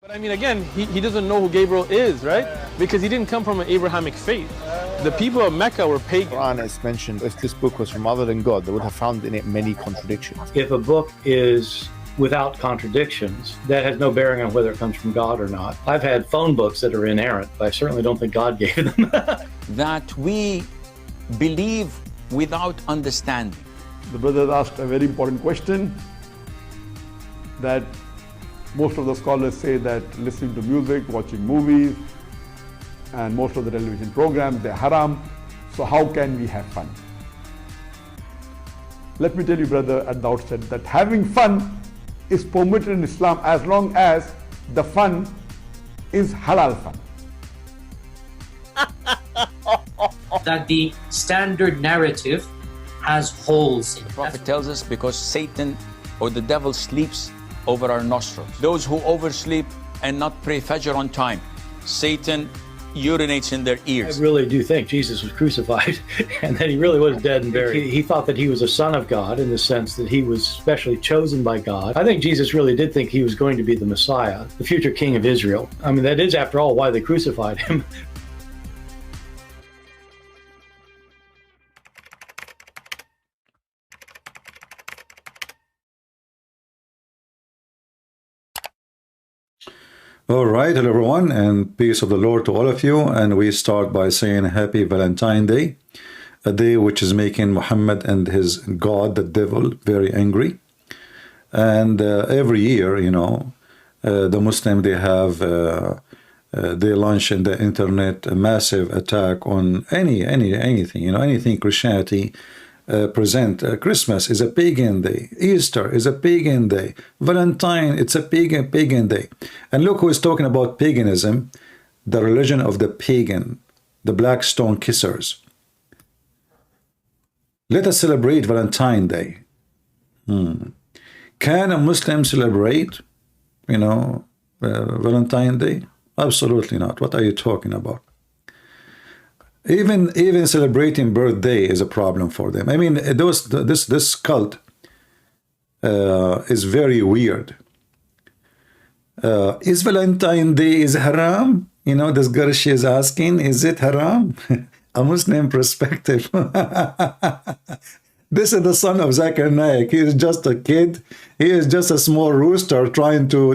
But I mean, again, he doesn't know who Gabriel is, right? Because he didn't come from an Abrahamic faith. The people of Mecca were pagan. The Quran is mentioned, if this book was from other than God, they would have found in it many contradictions. If a book is without contradictions, that has no bearing on whether it comes from God or not. I've had phone books that are inerrant, but I certainly don't think God gave them. That we believe without understanding. The brother asked a very important question, that most of the scholars say that listening to music, watching movies, and most of the television programs, they're haram. So how can we have fun? Let me tell you, brother, at the outset, that having fun is permitted in Islam as long as the fun is halal fun. That the standard narrative has holes in it. The Prophet tells us because Satan or the devil sleeps over our nostrils. Those who oversleep and not pray Fajr on time, Satan urinates in their ears. I really do think Jesus was crucified and that he really was dead and buried. He thought that he was a son of God in the sense that he was specially chosen by God. I think Jesus really did think he was going to be the Messiah, the future king of Israel. I mean, that is, after all, why they crucified him. All right, hello everyone, and peace of the Lord to all of you. And we start by saying Happy Valentine Day, a day which is making Muhammad and his God, the devil, very angry. And every year, you know, the Muslim, they have, they launch in the internet a massive attack on anything, you know, anything Christianity present. Christmas is a pagan day. Easter is a pagan day. Valentine, it's a pagan day. And look who is talking about paganism, the religion of the pagan, the black stone kissers. Let us celebrate Valentine Day. Can a Muslim celebrate, you know, Valentine Day? Absolutely not. What are you talking about? Even celebrating birthday is a problem for them. I mean, this cult is very weird. Is Valentine Day is haram? You know, this girl, she is asking, is it haram? A Muslim perspective. This is the son of Zakir Naik. He is just a kid. He is just a small rooster trying to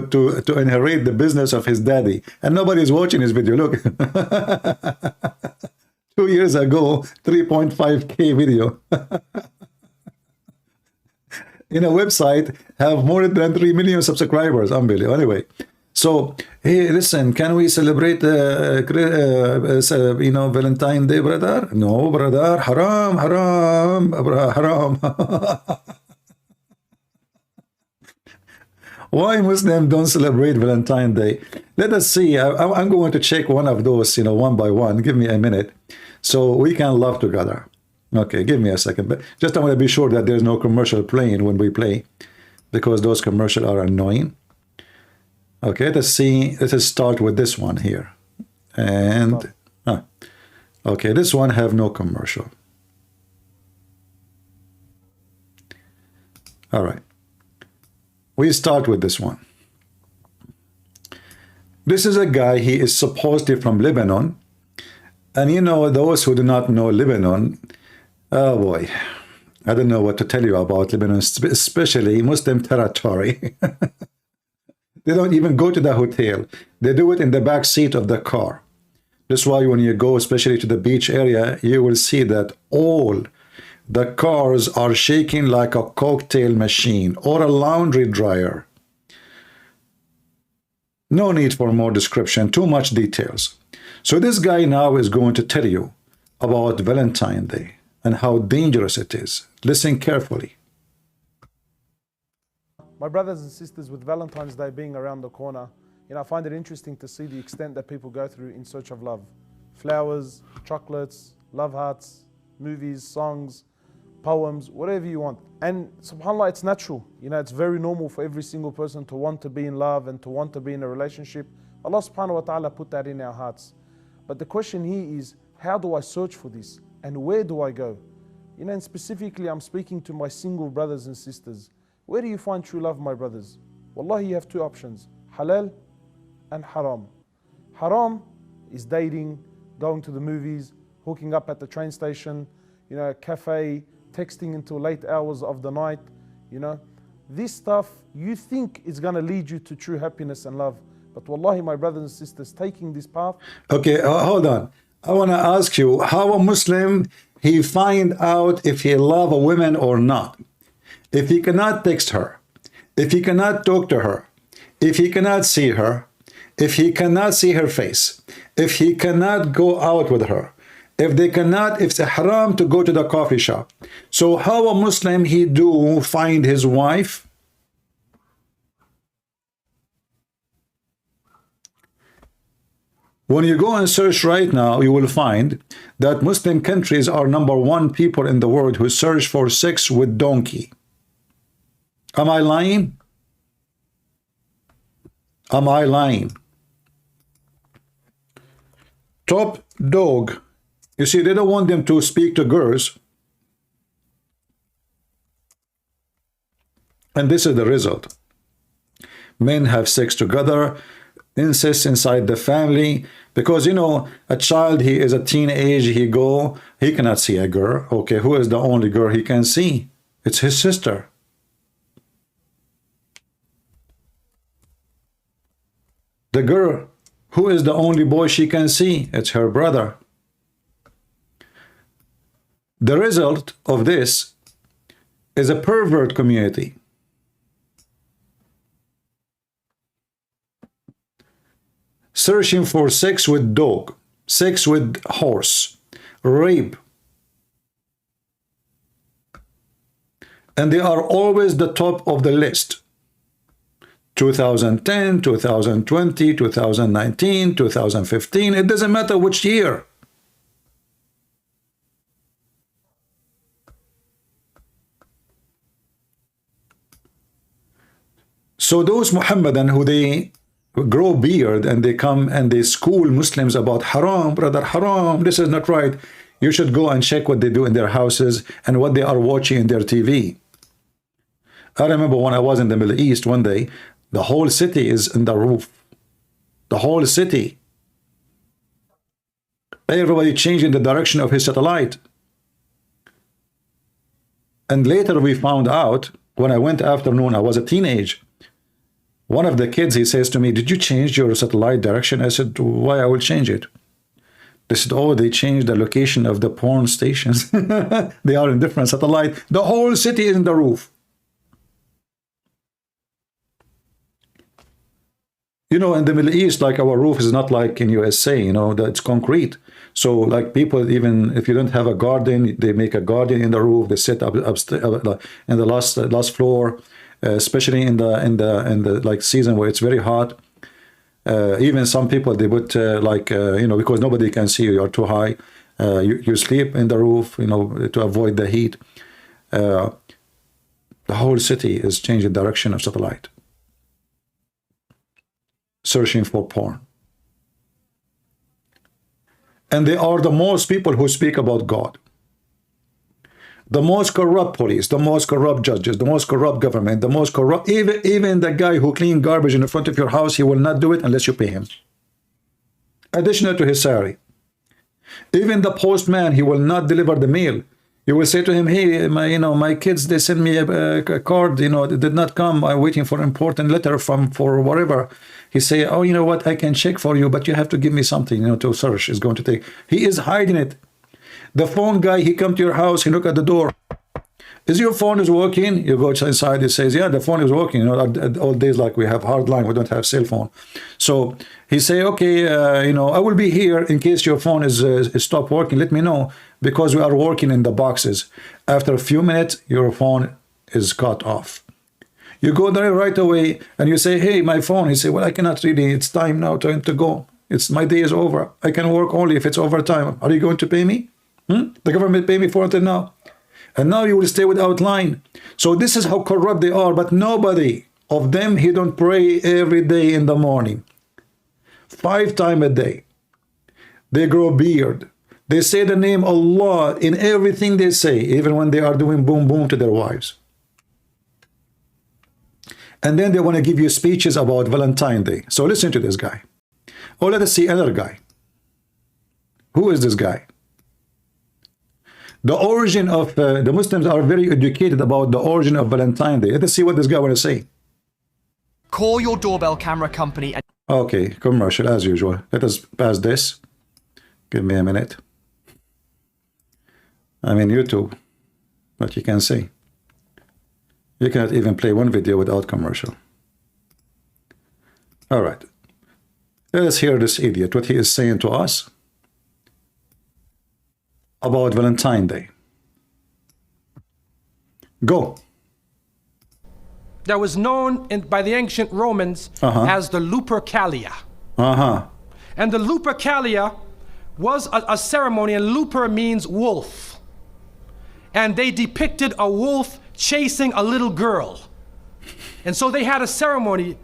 inherit the business of his daddy. And nobody is watching his video. Look. 2 years ago, 3.5K video. In a website, have more than 3 million subscribers. Unbelievable. Anyway, so, hey, listen, can we celebrate, you know, Valentine Day, brother? No, brother. Haram, haram, haram. Why Muslims don't celebrate Valentine Day? Let us see. I'm going to check one of those, you know, one by one. Give me a minute so we can love together. Okay, give me a second. But just I want to be sure that there's no commercial playing when we play, because those commercials are annoying. Okay, let's see. Let us start with this one here. And, okay, this one have no commercial. All right. We start with this one. This is a guy, he is supposedly from Lebanon. And you know, those who do not know Lebanon, oh boy, I don't know what to tell you about Lebanon, especially Muslim territory. They don't even go to the hotel. They do it in the back seat of the car. That's why when you go, especially to the beach area, you will see that all the cars are shaking like a cocktail machine or a laundry dryer. No need for more description, too much details. So this guy now is going to tell you about Valentine Day and how dangerous it is. Listen carefully. My brothers and sisters, with Valentine's Day being around the corner, you know, I find it interesting to see the extent that people go through in search of love. Flowers, chocolates, love hearts, movies, songs, poems, whatever you want. And subhanAllah, it's natural. You know, it's very normal for every single person to want to be in love and to want to be in a relationship. Allah subhanahu wa ta'ala put that in our hearts. But the question here is, how do I search for this? And where do I go? You know, and specifically, I'm speaking to my single brothers and sisters. Where do you find true love, my brothers? Wallahi, you have two options, halal and haram. Haram is dating, going to the movies, hooking up at the train station, you know, cafe, texting until late hours of the night, you know. This stuff you think is going to lead you to true happiness and love. But wallahi, my brothers and sisters, taking this path. Okay, hold on. I want to ask you, how a Muslim, he find out if he love a woman or not? If he cannot text her, if he cannot talk to her, if he cannot see her, if he cannot see her face, if he cannot go out with her, if it's a haram to go to the coffee shop. So how a Muslim he do find his wife? When you go and search right now, you will find that Muslim countries are #1 people in the world who search for sex with donkey. Am I lying? Am I lying? Top dog. You see, they don't want them to speak to girls. And this is the result. Men have sex together, incest inside the family, because, you know, a child, he is a teenage, he cannot see a girl. Okay, who is the only girl he can see? It's his sister. The girl, who is the only boy she can see? It's her brother. The result of this is a pervert community. Searching for sex with dog, sex with horse, rape. And they are always the top of the list. 2010, 2020, 2019, 2015, it doesn't matter which year. So those Muhammadan who they grow beard and they come and they school Muslims about haram, brother, haram, this is not right. You should go and check what they do in their houses and what they are watching in their TV. I remember when I was in the Middle East one day, the whole city is in the roof. The whole city. Everybody changed in the direction of his satellite. And later we found out, when I went afternoon, I was a teenage. One of the kids, he says to me, did you change your satellite direction? I said, why I will change it? They said, oh, they changed the location of the porn stations. They are in different satellite. The whole city is in the roof. You know, in the Middle East, like our roof is not like in USA, you know, that's concrete. So like people, even if you don't have a garden, they make a garden in the roof. They sit up in the last floor. Especially in the like season where it's very hot, even some people they put you know, because nobody can see you, you're too high. You sleep in the roof, you know, to avoid the heat. The whole city is changing direction of satellite, searching for porn, and they are the most people who speak about God. The most corrupt police, the most corrupt judges, the most corrupt government, the most corrupt, even the guy who cleans garbage in front of your house, he will not do it unless you pay him. Additional to his salary. Even the postman, he will not deliver the mail. You will say to him, hey, my kids, they sent me a card, you know, it did not come. I'm waiting for an important letter for whatever. He say, oh, you know what, I can check for you, but you have to give me something, you know, to search. It's going to take. He is hiding it. The phone guy, he come to your house, he look at the door. Is your phone is working? You go inside, he says, yeah, the phone is working. You know, all days like we have hard line, we don't have cell phone. So he say, okay, you know, I will be here in case your phone is stop working. Let me know, because we are working in the boxes. After a few minutes, your phone is cut off. You go there right away and you say, hey, my phone. He say, well, I cannot really, it's time now to go. My day is over. I can work only if it's overtime. Are you going to pay me? The government pay me for it now. And now you will stay without line. So this is how corrupt they are. But nobody of them, he don't pray every day in the morning. 5 times a day. They grow beard. They say the name Allah in everything they say, even when they are doing boom boom to their wives. And then they want to give you speeches about Valentine Day. So listen to this guy. Or let us see another guy. Who is this guy? The origin of the Muslims are very educated about the origin of Valentine Day. Let us see what this guy want to say. Call your doorbell camera company and... Okay, commercial as usual. Let us pass this. Give me a minute. I'm in YouTube. What you can see. You cannot even play one video without commercial. All right. Let us hear this idiot, what he is saying to us about Valentine Day. Go. That was known by the ancient Romans as the Lupercalia. And the Lupercalia was a ceremony, and luper means wolf. And they depicted a wolf chasing a little girl. And so they had a ceremony.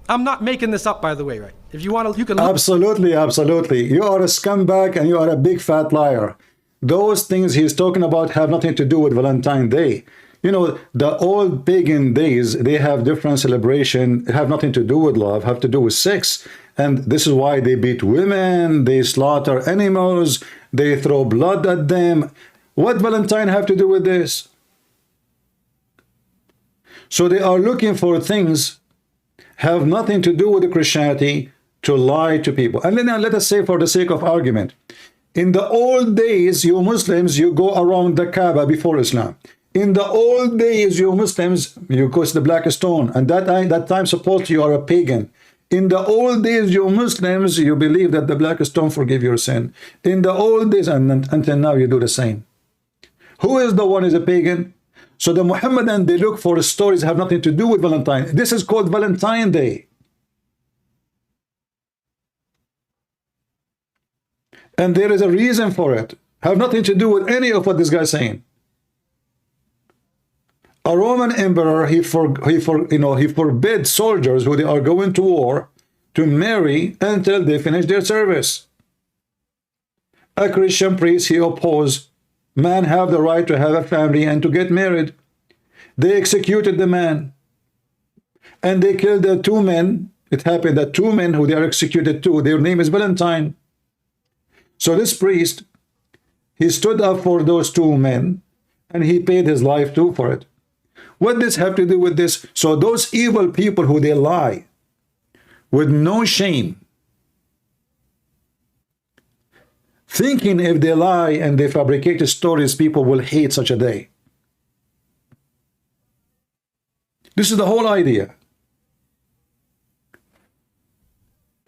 I'm not making this up, by the way, right? If you want to, you can look. Absolutely, absolutely. You are a scumbag and you are a big fat liar. Those things he's talking about have nothing to do with Valentine Day. You know, the old pagan days, they have different celebration, have nothing to do with love, have to do with sex. And this is why they beat women, they slaughter animals, they throw blood at them. What Valentine have to do with this? So they are looking for things have nothing to do with the Christianity to lie to people. And then let us say, for the sake of argument, in the old days, you Muslims, you go around the Kaaba before Islam. In the old days, you Muslims, you go to the Black Stone, and that time supposedly you are a pagan. In the old days, you Muslims, you believe that the Black Stone forgive your sin. In the old days, and until now, you do the same. Who is the one who is a pagan? So the Muhammadan, they look for stories have nothing to do with Valentine. This is called Valentine Day. And there is a reason for it. Have nothing to do with any of what this guy is saying. A Roman emperor, he forbid soldiers who they are going to war to marry until they finish their service. A Christian priest, he opposed man have the right to have a family and to get married. They executed the man. And they killed the two men. It happened that two men who they are executed to, their name is Valentine. So this priest, he stood up for those two men and he paid his life too for it. What does have to do with this? So those evil people who they lie with no shame, thinking if they lie and they fabricate stories, people will hate such a day. This is the whole idea.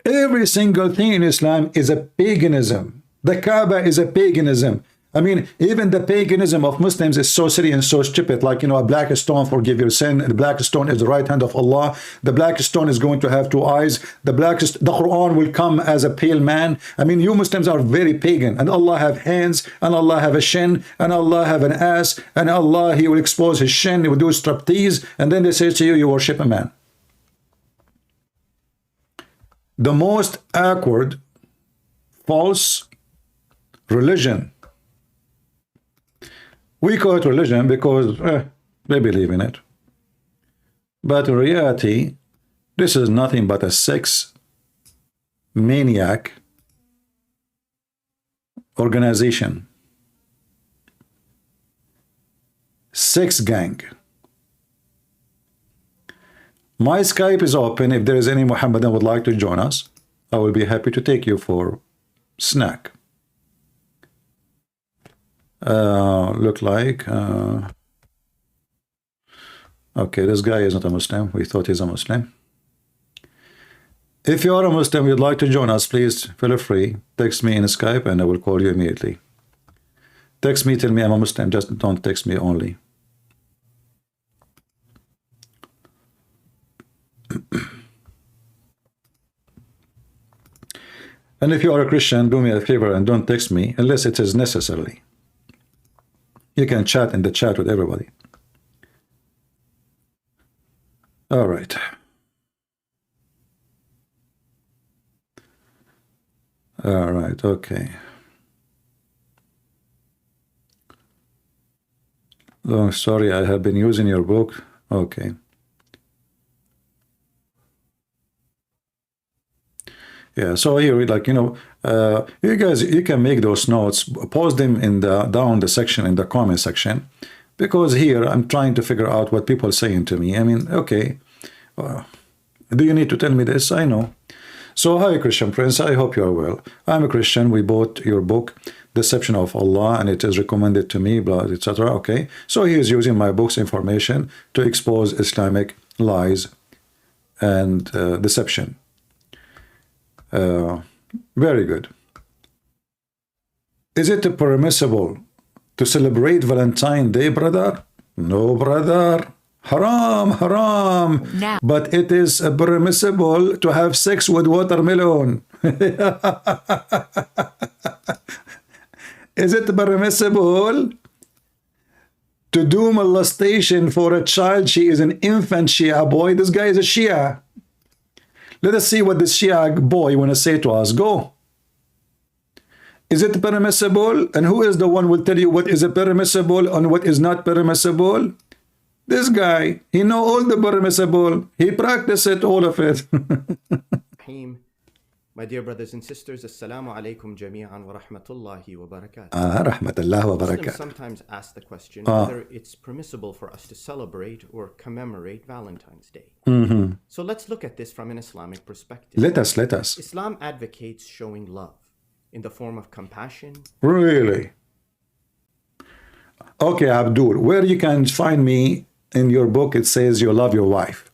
Every single thing in Islam is a paganism. The Kaaba is a paganism. I mean, even the paganism of Muslims is so silly and so stupid. Like, a black stone forgive your sin. The black stone is the right hand of Allah. The black stone is going to have two eyes. The Quran will come as a pale man. I mean, you Muslims are very pagan. And Allah have hands, and Allah have a shin, and Allah have an ass, and Allah, he will expose his shin, he will do striptease, and then they say to you, you worship a man. The most awkward, false religion. We call it religion because they believe in it. But in reality, this is nothing but a sex maniac organization. Sex gang. My Skype is open. If there is any Muhammadan would like to join us, I will be happy to take you for snack. Look like okay, this guy is not a Muslim. We thought he's a Muslim. If you are a Muslim, you'd like to join us, please feel free. Text me in Skype and I will call you immediately. Text me, tell me I'm a Muslim. Just don't text me only. And if you are a Christian, do me a favor and don't text me unless it is necessary. You can chat in the chat with everybody. All right. All right, okay. Long story, I have been using your book. Okay. Yeah, so here, like, you know, you guys, you can make those notes, post them in the down the section, in the comment section, because here I'm trying to figure out what people are saying to me. I mean, okay, do you need to tell me this? I know. So, hi, Christian Prince. I hope you are well. I'm a Christian. We bought your book, Deception of Allah, and it is recommended to me, blah, etc. Okay, so he is using my book's information to expose Islamic lies and deception. Very good. Is it permissible to celebrate Valentine Day, brother? No, brother. Haram, haram. No. But it is permissible to have sex with watermelon. Is it permissible to do molestation for a child? She is an infant Shia boy. This guy is a Shia. Let us see what this Shia boy want to say to us. Go. Is it permissible? And who is the one who will tell you what is permissible and what is not permissible? This guy. He know all the permissible. He practice it, all of it. My dear brothers and sisters, Assalamu alaikum jami'an wa rahmatullahi wa barakatuh. Rahmatullah wa barakatuh. Muslims sometimes ask the question whether it's permissible for us to celebrate or commemorate Valentine's Day. So let's look at this from an Islamic perspective. Let us. Islam advocates showing love in the form of compassion. Really? Okay, Abdul, where you can find me in your book, it says you love your wife.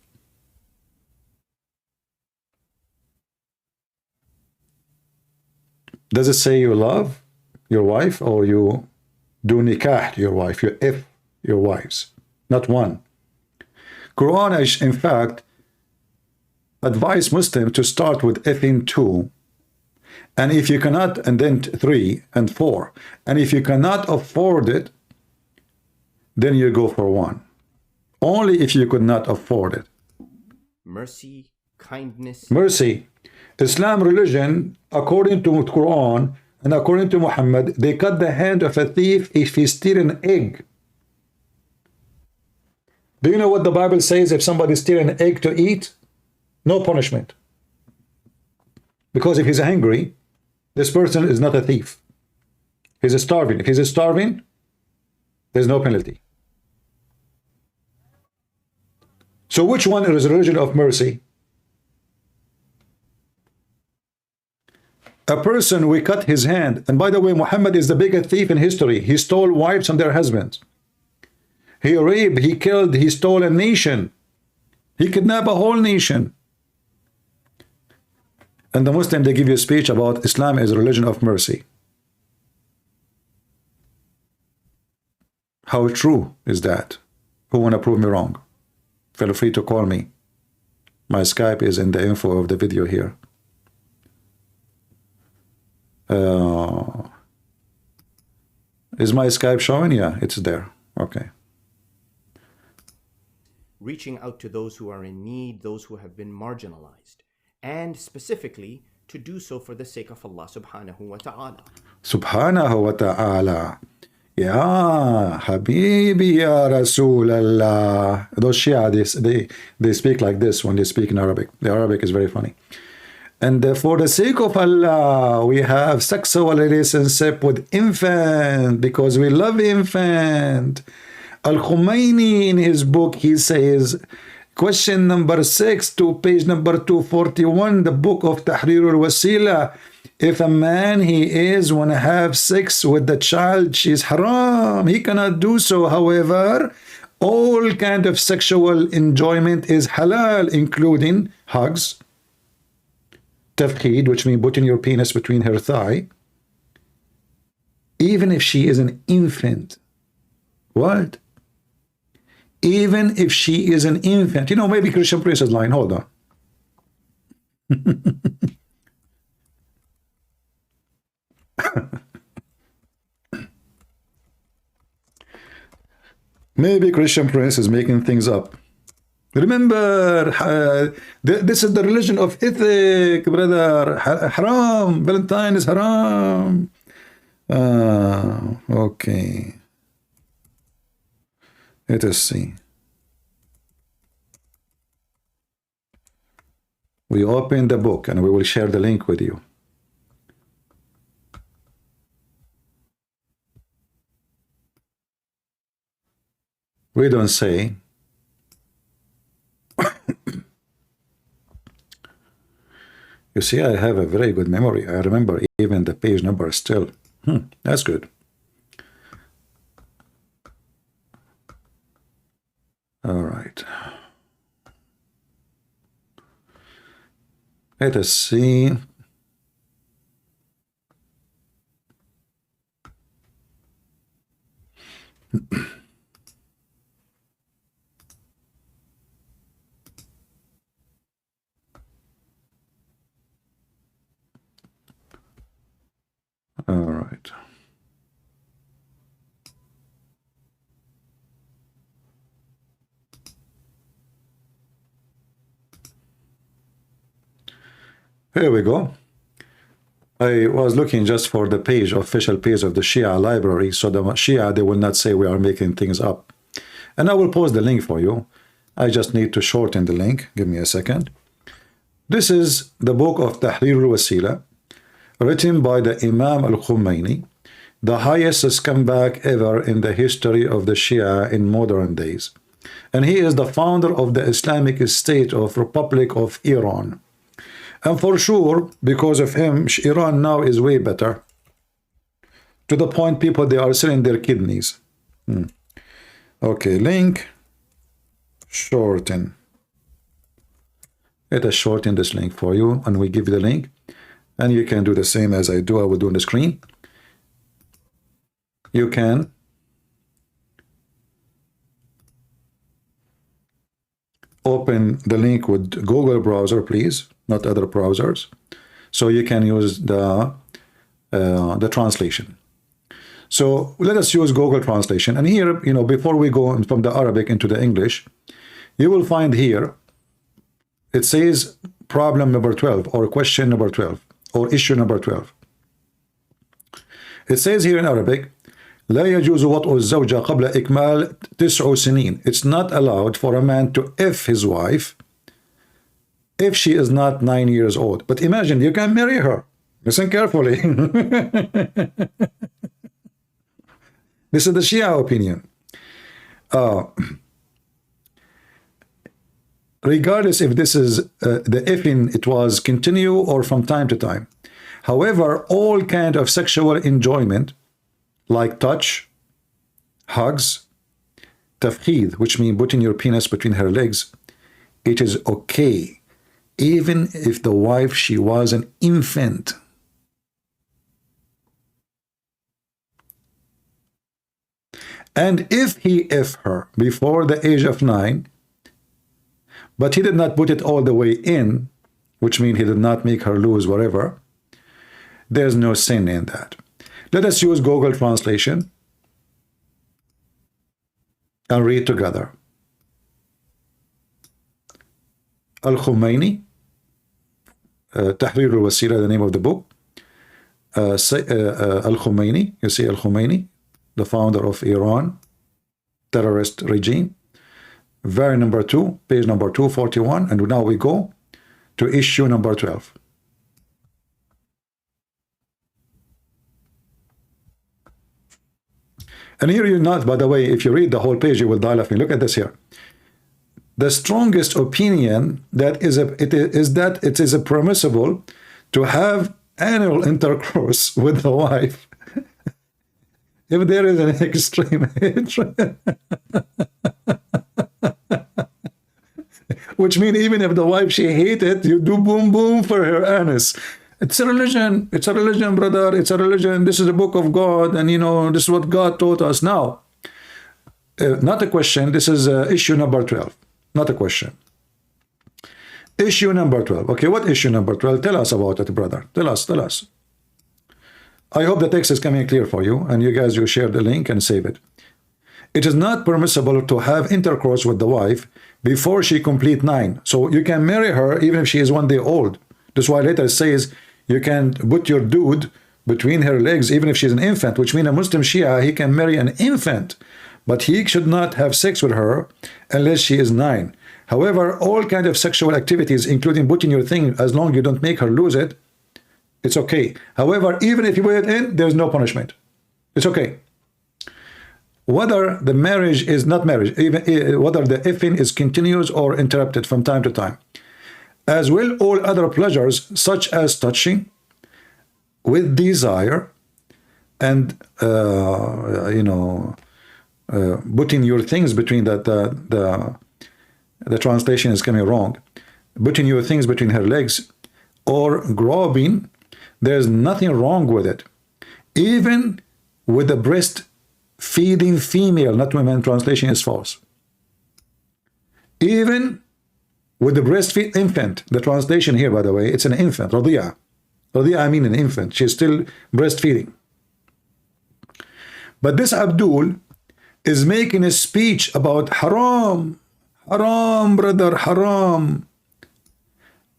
Does it say you love your wife or you do nikah to your wife, you if your wives? Not one. Quran is, in fact, advise Muslims to start with ifing 2. And if you cannot, and then 3 and 4. And if you cannot afford it, then you go for 1. Only if you could not afford it. Mercy, kindness. Mercy. Islam religion, according to Quran and according to Muhammad, they cut the hand of a thief if he steals an egg. Do you know what the Bible says if somebody steals an egg to eat? No punishment. Because if he's hungry, this person is not a thief. He's starving. If he's starving, there's no penalty. So which one is the religion of mercy? A person, we cut his hand. And by the way, Muhammad is the biggest thief in history. He stole wives and their husbands. He raped, he killed, he stole a nation. He kidnapped a whole nation. And the Muslim, they give you a speech about Islam is a religion of mercy. How true is that? Who want to prove me wrong? Feel free to call me. My Skype is in the info of the video here. Is my Skype showing? Yeah, it's there. Okay. Reaching out to those who are in need, those who have been marginalized, and specifically to do so for the sake of Allah subhanahu wa ta'ala. Subhanahu wa ta'ala. Ya Habibi Ya Rasulallah. Those Shia, they speak like this when they speak in Arabic. The Arabic is very funny. And for the sake of Allah, we have sexual relationship with infant because we love infant. Al-Khumaini in his book, he says, question number 6 to page number 241, the book of Tahrir al-Wasila. If a man he is want to have sex with the child, she's haram. He cannot do so. However, all kind of sexual enjoyment is halal, including hugs, tafkhid, which means putting your penis between her thigh, even if she is an infant. What? Even if she is an infant. You know, maybe Christian Prince is lying. Hold on. Maybe Christian Prince is making things up. Remember, this is the religion of ethic, brother. Haram. Valentine is haram. Okay. Let us see. We open the book and we will share the link with you. We don't say you see, I have a very good memory. I remember even the page number still. That's good. All right. Let us see. All right. Here we go. I was looking just for the page, official page of the Shia library, so the Shia, they will not say we are making things up. And I will post the link for you. I just need to shorten the link. Give me a second. This is the book of Tahrir al-Wasila, written by the Imam al-Khomeini, the highest scumbag ever in the history of the Shia in modern days. And he is the founder of the Islamic State of Republic of Iran. And for sure, because of him, Iran now is way better. To the point people, they are selling their kidneys. Okay, link, shorten. Let us shorten this link for you, and we give you the link. And you can do the same as I do. I will do on the screen. You can open the link with Google browser, please, not other browsers. So you can use the translation. So let us use Google Translation. And here, you know, before we go from the Arabic into the English, you will find here, it says problem number 12 or question number 12 or issue number 12. It says here in Arabic, لا يجوز وطء الزوجة قبل إكمال 9 سنين. It's not allowed for a man to F his wife if she is not 9 years old. But imagine, you can marry her. Listen carefully. This is the Shia opinion. Regardless if this is the effing, it was continue or from time to time. However, all kind of sexual enjoyment, like touch, hugs, tafkhid, which means putting your penis between her legs, it is okay, even if the wife, she was an infant. And if he F her before the age of 9, but he did not put it all the way in, which means he did not make her lose whatever, there's no sin in that. Let us use Google Translation and read together. Al-Khomeini, Tahrir al-Wasila, the name of the book. Al-Khomeini, you see Al-Khomeini, the founder of Iran, terrorist regime. Very number 2, page number 241, and now we go to issue number 12. And here you're not, by the way, if you read the whole page, you will die laughing. Look at this here. The strongest opinion that is that it is permissible to have anal intercourse with the wife if there is an extreme hatred. Which means even if the wife, she hates it, you do boom boom for her anus. It's a religion. It's a religion, brother. It's a religion. This is the book of God. And, you know, this is what God taught us. Now, not a question. This is issue number 12. Not a question. Issue number 12. Okay, what issue number 12? Tell us about it, brother. Tell us. Tell us. I hope the text is coming clear for you. And you guys, you share the link and save it. It is not permissible to have intercourse with the wife before she complete 9. So you can marry her even if she is 1 day old. That's why later it says you can put your dude between her legs even if she's an infant, which means a Muslim Shia, he can marry an infant, but he should not have sex with her unless she is 9. However, all kind of sexual activities, including putting your thing, as long as you don't make her lose it, it's okay. However, even if you put it in, there's no punishment. It's okay. Whether the marriage is not marriage, even whether the effing is continuous or interrupted from time to time. As will all other pleasures, such as touching with desire and, you know, putting your things between the translation is coming wrong, putting your things between her legs or grabbing, there's nothing wrong with it. Even with the breast feeding female, not women, translation is false. Even with the breastfeed infant, the translation here, by the way, it's an infant, Radia. Radia, I mean an infant. She's still breastfeeding. But this Abdul is making a speech about haram. Haram, brother, haram.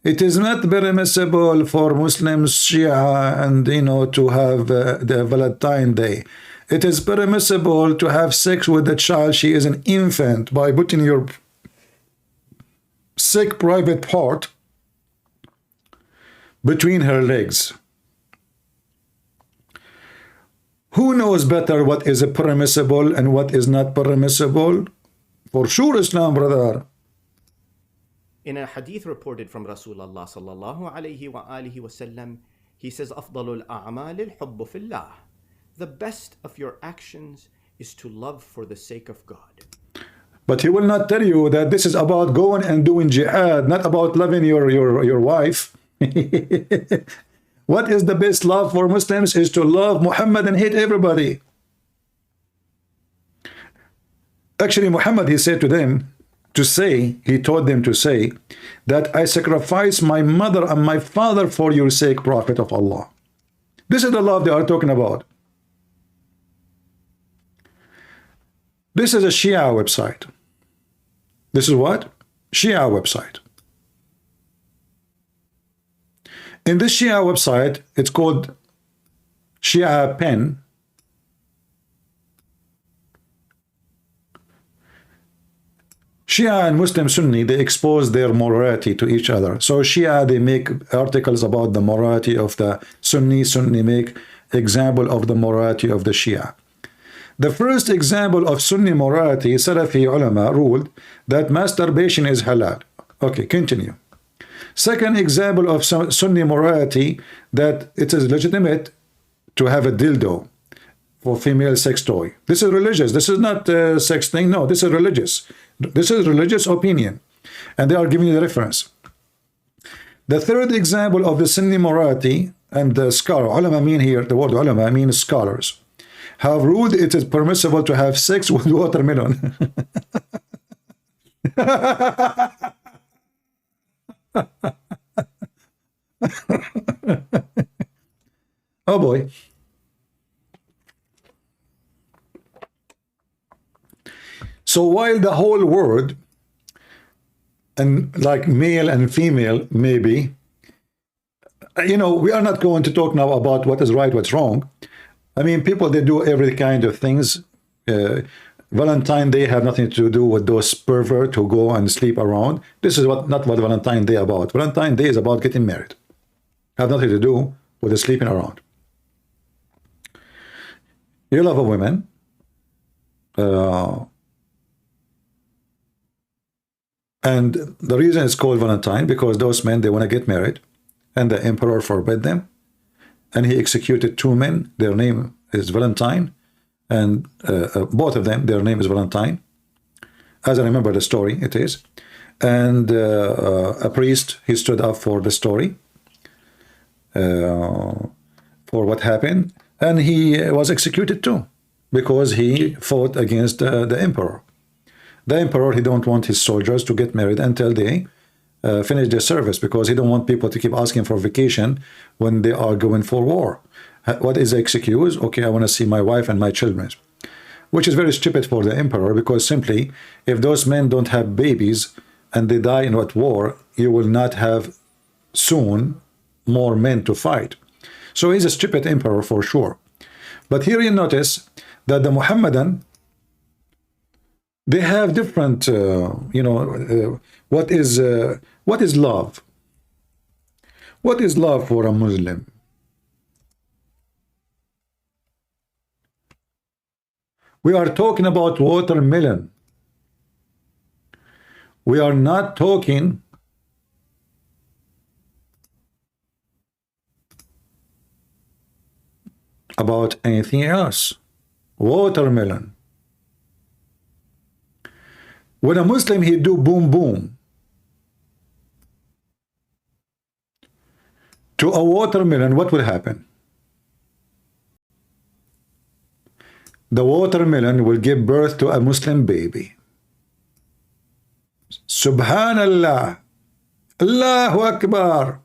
It is not permissible for Muslims, Shia, and, you know, to have the Valentine Day. It is permissible to have sex with the child. She is an infant by putting your sick private part between her legs. Who knows better what is permissible and what is not permissible? For sure, Islam, brother. In a hadith reported from Rasulullah sallallahu alayhi wa alihi wasallam, he says, "Afdalul a'mal al-hubbu fillah." The best of your actions is to love for the sake of God. But he will not tell you that this is about going and doing jihad, not about loving your wife. What is the best love for Muslims is to love Muhammad and hate everybody. Actually, Muhammad, he said to them to say, he told them to say that I sacrifice my mother and my father for your sake, Prophet of Allah. This is the love they are talking about. This is a Shia website. This is what? Shia website. In this Shia website, it's called Shia Pen. Shia and Muslim Sunni, they expose their morality to each other. So Shia, they make articles about the morality of the Sunni. Sunni make example of the morality of the Shia. The first example of Sunni morality, Salafi ulama ruled that masturbation is halal. Okay, continue. Second example of Sunni morality, that it is legitimate to have a dildo for female sex toy. This is religious. This is not a sex thing. No, this is religious. This is religious opinion. And they are giving you the reference. The third example of the Sunni morality, and the scholar, ulama mean here, the word ulama means scholars, have ruled it is permissible to have sex with watermelon. Oh boy. So while the whole world, and like male and female, maybe, you know, we are not going to talk now about what is right, what's wrong. I mean, people, they do every kind of things. Valentine Day have nothing to do with those perverts who go and sleep around. This is not what Valentine Day about. Valentine Day is about getting married. Have nothing to do with the sleeping around. You love a woman. And the reason it's called Valentine, because those men, they want to get married. And the emperor forbid them. And he executed two men. Their name is Valentine. And both of them, their name is Valentine. As I remember the story, it is. And a priest, he stood up for the story, for what happened. And he was executed too, because he fought against the emperor. The emperor, he don't want his soldiers to get married until they finish their service, because he don't want people to keep asking for vacation when they are going for war. What is the excuse? Okay, I want to see my wife and my children. Which is very stupid for the emperor, because simply, if those men don't have babies and they die in what war, you will not have soon more men to fight. So he's a stupid emperor for sure. But here you notice that the Muhammadan, They have different, what is love? What is love for a Muslim? We are talking about watermelon. We are not talking about anything else. Watermelon. When a Muslim, he do boom boom to a watermelon, what will happen? The watermelon will give birth to a Muslim baby. Subhanallah. Allahu Akbar.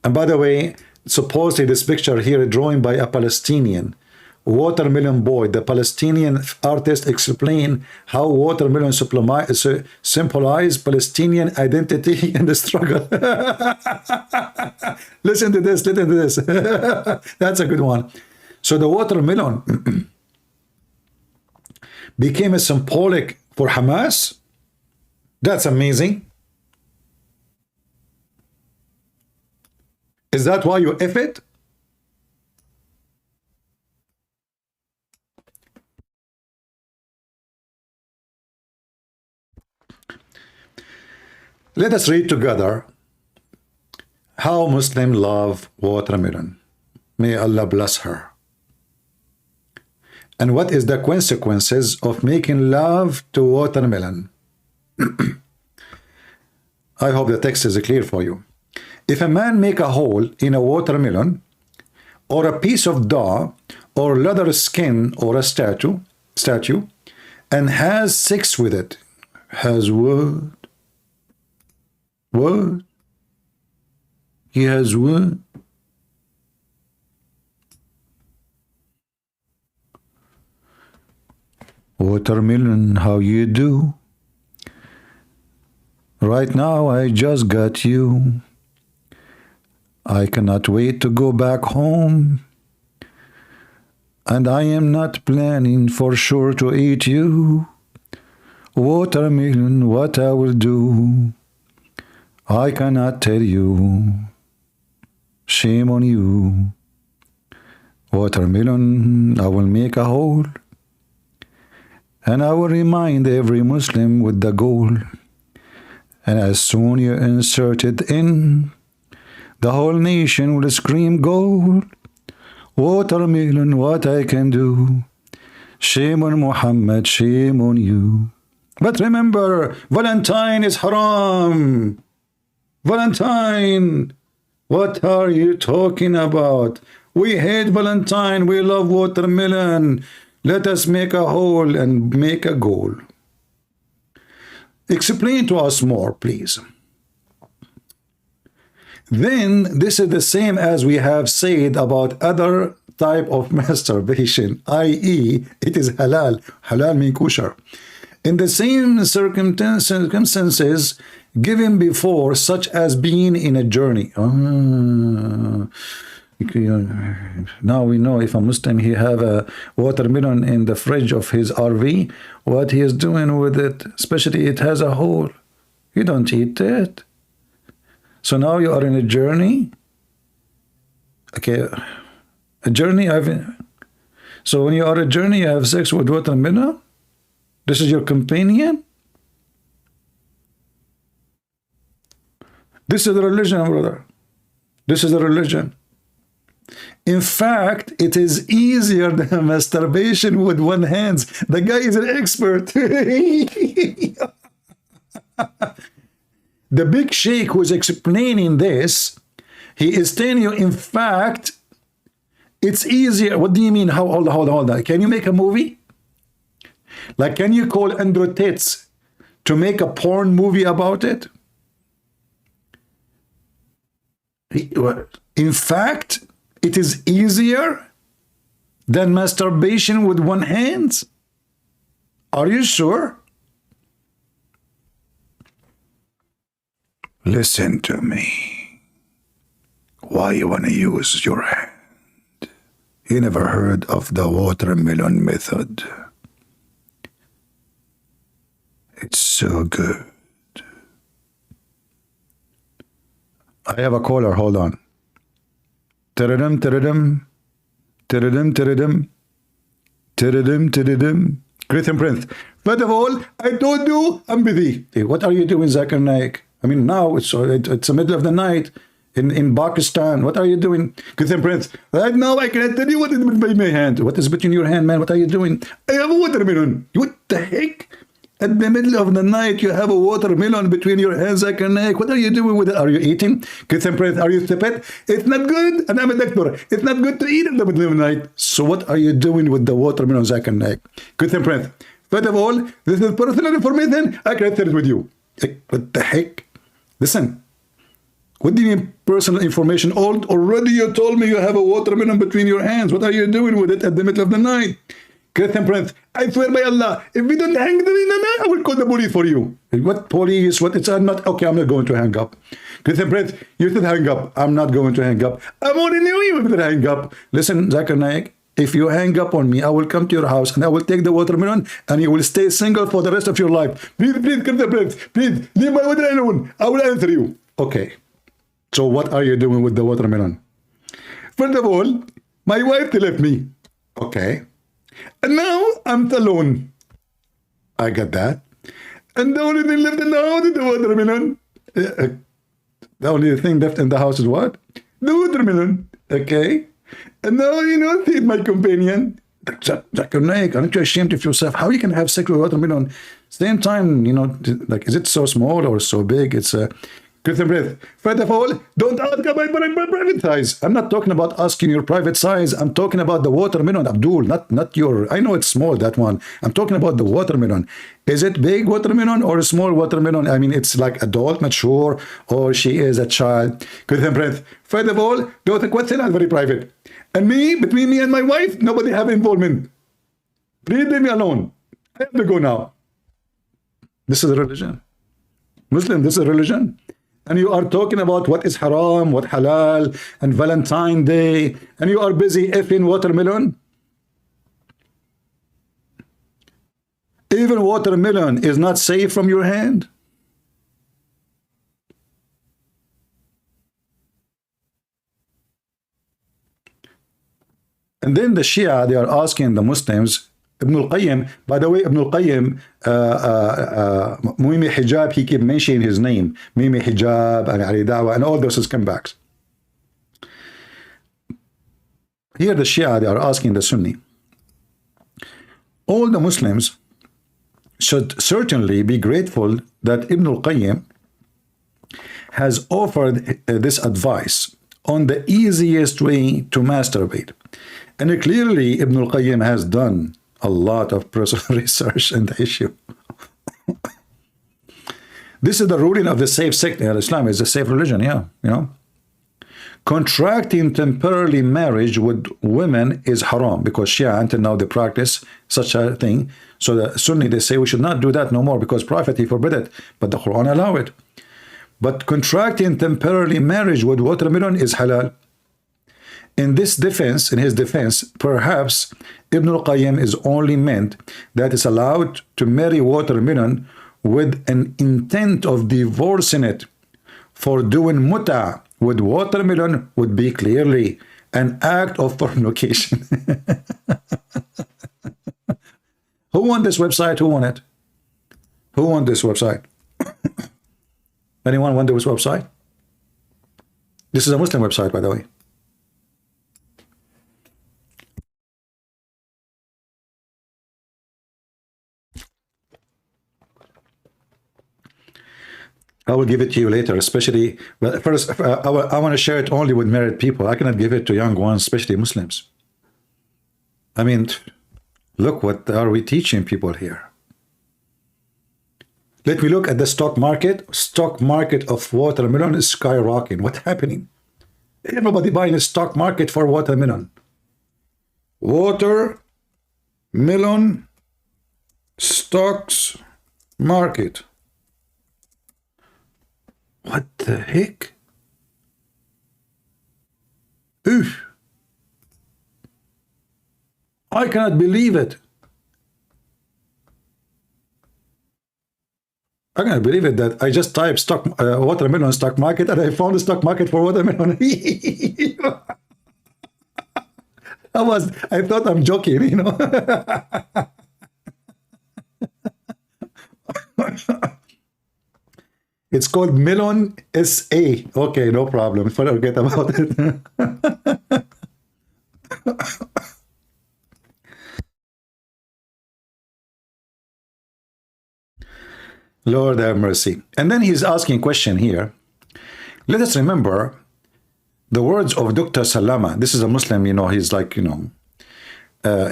And by the way, supposedly this picture here drawn by a Palestinian watermelon boy. The Palestinian artist explained how watermelon symbolize Palestinian identity in the struggle. Listen to this, listen to this. That's a good one. So the watermelon became a symbolic for Hamas. That's amazing. Is that why you F it? Let us read together how Muslims love watermelon. May Allah bless her. And what is the consequences of making love to watermelon? I hope the text is clear for you. If a man make a hole in a watermelon, or a piece of dough, or leather skin, or a statue, and has sex with it, has what? What? He has what? Watermelon, how you do? Right now I just got you. I cannot wait to go back home. And I am not planning for sure to eat you. Watermelon, what I will do, I cannot tell you. Shame on you. Watermelon, I will make a hole, and I will remind every Muslim with the goal. And as soon you insert it in, the whole nation will scream gold. Watermelon, what I can do. Shame on Muhammad, shame on you. But remember, Valentine is haram. Valentine, what are you talking about? We hate Valentine, we love watermelon. Let us make a hole and make a goal. Explain to us more, please. Then this is the same as we have said about other type of masturbation, i.e. it is halal. Halal means kosher. In the same circumstances given before, such as being in a journey. Now we know if a Muslim, he have a watermelon in the fridge of his RV, what he is doing with it, especially it has a hole. You don't eat it. So now you are in a journey. Okay, a journey. So when you are a journey, you have sex with watermelon. This is your companion. This is the religion, brother. This is the religion. In fact, it is easier than masturbation with one hand. The guy is an expert. The big sheikh who is explaining this, he is telling you, in fact, it's easier. What do you mean? How? Hold on. Can you make a movie? Like, can you call Andrew Tate to make a porn movie about it? In fact, it is easier than masturbation with one hand? Are you sure? Listen to me. Why you want to use your hand? You never heard of the watermelon method. It's so good. I have a caller, hold on. Tiridim, tiridim. Tiridim, tiridim. Tiridim, tiridim. Christian Prince. First of all, I told you I'm busy. Hey, what are you doing, Zakir Naik? I mean, now it's the middle of the night in Pakistan. What are you doing? Christian Prince. Right now, I cannot tell you what is between my hand. What is between your hand, man? What are you doing? I have a watermelon. What the heck? At the middle of the night, you have a watermelon between your hands, Zakir Naik. What are you doing with it? Are you eating? Christian Prince, are you stupid? It's not good. And I'm a doctor. It's not good to eat in the middle of the night. So what are you doing with the watermelon, Zakir Naik? Christian Prince. First of all, this is personal information. I can't share it with you. What the heck? Listen. What do you mean personal information? Already you told me you have a watermelon between your hands. What are you doing with it at the middle of the night? Christian Prince, I swear by Allah, if we don't hang them in the night, I will call the police for you. What police? What? It's not. Okay, I'm not going to hang up. Christian Prince, you should hang up. I'm not going to hang up. I'm only knew you would hang up. Listen, Zakir Naik, if you hang up on me, I will come to your house and I will take the watermelon and you will stay single for the rest of your life. Please, Christian Prince, please, leave my watermelon alone. I will answer you. Okay. So what are you doing with the watermelon? First of all, my wife left me. Okay. And now I'm alone. I got that. And the only thing left in the house is the watermelon. The only thing left in the house is what? The watermelon. Okay. And now, you know, he's my companion. Zakir Naik, aren't you ashamed of yourself? How you can have sex with watermelon? Same time, you know, like, is it so small or so big? It's a Christian Prince. First of all, don't ask about my private size. I'm not talking about asking your private size. I'm talking about the watermelon, Abdul, not your. I know it's small, that one. I'm talking about the watermelon. Is it big watermelon or a small watermelon? I mean, it's like adult, mature, or she is a child. Christian Prince. First of all, those questions are very private. And me, between me and my wife, nobody have involvement. Please leave me alone. I have to go now. This is a religion. Muslim, this is a religion. And you are talking about what is haram, what halal, and Valentine Day, and you are busy effing watermelon. Even watermelon is not safe from your hand. And then the Shia, they are asking the Muslims, Ibn al-Qayyim, by the way, Ibn al-Qayyim, Muimi Hijab, he keep mentioning his name, Muimi Hijab, and Ali Dawah, and all those comebacks. Here the Shia, they are asking the Sunni, all the Muslims should certainly be grateful that Ibn al-Qayyim has offered this advice on the easiest way to masturbate. And clearly Ibn al-Qayyim has done a lot of personal research in the issue. This is the ruling of the safe sect. Islam is a safe religion, yeah, you know. Contracting temporarily marriage with women is haram, because Shia until now they practice such a thing. So the Sunni, they say we should not do that no more, because Prophet, he forbid it, but the Quran allow it. But contracting temporarily marriage with watermelon is halal. In his defense, perhaps Ibn al-Qayyim is only meant that it's allowed to marry watermelon with an intent of divorcing it. For doing muta with watermelon would be clearly an act of fornication. Who won this website? Who won it? Who won this website? Anyone won this website? This is a Muslim website, by the way. I will give it to you later, especially, but first, I want to share it only with married people. I cannot give it to young ones, especially Muslims. I mean, look, what are we teaching people here? Let me look at the stock market. Stock market of watermelon is skyrocketing. What's happening? Everybody buying a stock market for watermelon. Watermelon stocks market. What the heck? Oof. I cannot believe it. I cannot believe it that I just typed stock watermelon stock market and I found a stock market for watermelon. I thought I'm joking, you know. It's called Melon SA. Okay, no problem. Forget about it. Lord have mercy. And then he's asking a question here. Let us remember the words of Dr. Salama. This is a Muslim, you know, he's like, you know,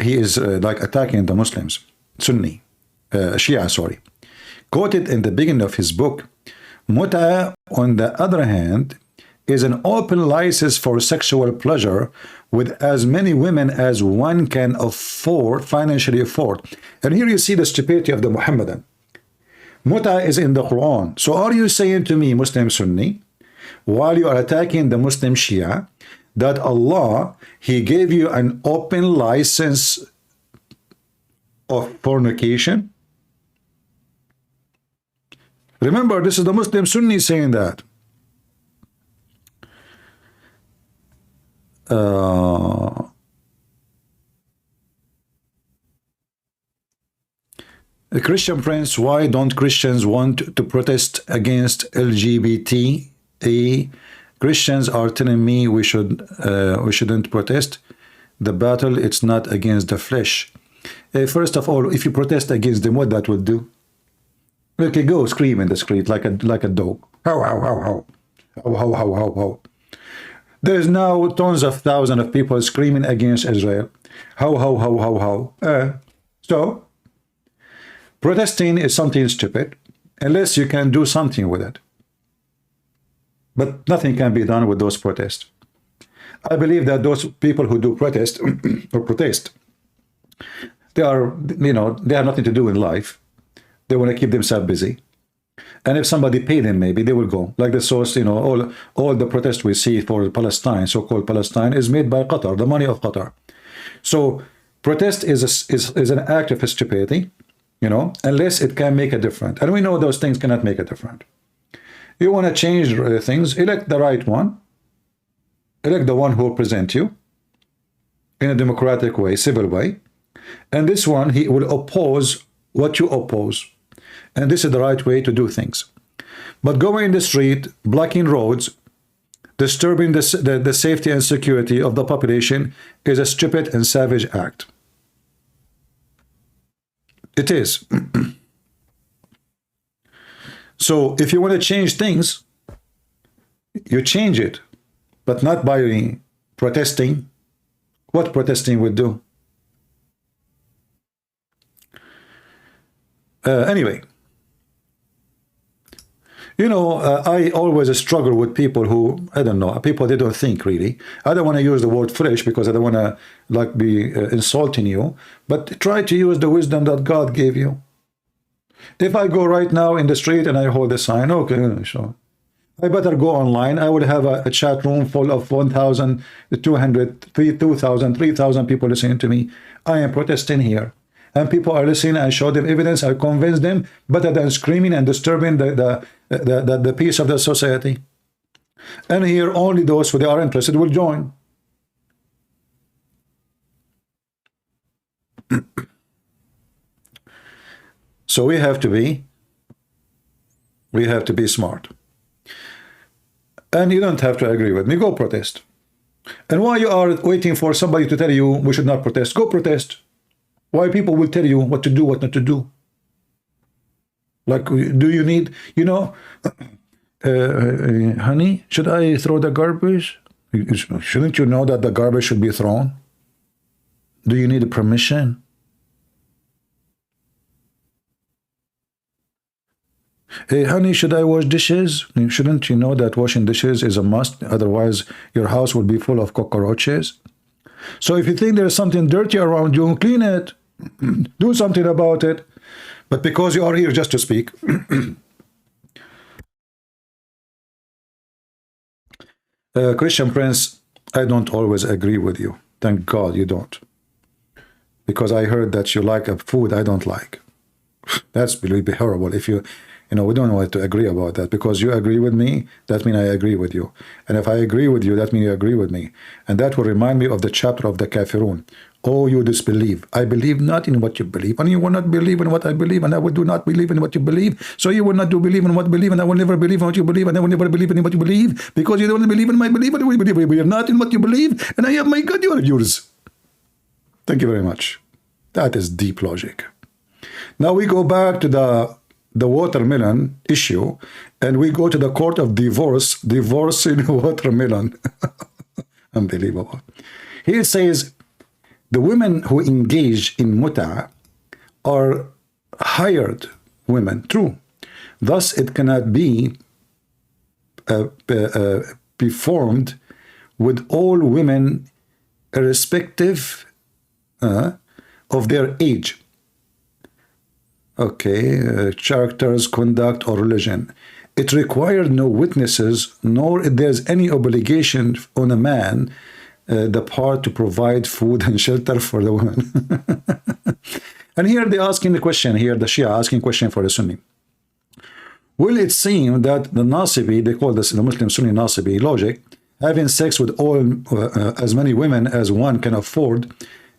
he is like attacking the Muslims, Sunni, Shia, sorry. Quoted in the beginning of his book, Muta, on the other hand, is an open license for sexual pleasure with as many women as one can afford, financially afford. And here you see the stupidity of the Muhammadan. Muta is in the Quran. So are you saying to me, Muslim Sunni, while you are attacking the Muslim Shia, that Allah, He gave you an open license of fornication? Remember, this is the Muslim Sunni saying that. A Christian prince, why don't Christians want to protest against LGBT? Christians are telling me we shouldn't protest. The battle, it's not against the flesh. First of all, if you protest against them, what that will do? Okay, go scream in the street like a dog. How, how, how, how. How, how, how, how, how. There's now tons of thousands of people screaming against Israel. How, how, how, how, how. So, protesting is something stupid, unless you can do something with it. But nothing can be done with those protests. I believe that those people who do protest, or protest, they are, you know, they have nothing to do in life. They want to keep themselves busy. And if somebody pay them, maybe they will go. Like the source, you know, all the protests we see for Palestine, so-called Palestine, is made by Qatar, the money of Qatar. So protest is an act of stupidity, you know, unless it can make a difference. And we know those things cannot make a difference. You want to change things, elect the right one. Elect the one who will present you in a democratic way, civil way. And this one, he will oppose what you oppose. And this is the right way to do things. But going in the street, blocking roads, disturbing the safety and security of the population is a stupid and savage act. It is. So if you want to change things, you change it, but not by protesting. What protesting would do? Anyway, you know, I always struggle with people who, I don't know, people they don't think really. I don't want to use the word foolish because I don't want to like be insulting you, but try to use the wisdom that God gave you. If I go right now in the street and I hold a sign, okay, sure. I better go online. I would have a chat room full of 1,200, 2,000, 3,000 people listening to me. I am protesting here. And people are listening. I show them evidence. I convince them better than screaming and disturbing the peace of the society. And here only those who are interested will join. So we have to be smart. And you don't have to agree with me. Go protest. And while you are waiting for somebody to tell you we should not protest, go protest. Why people will tell you what to do, what not to do. Like, do you need, you know, honey, should I throw the garbage? Shouldn't you know that the garbage should be thrown? Do you need permission? Hey, honey, should I wash dishes? Shouldn't you know that washing dishes is a must? Otherwise, your house will be full of cockroaches. So if you think there's something dirty around you, clean it. Do something about it. But because you are here just to speak, Christian Prince, I don't always agree with you. Thank God you don't. Because I heard that you like a food I don't like. That's really be horrible. If you know, we don't want to agree about that. Because you agree with me, that means I agree with you. And if I agree with you, that means you agree with me. And that will remind me of the chapter of the Kafirun. Oh, you disbelieve. I believe not in what you believe. And you will not believe in what I believe. And I will do not believe in what you believe. So you will not do believe in what you believe. And I will never believe in what you believe. And I will never believe in what you believe. Because you don't believe in my belief. And we are not in what you believe. And I have my God, you are yours. Thank you very much. That is deep logic. Now we go back to the watermelon issue. And we go to the court of divorce. Divorcing watermelon. Unbelievable. Here it says, the women who engage in muta are hired women. True. Thus, it cannot be performed with all women irrespective of their age. Okay, characters, conduct, or religion. It required no witnesses, nor there's any obligation on a man the part to provide food and shelter for the woman. And here they're asking the question, here the Shia asking question for the Sunni. Will it seem that the Nasibi, they call this the Muslim Sunni Nasibi logic, having sex with all as many women as one can afford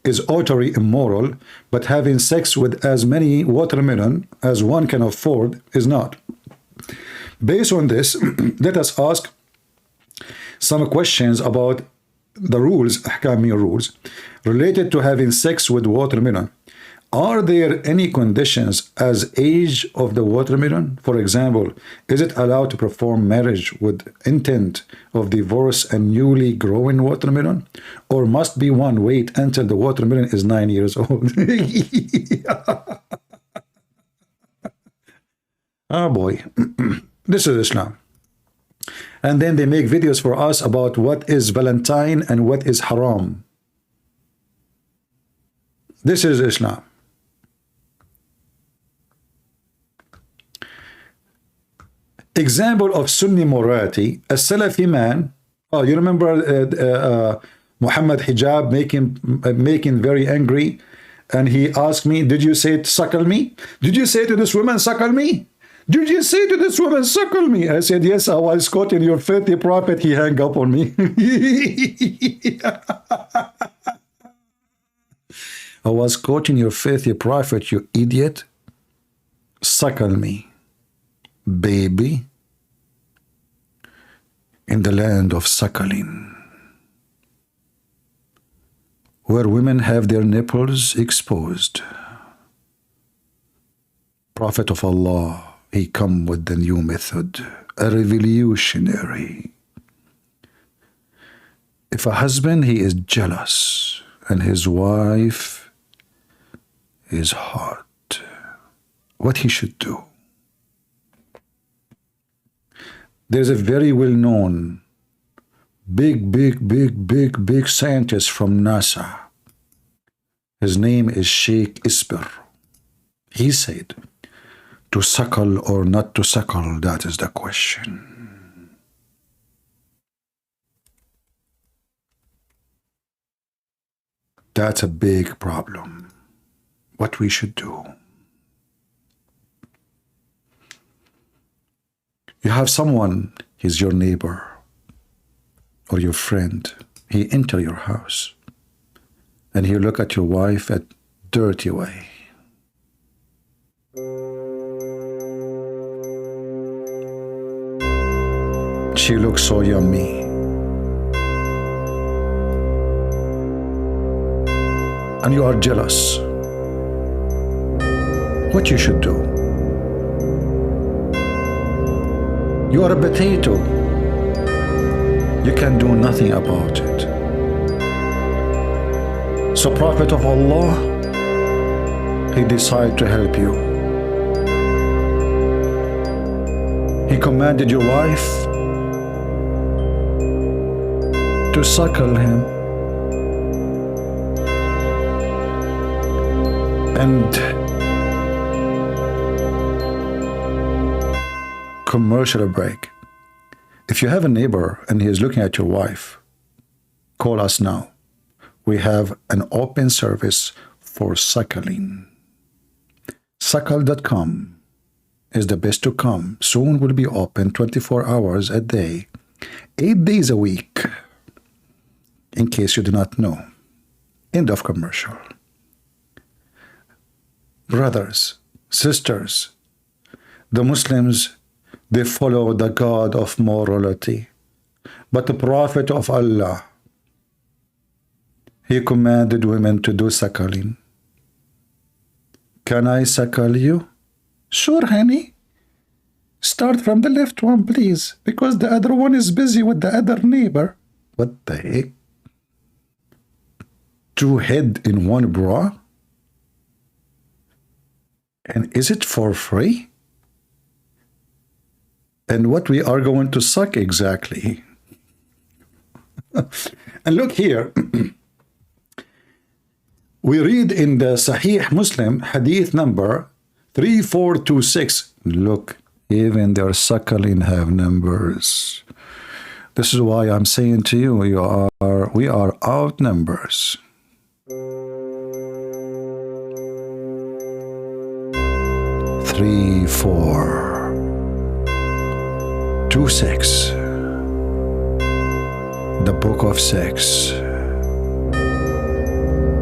is utterly immoral, but having sex with as many watermelon as one can afford is not? Based on this, let us ask some questions about the rules, ahkami rules, related to having sex with watermelon. Are there any conditions as age of the watermelon? For example, is it allowed to perform marriage with intent of divorce and newly growing watermelon? Or must be one wait until the watermelon is 9 years old? Oh boy, this is Islam. And then they make videos for us about what is Valentine and what is haram. This is Islam. Example of Sunni morality, a Salafi man. Oh, you remember Muhammad Hijab making very angry, and he asked me, did you say suckle me? Did you say to this woman, suckle me? Did you say to this woman, suckle me? I said, yes, I was caught in your filthy prophet. He hung up on me. I was caught in your filthy prophet, you idiot. Suckle me, baby, in the land of suckling, where women have their nipples exposed. Prophet of Allah, he come with the new method, a revolutionary. If a husband, he is jealous, and his wife is hot, what he should do? There's a very well-known, big scientist from NASA. His name is Sheikh Isper. He said, to suckle or not to suckle, that is the question. That's a big problem. What we should do. You have someone, he's your neighbor or your friend. He enter your house and he look at your wife at dirty way. She looks so yummy. And you are jealous. What you should do? You are a potato. You can do nothing about it. So Prophet of Allah, he decided to help you. He commanded your wife to suckle him. And commercial break. If you have a neighbor and he is looking at your wife call us now. We have an open service for suckling. Suckle.com is the best to come. Soon will be open 24 hours a day, 8 days a week, in case you do not know. End of commercial. Brothers, sisters, the Muslims, they follow the God of morality. But the Prophet of Allah, he commanded women to do suckling. Can I suckle you? Sure, honey. Start from the left one, please, because the other one is busy with the other neighbor. What the heck? 2 heads in one bra? And is it for free? And what we are going to suck exactly? And look here. We read in the Sahih Muslim, hadith number 3426. Look, even their suckling have numbers. This is why I'm saying to you, we are outnumbered. 3426. The book of sex.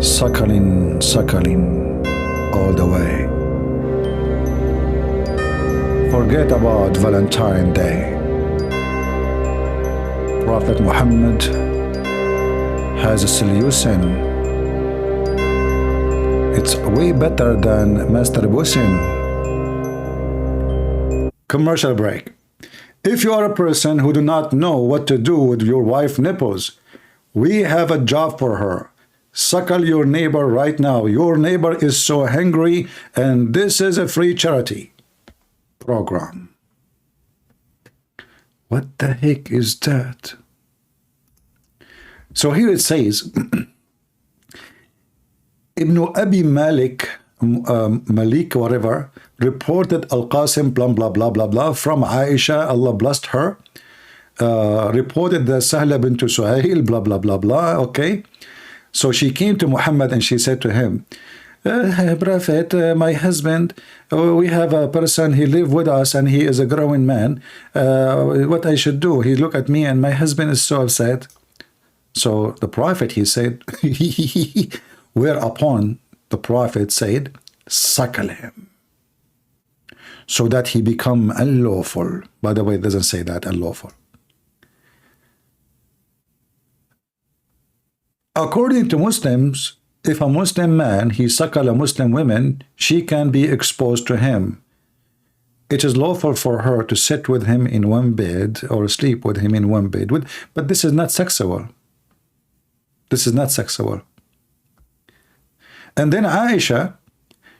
Suckling, suckling all the way. Forget about Valentine Day. Prophet Muhammad has a solution. It's way better than masturbation. Commercial break. If you are a person who do not know what to do with your wife's nipples, we have a job for her. Suckle your neighbor right now. Your neighbor is so hungry, and this is a free charity program. What the heck is that? So here it says, Ibn Abi Malik, whatever, reported Al-Qasim, blah, blah, blah, blah, blah, from Aisha, Allah blessed her, reported the Sahla bint Suhail, blah, blah, blah, blah, okay? So she came to Muhammad and she said to him, Prophet, my husband, we have a person, he live with us and he is a growing man. What I should do? He looked at me and my husband is so upset. So the Prophet, he said, whereupon the Prophet said, suckle him, so that he become unlawful. By the way, it doesn't say that, unlawful. According to Muslims, if a Muslim man, he suckle a Muslim woman, she can be exposed to him. It is lawful for her to sit with him in one bed or sleep with him in one bed. But this is not sexual. This is not sexual. And then Aisha,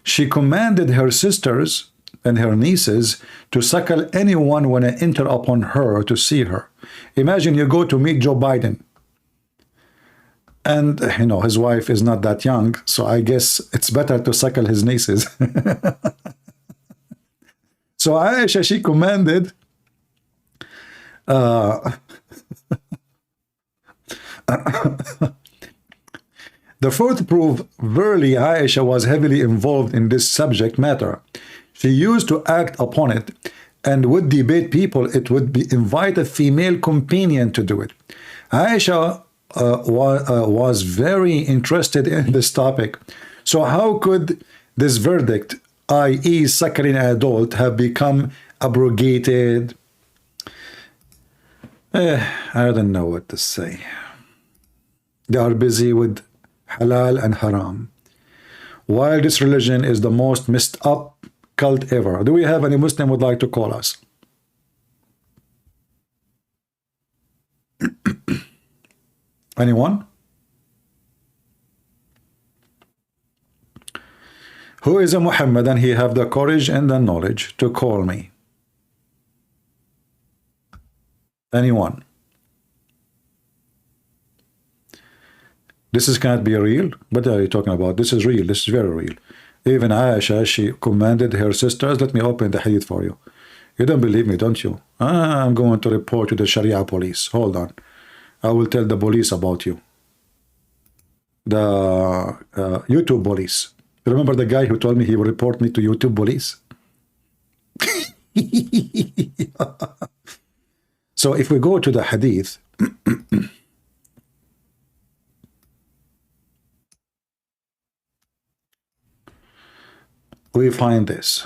she commanded her sisters and her nieces to suckle anyone when I enter upon her to see her. Imagine you go to meet Joe Biden. And, you know, his wife is not that young, so I guess it's better to suckle his nieces. So Aisha, she commanded the fourth proof, verily Aisha was heavily involved in this subject matter. She used to act upon it and would debate people. It would be invite a female companion to do it. Aisha was very interested in this topic. So how could this verdict, i.e. suckling an adult, have become abrogated? I don't know what to say. They are busy with halal and haram, while this religion is the most messed up cult ever. Do we have any Muslim would like to call us? Anyone? Who is a Muhammad and he have the courage and the knowledge to call me? Anyone? This is can't be real. What are you talking about? This is real. This is very real. Even Aisha, she commanded her sisters, let me open the hadith for you. You don't believe me, don't you? I'm going to report to the Sharia police. Hold on. I will tell the police about you. the YouTube police. Remember the guy who told me he will report me to YouTube police? So if we go to the hadith, we find this.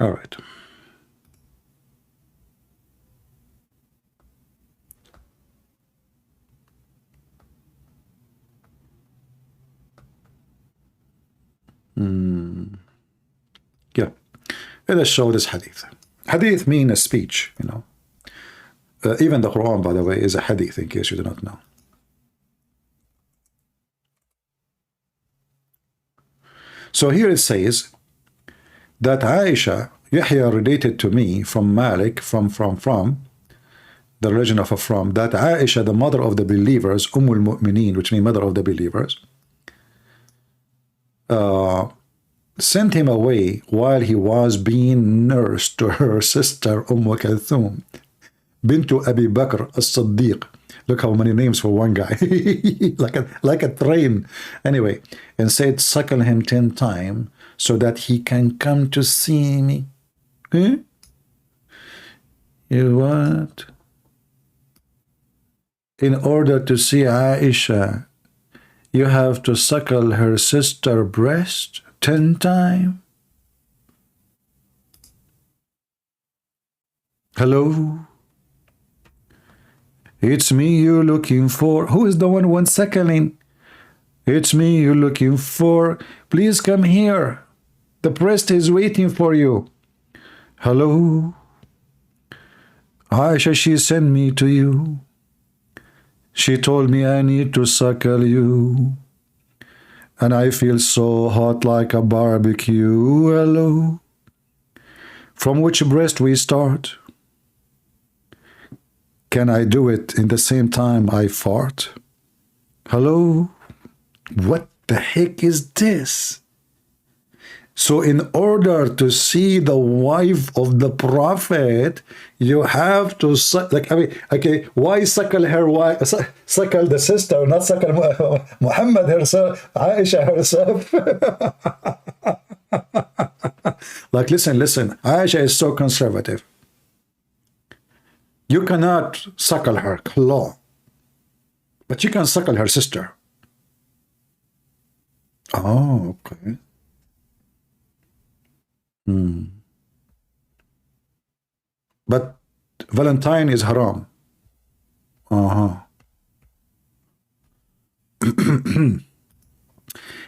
All right. Yeah, let us show this hadith. Hadith means a speech, you know. Even the Quran, by the way, is a hadith, in case you do not know. So here it says that Aisha, Yahya related to me from Malik, from the religion of from, that Aisha, the mother of the believers, Mu'mineen, which means mother of the believers, sent him away while he was being nursed to her sister Kulthum, bintu Abi Bakr as-Siddiq. Look how many names for one guy. like a train. Anyway, and said, suckle him 10 times so that he can come to see me. Huh? You what? In order to see Aisha, you have to suckle her sister breast 10 times? Hello? It's me you're looking for. Who is the one suckling? It's me you're looking for. Please come here. The priest is waiting for you. Hello? Aisha, she sent me to you. She told me I need to suckle you. And I feel so hot like a barbecue. Hello? From which breast we start? Can I do it in the same time I fart? Hello? What the heck is this? So in order to see the wife of the prophet, you have to okay, why suckle her wife, suckle the sister, not suckle Muhammad herself, Aisha herself? Like, listen, Aisha is so conservative. You cannot suckle her claw, but you can suckle her sister. Oh, okay. But Valentine is haram.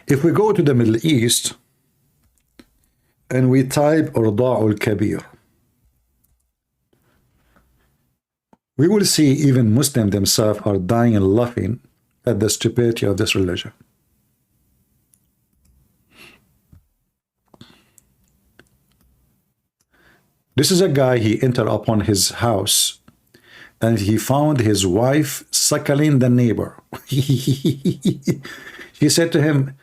If we go to the Middle East and we type Urda'ul Kabir, we will see even Muslims themselves are dying and laughing at the stupidity of this religion. This is a guy, he entered upon his house and he found his wife suckling the neighbor. He said to him,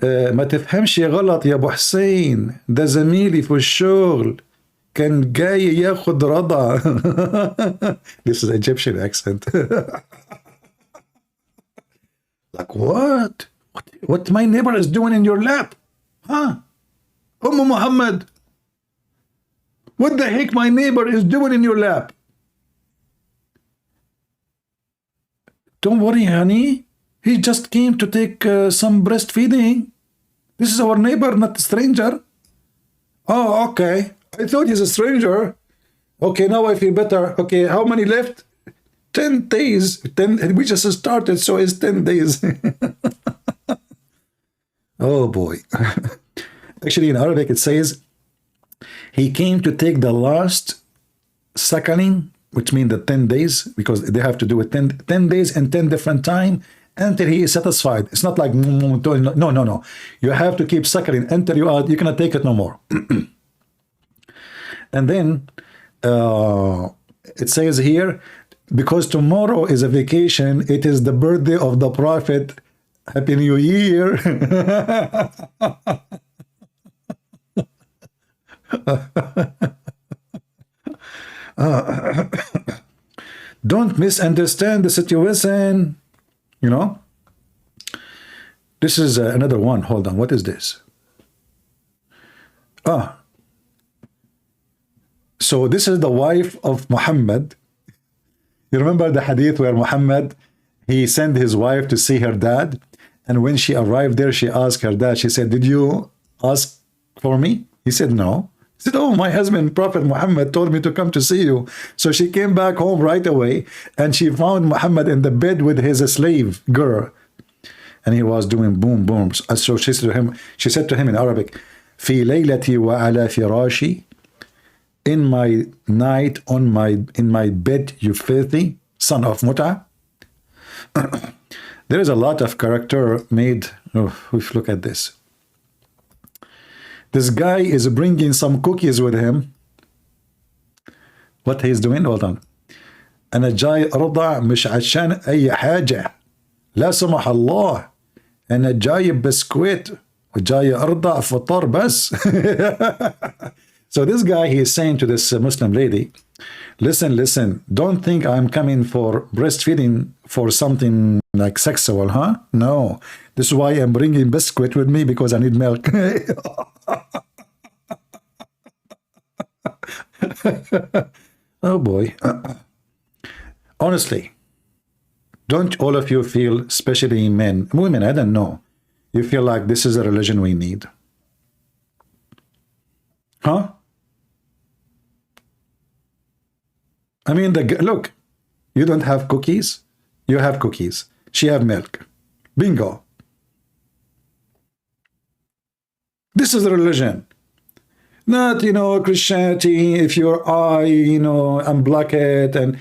ما تفهمش غلط يا أبو حسين، ده زميلي في الشغل كان جاي ياخد رضا. This is Egyptian accent. Like, what? What my neighbor is doing in your lap? Huh? Muhammad, what the heck my neighbor is doing in your lap? Don't worry, honey. He just came to take some breastfeeding. This is our neighbor, not a stranger. Oh, okay. I thought he's a stranger. Okay, now I feel better. Okay, how many left? 10 days. 10. We just started, so it's 10 days. Oh, boy. Actually, in Arabic, it says, he came to take the last suckling, which means the 10 days, because they have to do it 10 days and 10 different times until he is satisfied. It's not like, no. You have to keep suckling until you cannot take it no more. And then it says here, because tomorrow is a vacation. It is the birthday of the Prophet. Happy New Year. Don't misunderstand the situation. You know, this is another one. Hold on. What is this? So this is the wife of Muhammad. You remember the hadith where Muhammad, he sent his wife to see her dad, and when she arrived there, she asked her dad, she said, did you ask for me? He said, no. He said, oh, my husband, Prophet Muhammad, told me to come to see you. So she came back home right away, and she found Muhammad in the bed with his slave girl. And he was doing boom, booms. So she said to him in Arabic, في ليلتي وعلى فراشي, in my night, in my bed, you filthy son of Muta. There is a lot of character made. Oh, look at this. This guy is bringing some cookies with him. What he's doing? Hold on. أنا جاي أرضع مش عشان أي حاجة. لا سمح الله. أنا جاي بسكويت وجاي أرضع فطار بس. So this guy, he is saying to this Muslim lady, listen, don't think I'm coming for breastfeeding for something like sexual, huh? No, this is why I'm bringing biscuit with me, because I need milk. Oh boy. Honestly, don't all of you feel, especially men, women, I don't know, you feel like this is a religion we need? Huh? I mean, look, you don't have cookies, you have cookies. She have milk. Bingo. This is religion. Not, you know, Christianity, if your eye, you know, unblock it, and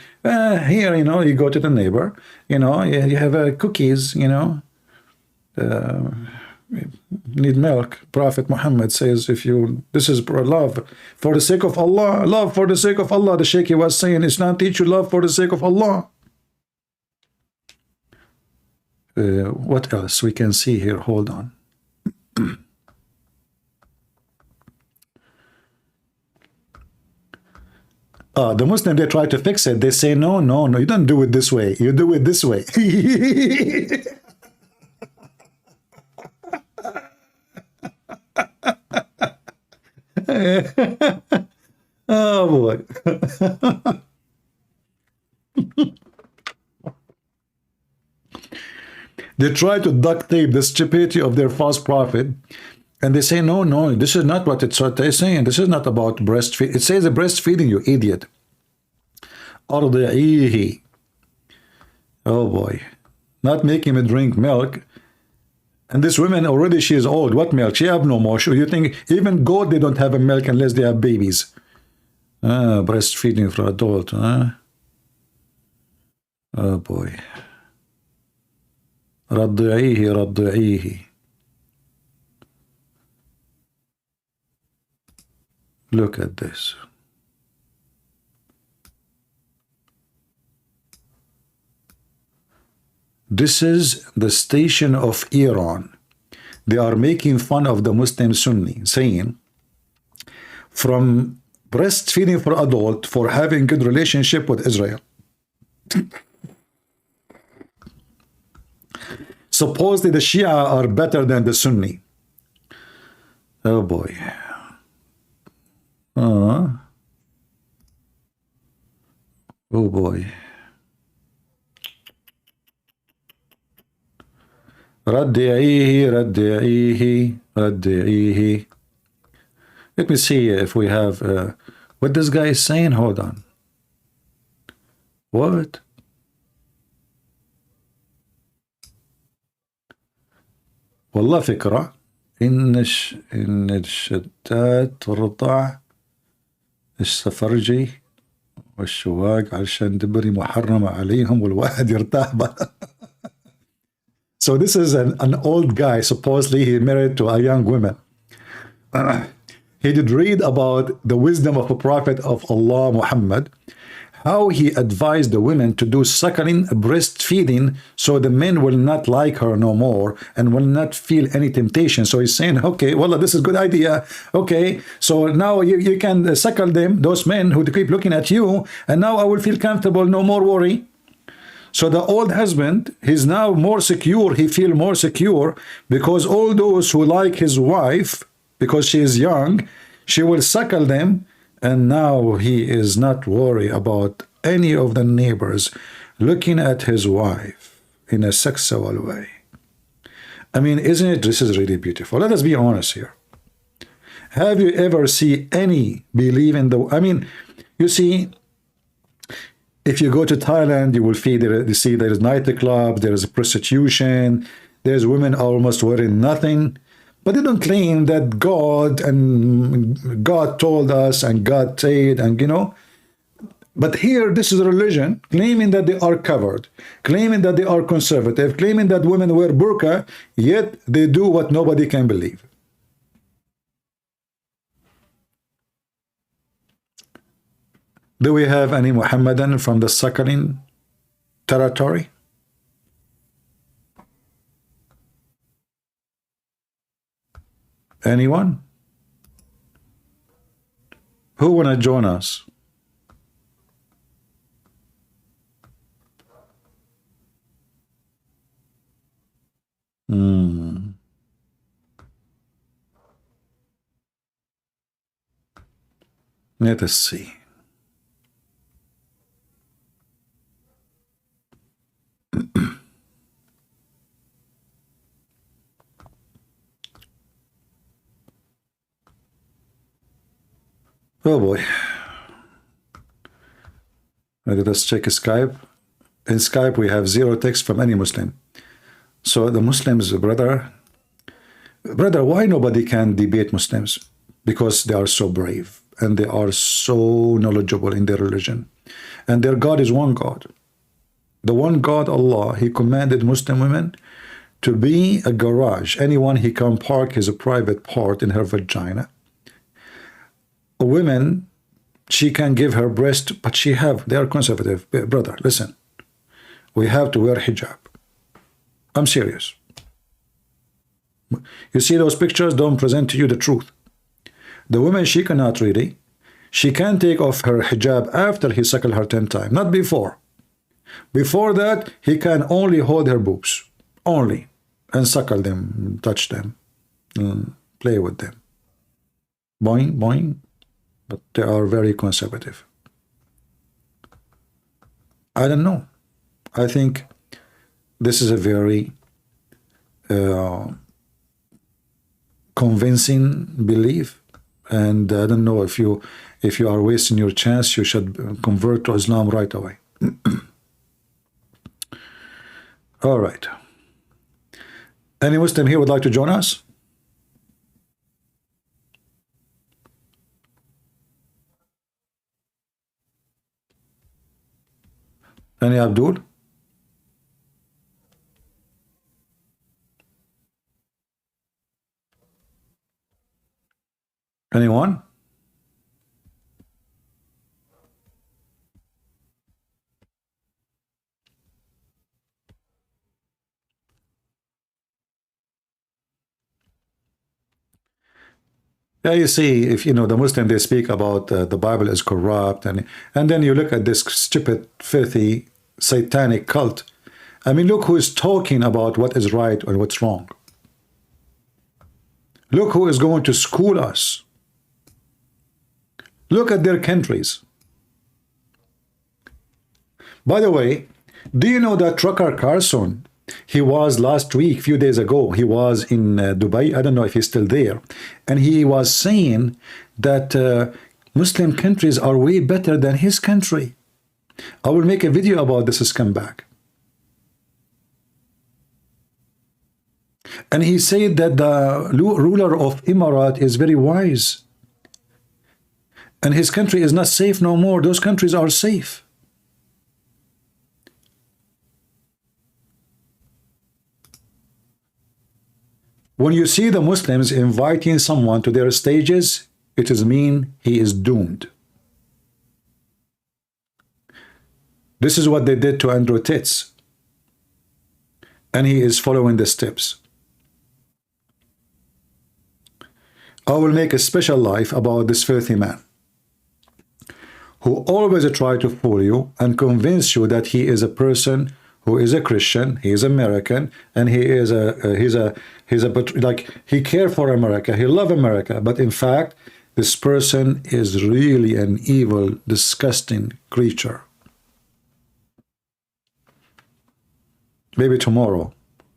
here, you know, you go to the neighbor, you know, you have cookies, you know, need milk. Prophet Muhammad says, if you, this is love for the sake of Allah, love for the sake of Allah. The Sheikh was saying, Islam teach you love for the sake of Allah. What else we can see here? Hold on. The Muslim, they try to fix it. They say, no, you don't do it this way. You do it this way. Oh boy. They try to duct tape the stupidity of their false prophet, and they say, no, this is not what it's saying. This is not about breastfeeding. It says breastfeeding, you idiot. أرضعيه. Oh boy. Not making him drink milk. And this woman already, she is old. What milk? She have no more. You think even goat, they don't have a milk unless they have babies. Breastfeeding for adult, huh? Oh boy. رضعيه. Look at this. This is the station of Iran. They are making fun of the Muslim Sunni, saying, from breastfeeding for adult for having good relationship with Israel. Supposedly the Shia are better than the Sunni. Oh boy. Oh boy. رضعيه. Let me see if we have what this guy is saying. Hold on. What? والله فكرة إن الشتات ترضع السفرجي والشواق علشان دبري محرمة عليهم والواحد يرتاح. So this is an old guy, supposedly he married to a young woman. He did read about the wisdom of a prophet of Allah, Muhammad, how he advised the women to do suckling, breastfeeding, so the men will not like her no more and will not feel any temptation. So he's saying, okay, well, this is a good idea. Okay, so now you can suckle them, those men who keep looking at you, and now I will feel comfortable, no more worry. So the old husband, he's now more secure, he feel more secure, because all those who like his wife, because she is young, she will suckle them, and now he is not worried about any of the neighbors looking at his wife in a sexual way. I mean, isn't it? This is really beautiful. Let us be honest here. Have you ever seen any believe in the... I mean, you see, if you go to Thailand, you will see there is nightclubs, there is prostitution, there's women almost wearing nothing. But they don't claim that God told us and God said, and you know. But here, this is a religion claiming that they are covered, claiming that they are conservative, claiming that women wear burqa, yet they do what nobody can believe. Do we have any Muhammadan from the suckling territory? Anyone? Who wanna join us? Let us see. Oh boy. Let us check Skype. In Skype, we have 0 text from any Muslim. So the Muslims, brother, why nobody can debate Muslims? Because they are so brave and they are so knowledgeable in their religion. And their God is one God. The one God, Allah, He commanded Muslim women to be a garage. Anyone He can park his private part in her vagina. A woman, she can give her breast, but they are conservative. Brother, listen, we have to wear hijab. I'm serious. You see those pictures don't present to you the truth. The woman, she cannot really. She can take off her hijab after he suckled her 10 times, not before. Before that, he can only hold her boobs, only, and suckle them, touch them, play with them. Boing, boing. But they are very conservative. I don't know. I think this is a very convincing belief, and I don't know if you are wasting your chance, you should convert to Islam right away. All right. Any Muslim here would like to join us? Any Abdul? Anyone? Yeah, you see, if you know the Muslim, they speak about the Bible is corrupt, and then you look at this stupid, filthy, satanic cult. I mean, look who is talking about what is right and what's wrong. Look who is going to school us. Look at their countries. By the way, do you know that Trucker Carson, he was last week, few days ago, he was in Dubai. I don't know if he's still there. And he was saying that Muslim countries are way better than his country. I will make a video about this scumbag. And he said that the ruler of Emirat is very wise. And his country is not safe no more. Those countries are safe. When you see the Muslims inviting someone to their stages, it is mean he is doomed. This is what they did to Andrew Titz. And he is following the steps. I will make a special life about this filthy man who always try to fool you and convince you that he is a person who is a Christian, he is American, and he is like he cares for America, he loves America, but in fact, this person is really an evil, disgusting creature. Maybe tomorrow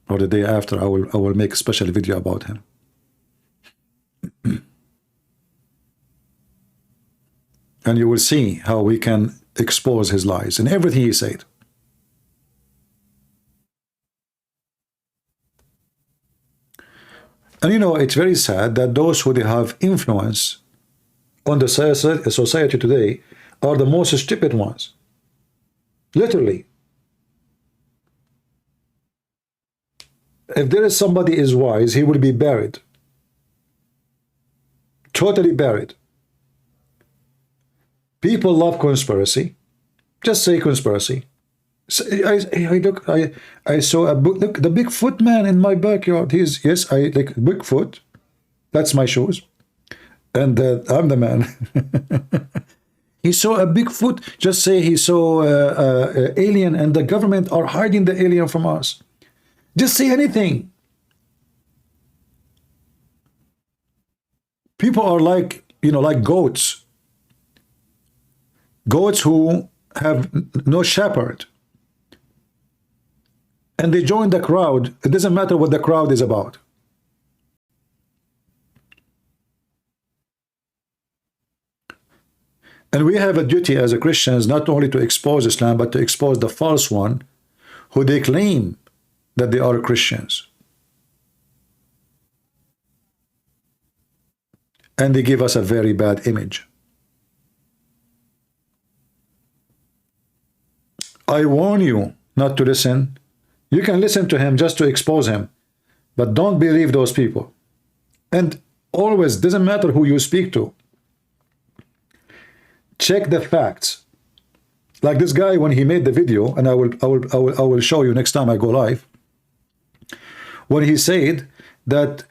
or the day after, I will make a special video about him. And you will see how we can expose his lies and everything he said. And you know, it's very sad that those who they have influence on the society today are the most stupid ones. Literally. If there is somebody is wise, he will be buried. Totally buried. People love conspiracy. Just say conspiracy. I saw a book. Look, the Bigfoot man in my backyard. Yes, I like Bigfoot. That's my shoes, and I'm the man. He saw a Bigfoot. Just say he saw alien, and the government are hiding the alien from us. Just say anything. People are like, you know, like goats. Goats who have no shepherd. And they join the crowd. It doesn't matter what the crowd is about. And we have a duty as a Christians not only to expose Islam, but to expose the false one who they claim that they are Christians. And they give us a very bad image. I warn you not to listen. You can listen to him just to expose him, but don't believe those people. And always, doesn't matter who you speak to. Check the facts. Like this guy, when he made the video, and I will show you next time I go live, when he said that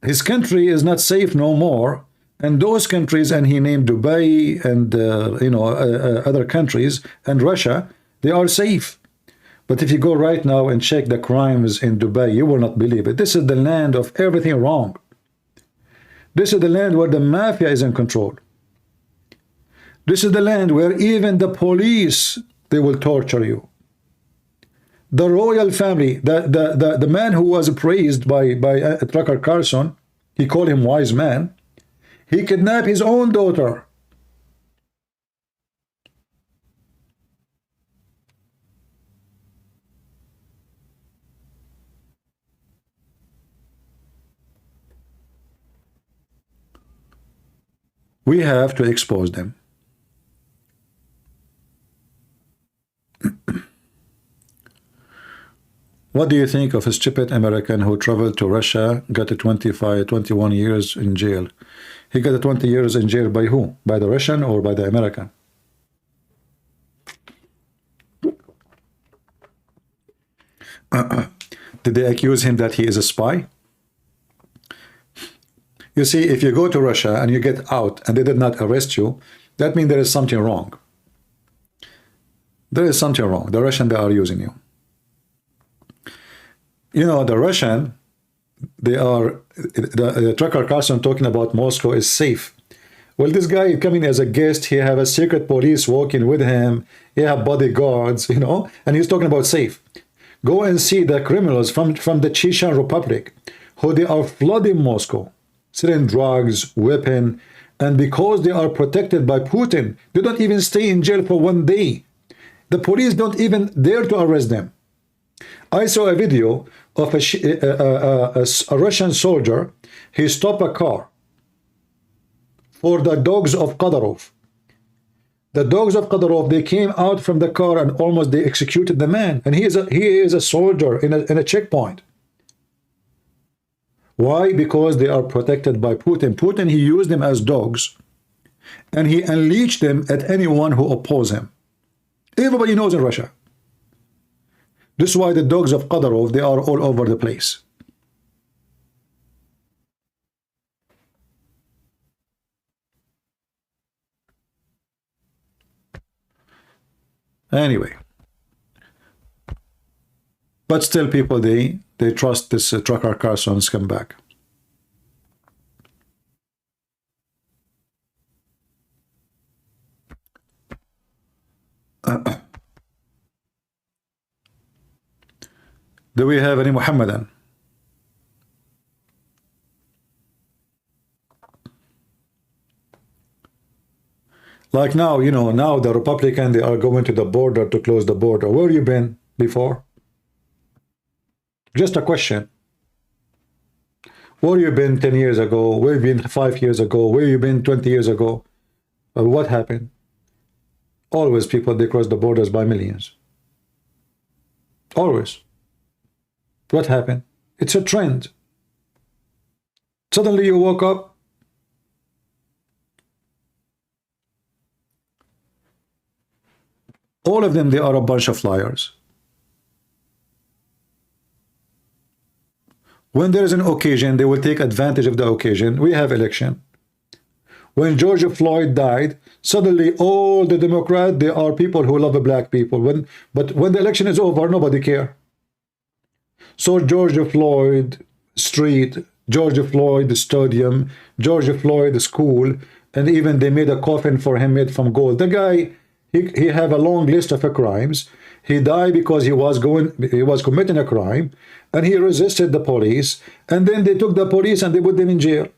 his country is not safe no more, and those countries, and he named Dubai and other countries and Russia, they are safe. But if you go right now and check the crimes in Dubai, you will not believe it. This is the land of everything wrong. This is the land where the mafia is in control. This is the land where even the police, they will torture you. The royal family, the man who was praised by Tucker Carlson, he called him wise man. He kidnapped his own daughter. We have to expose them. What do you think of a stupid American who traveled to Russia, got 21 years in jail? He got 20 years in jail by who? By the Russian or by the American? Did they accuse him that he is a spy? You see, if you go to Russia and you get out and they did not arrest you, that means there is something wrong. There is something wrong. The Russian, they are using you. You know, the Russian, they are, the Tucker Carlson talking about Moscow is safe. Well, this guy coming as a guest, he have a secret police walking with him, he have bodyguards, you know, and he's talking about safe. Go and see the criminals from the Chechen Republic, who they are flooding Moscow, selling drugs, weapon, and because they are protected by Putin, they don't even stay in jail for 1 day. The police don't even dare to arrest them. I saw a video of a Russian soldier. He stopped a car for the dogs of Kadyrov. The dogs of Kadyrov, they came out from the car and almost they executed the man. And he is a soldier in a checkpoint. Why? Because they are protected by Putin. Putin, he used them as dogs, and he unleashed them at anyone who oppose him. Everybody knows in Russia. This is why the dogs of Qadarov, they are all over the place. Anyway, but still people, they trust this Tucker Carlson's comeback. Do we have any Muhammadan? Like now, you know, now the Republican, they are going to the border to close the border. Where you been before? Just a question. Where you been 10 years ago? Where you been 5 years ago? Where you been 20 years ago? What happened? Always people, they cross the borders by millions. Always. What happened? It's a trend. Suddenly you woke up. All of them, they are a bunch of liars. When there is an occasion, they will take advantage of the occasion. We have election. When George Floyd died, suddenly all the Democrats, they are people who love the black people. But when the election is over, nobody care. So George Floyd Street, George Floyd Stadium, George Floyd School, and even they made a coffin for him made from gold. The guy, he have a long list of crimes. He died because he was committing a crime, and he resisted the police, and then they took the police and they put them in jail.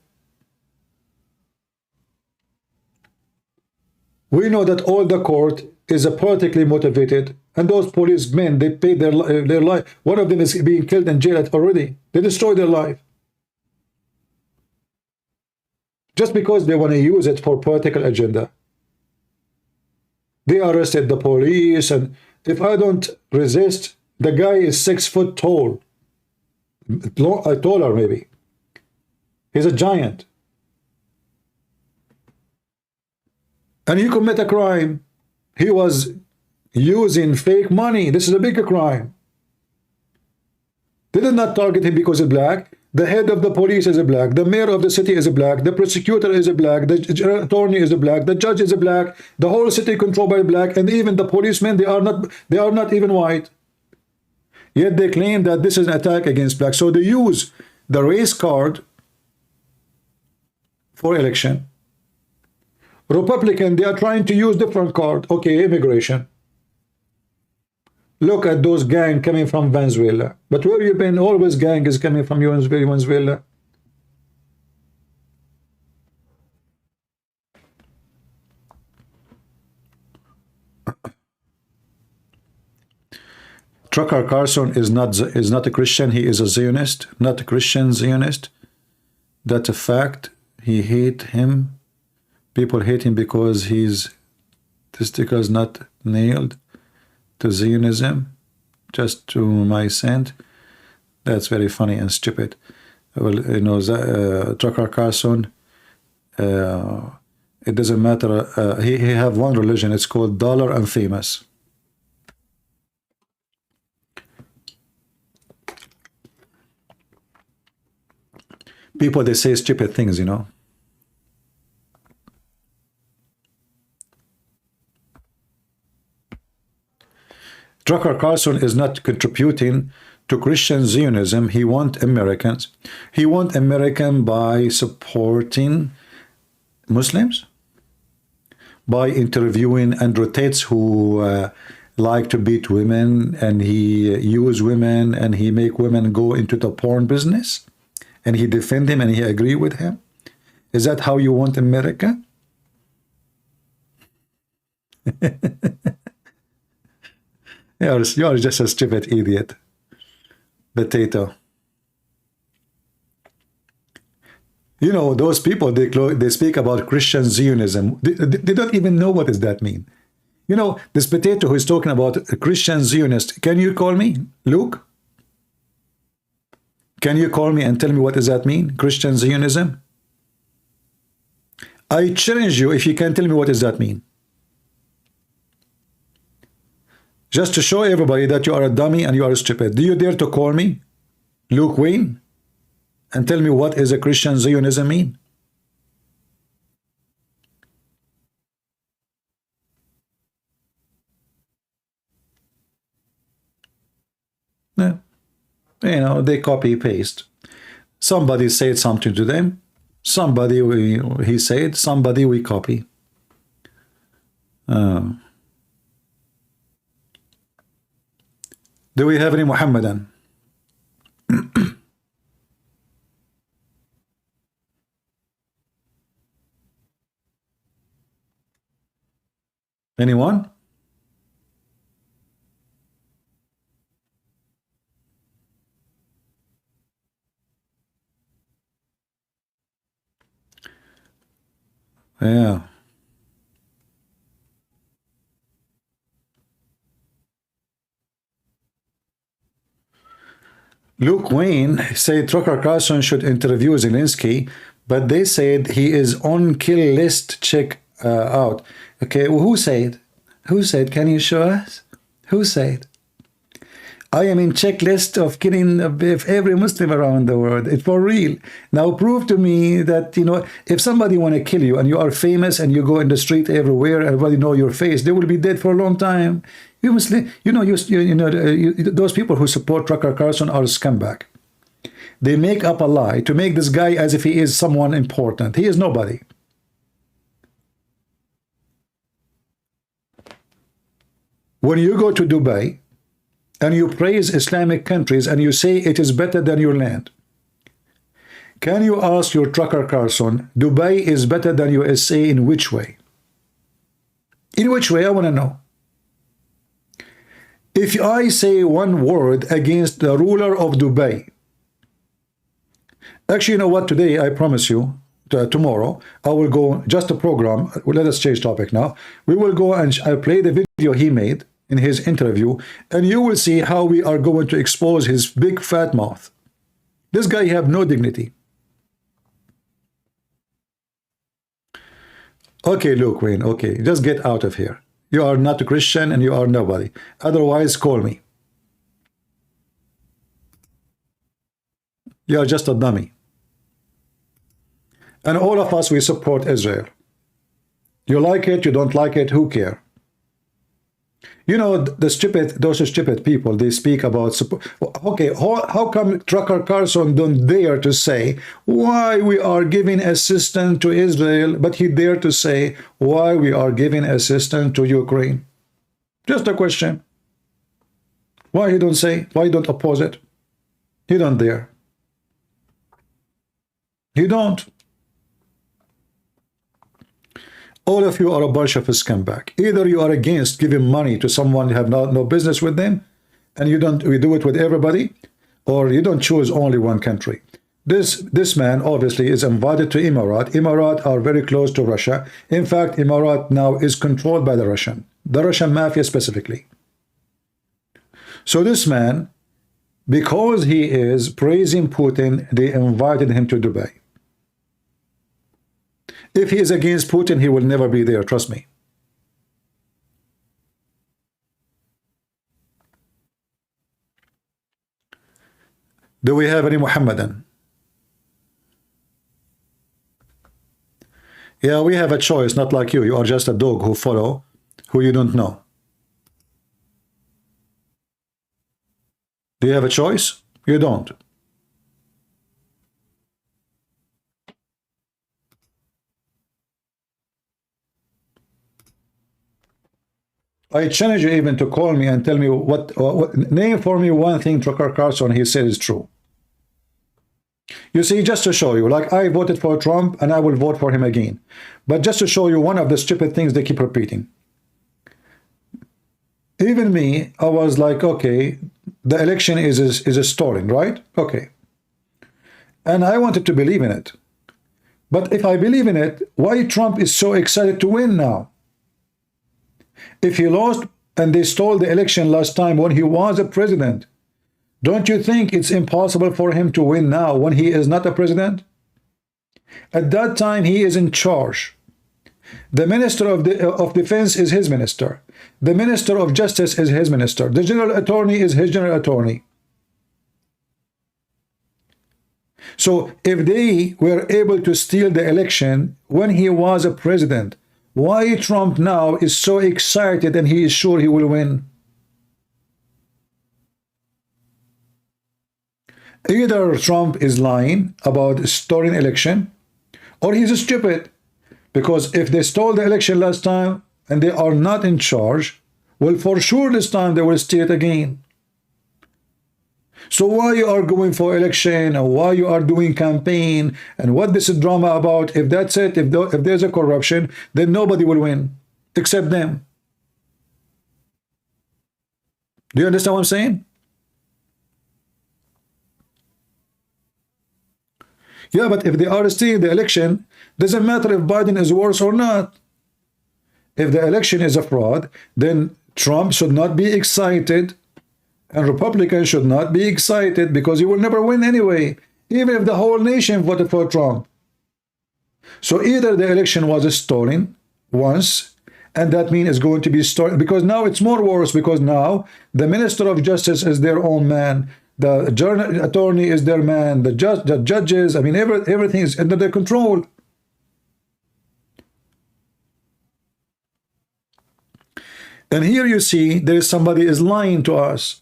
We know that all the court is politically motivated, and those policemen, they paid their life. One of them is being killed in jail already. They destroyed their life. Just because they want to use it for political agenda. They arrested the police, and if I don't resist, the guy is 6 foot tall. Taller maybe. He's a giant. And he commit a crime. He was using fake money. This is a bigger crime. They did not target him because he's black. The head of the police is a black. The mayor of the city is a black. The prosecutor is a black. The attorney is a black. The judge is a black. The whole city controlled by black. And even the policemen, they are not even white. Yet they claim that this is an attack against black. So they use the race card for election. Republican, they are trying to use different card. Okay, immigration. Look at those gang coming from Venezuela. But where you been? Always gang is coming from Venezuela. Tucker Carlson is not a Christian. He is a Zionist, not a Christian Zionist. That's a fact. He hate him. People hate him because his testicles not nailed to Zionism, just to my scent. That's very funny and stupid. Well, you know, Tucker Carlson, it doesn't matter. He have one religion. It's called dollar and famous. People, they say stupid things, you know. Tucker Carlson is not contributing to Christian Zionism. He wants Americans. He wants American by supporting Muslims, by interviewing Andrew Tate, who like to beat women, and he use women, and he make women go into the porn business, and he defend him, and he agree with him. Is that how you want America? You're just a stupid idiot. Potato. You know, those people, they speak about Christian Zionism. They don't even know what does that mean. You know, this potato who is talking about a Christian Zionist, can you call me, Luke? Can you call me and tell me what does that mean, Christian Zionism? I challenge you if you can tell me what does that mean. Just to show everybody that you are a dummy and you are stupid. Do you dare to call me Luke Wayne and tell me what is a Christian Zionism mean? No. You know, they copy paste. Somebody said something to them. Somebody he said, somebody we copy. Do we have any Muhammadan? Anyone? Yeah. Luke Wayne said Tucker Carlson should interview Zelensky, but they said he is on kill list. Check out. Okay, well, who said? Who said? Can you show us? Who said? I am in checklist of killing every Muslim around the world. It's for real. Now prove to me that, you know, if somebody want to kill you and you are famous and you go in the street everywhere, everybody know your face, they will be dead for a long time. You Muslim, those people who support Tucker Carlson are a scumbag. They make up a lie to make this guy as if he is someone important. He is nobody. When you go to Dubai and you praise Islamic countries and you say it is better than your land, can you ask your Tucker Carlson, Dubai is better than USA in which way? In which way? I want to know. If I say one word against the ruler of Dubai, actually, you know what, today, I promise you, tomorrow, I will go, just a program, let us change topic now. We will go and I'll play the video he made in his interview, and you will see how we are going to expose his big fat mouth. This guy have no dignity. Okay, Luke Wayne, okay, just get out of here. You are not a Christian and you are nobody. Otherwise, call me. You are just a dummy. And all of us, we support Israel. You like it, you don't like it, who cares? You know, those stupid people, they speak about support. Okay, how come Tucker Carlson don't dare to say why we are giving assistance to Israel, but he dare to say why we are giving assistance to Ukraine? Just a question. Why he don't say, why he don't oppose it? He don't dare. He don't. All of you are a bunch of scumbag. Either you are against giving money to someone you have no business with them, and we do it with everybody, or you don't choose only one country. This man obviously is invited to Emirat. Emirat are very close to Russia. In fact, Emirat now is controlled by the Russian mafia specifically. So this man, because he is praising Putin, they invited him to Dubai. If he is against Putin, he will never be there, trust me. Do we have any Muhammadan? Yeah, we have a choice, not like you. You are just a dog who follow who you don't know. Do you have a choice? You don't. I challenge you even to call me and tell me name for me one thing Tucker Carlson he said is true. You see, just to show you, like I voted for Trump and I will vote for him again. But just to show you one of the stupid things they keep repeating. Even me, I was like, okay, the election is a stolen, right? Okay. And I wanted to believe in it. But if I believe in it, why Trump is so excited to win now? If he lost and they stole the election last time when he was a president, don't you think it's impossible for him to win now when he is not a president? At that time, he is in charge. The Minister of Defense is his minister. The Minister of Justice is his minister. The General Attorney is his General Attorney. So if they were able to steal the election when he was a president, why Trump now is so excited and he is sure he will win? Either Trump is lying about stolen election, or he's stupid. Because if they stole the election last time and they are not in charge, well, for sure this time they will steal it again. So why you are going for election, and why you are doing campaign, and what this is drama about? If that's it, if there's a corruption, then nobody will win except them. Do you understand what I'm saying? Yeah, but if they are stealing the election, doesn't matter if Biden is worse or not. If the election is a fraud, then Trump should not be excited, and Republicans should not be excited, because he will never win anyway, even if the whole nation voted for Trump. So either the election was stolen once, and that means it's going to be stolen, because now it's more worse, because now the Minister of Justice is their own man. The General Attorney is their man. The judges, I mean, everything is under their control. And here you see there is somebody is lying to us.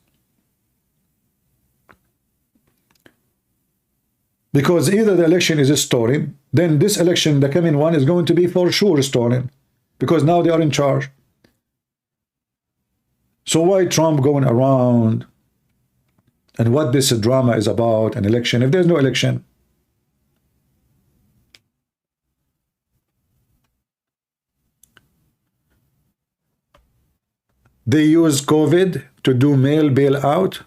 Because either the election is stolen, then this election, the coming one, is going to be for sure stolen, because now they are in charge. So why Trump going around? And what this drama is about, an election, if there's no election? They use COVID to do mail bailout.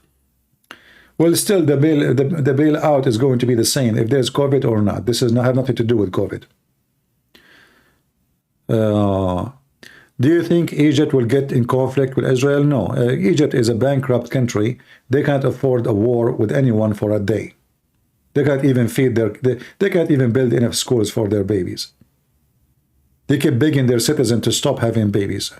Well, still the bailout is going to be the same if there's COVID or not. This has have nothing to do with COVID. Do you think Egypt will get in conflict with Israel? No. Egypt is a bankrupt country. They can't afford a war with anyone for a day. They can't even feed they can't even build enough schools for their babies. They keep begging their citizens to stop having babies.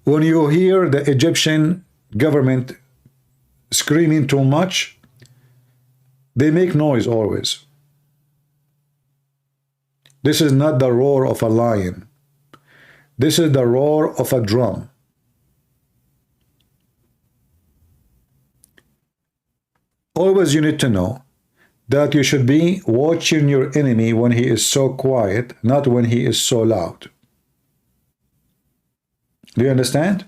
When you hear the Egyptian government screaming too much, they make noise always. This is not the roar of a lion. This is the roar of a drum. Always you need to know that you should be watching your enemy when he is so quiet, not when he is so loud. Do you understand?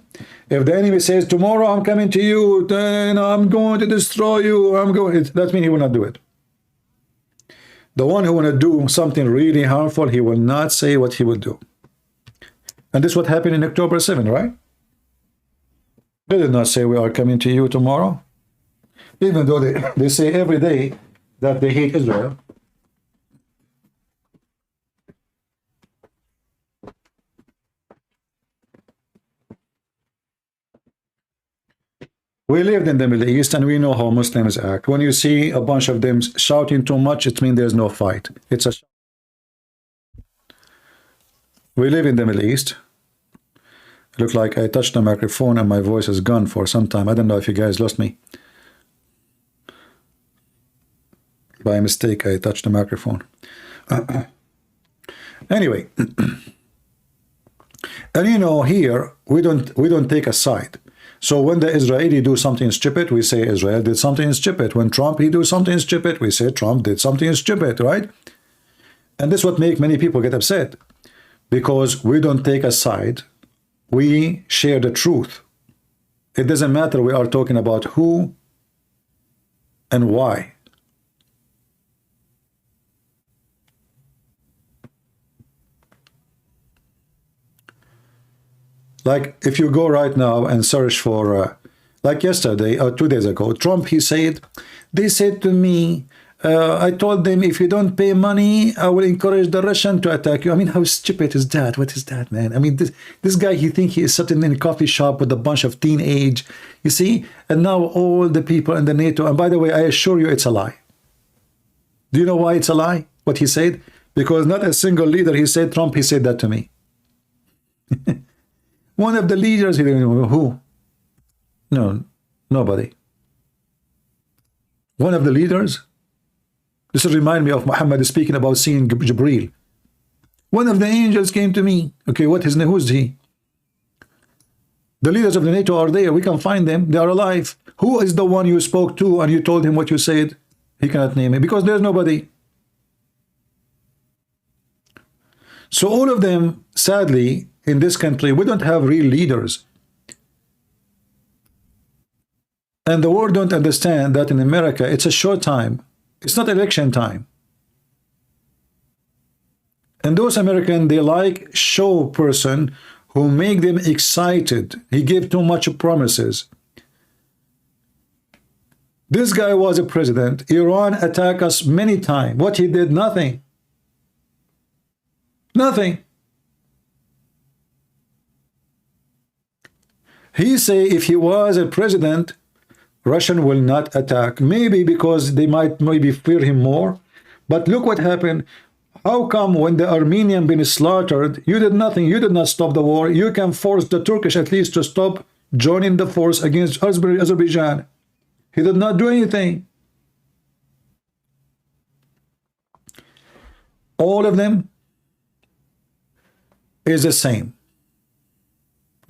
If the enemy says, tomorrow I'm coming to you, then I'm going to destroy you, that means he will not do it. The one who will do something really harmful, he will not say what he will do. And this is what happened in October 7, right? They did not say we are coming to you tomorrow. Even though they say every day that they hate Israel. We lived in the Middle East and we know how Muslims act. When you see a bunch of them shouting too much, it means there's no fight. It's a. We live in the Middle East. Look like I touched the microphone and my voice is gone for some time. I don't know if you guys lost me. By mistake, I touched the microphone. Anyway, and you know, here we don't take a side. So when the Israeli do something stupid, we say Israel did something stupid. When Trump he do something stupid, we say Trump did something stupid, right? And this is what makes many people get upset, because we don't take a side. We share the truth. It doesn't matter we are talking about who and why. Like if you go right now and search for, like yesterday or 2 days ago, Trump, he said, they said to me, I told them, if you don't pay money, I will encourage the Russian to attack you. I mean, how stupid is that? What is that, man? I mean, this guy, he thinks he is sitting in a coffee shop with a bunch of teenage, you see? And now all the people in the NATO, and by the way, I assure you it's a lie. Do you know why it's a lie, what he said? Because not a single leader, he said, Trump, he said that to me. One of the leaders, he didn't know who? No, nobody. One of the leaders? This will remind me of Muhammad speaking about seeing Jibreel. One of the angels came to me. Okay, what his name? Who's he? The leaders of the NATO are there. We can find them. They are alive. Who is the one you spoke to and you told him what you said? He cannot name it because there's nobody. So all of them, sadly, in this country, we don't have real leaders. And the world don't understand that in America, it's a short time. It's not election time. And those Americans, they like show person who make them excited. He gave too much promises. This guy was a president. Iran attacked us many times. What he did? Nothing. Nothing. He say if he was a president, Russian will not attack. Maybe because they might maybe fear him more. But look what happened. How come when the Armenian been slaughtered, you did nothing? You did not stop the war. You can force the Turkish at least to stop joining the force against Azerbaijan. He did not do anything. All of them is the same.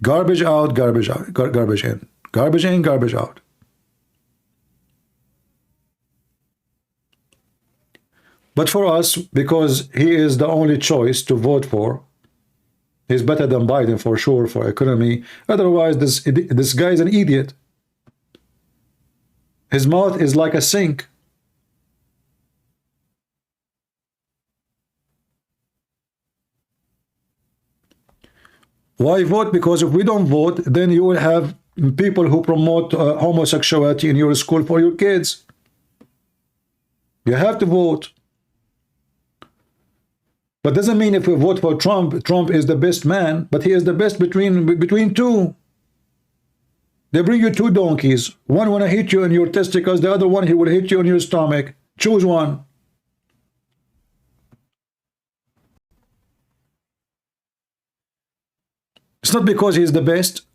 Garbage out, garbage out, garbage in. Garbage in, garbage out. But for us, because he is the only choice to vote for, he's better than Biden for sure for economy. Otherwise, this guy is an idiot. His mouth is like a sink. Why vote? Because if we don't vote, then you will have people who promote homosexuality in your school for your kids. You have to vote. But doesn't mean if we vote for Trump, Trump is the best man, but he is the best between two. They bring you two donkeys. One want to hit you in your testicles, the other one he will hit you in your stomach. Choose one. It's not because he's the best.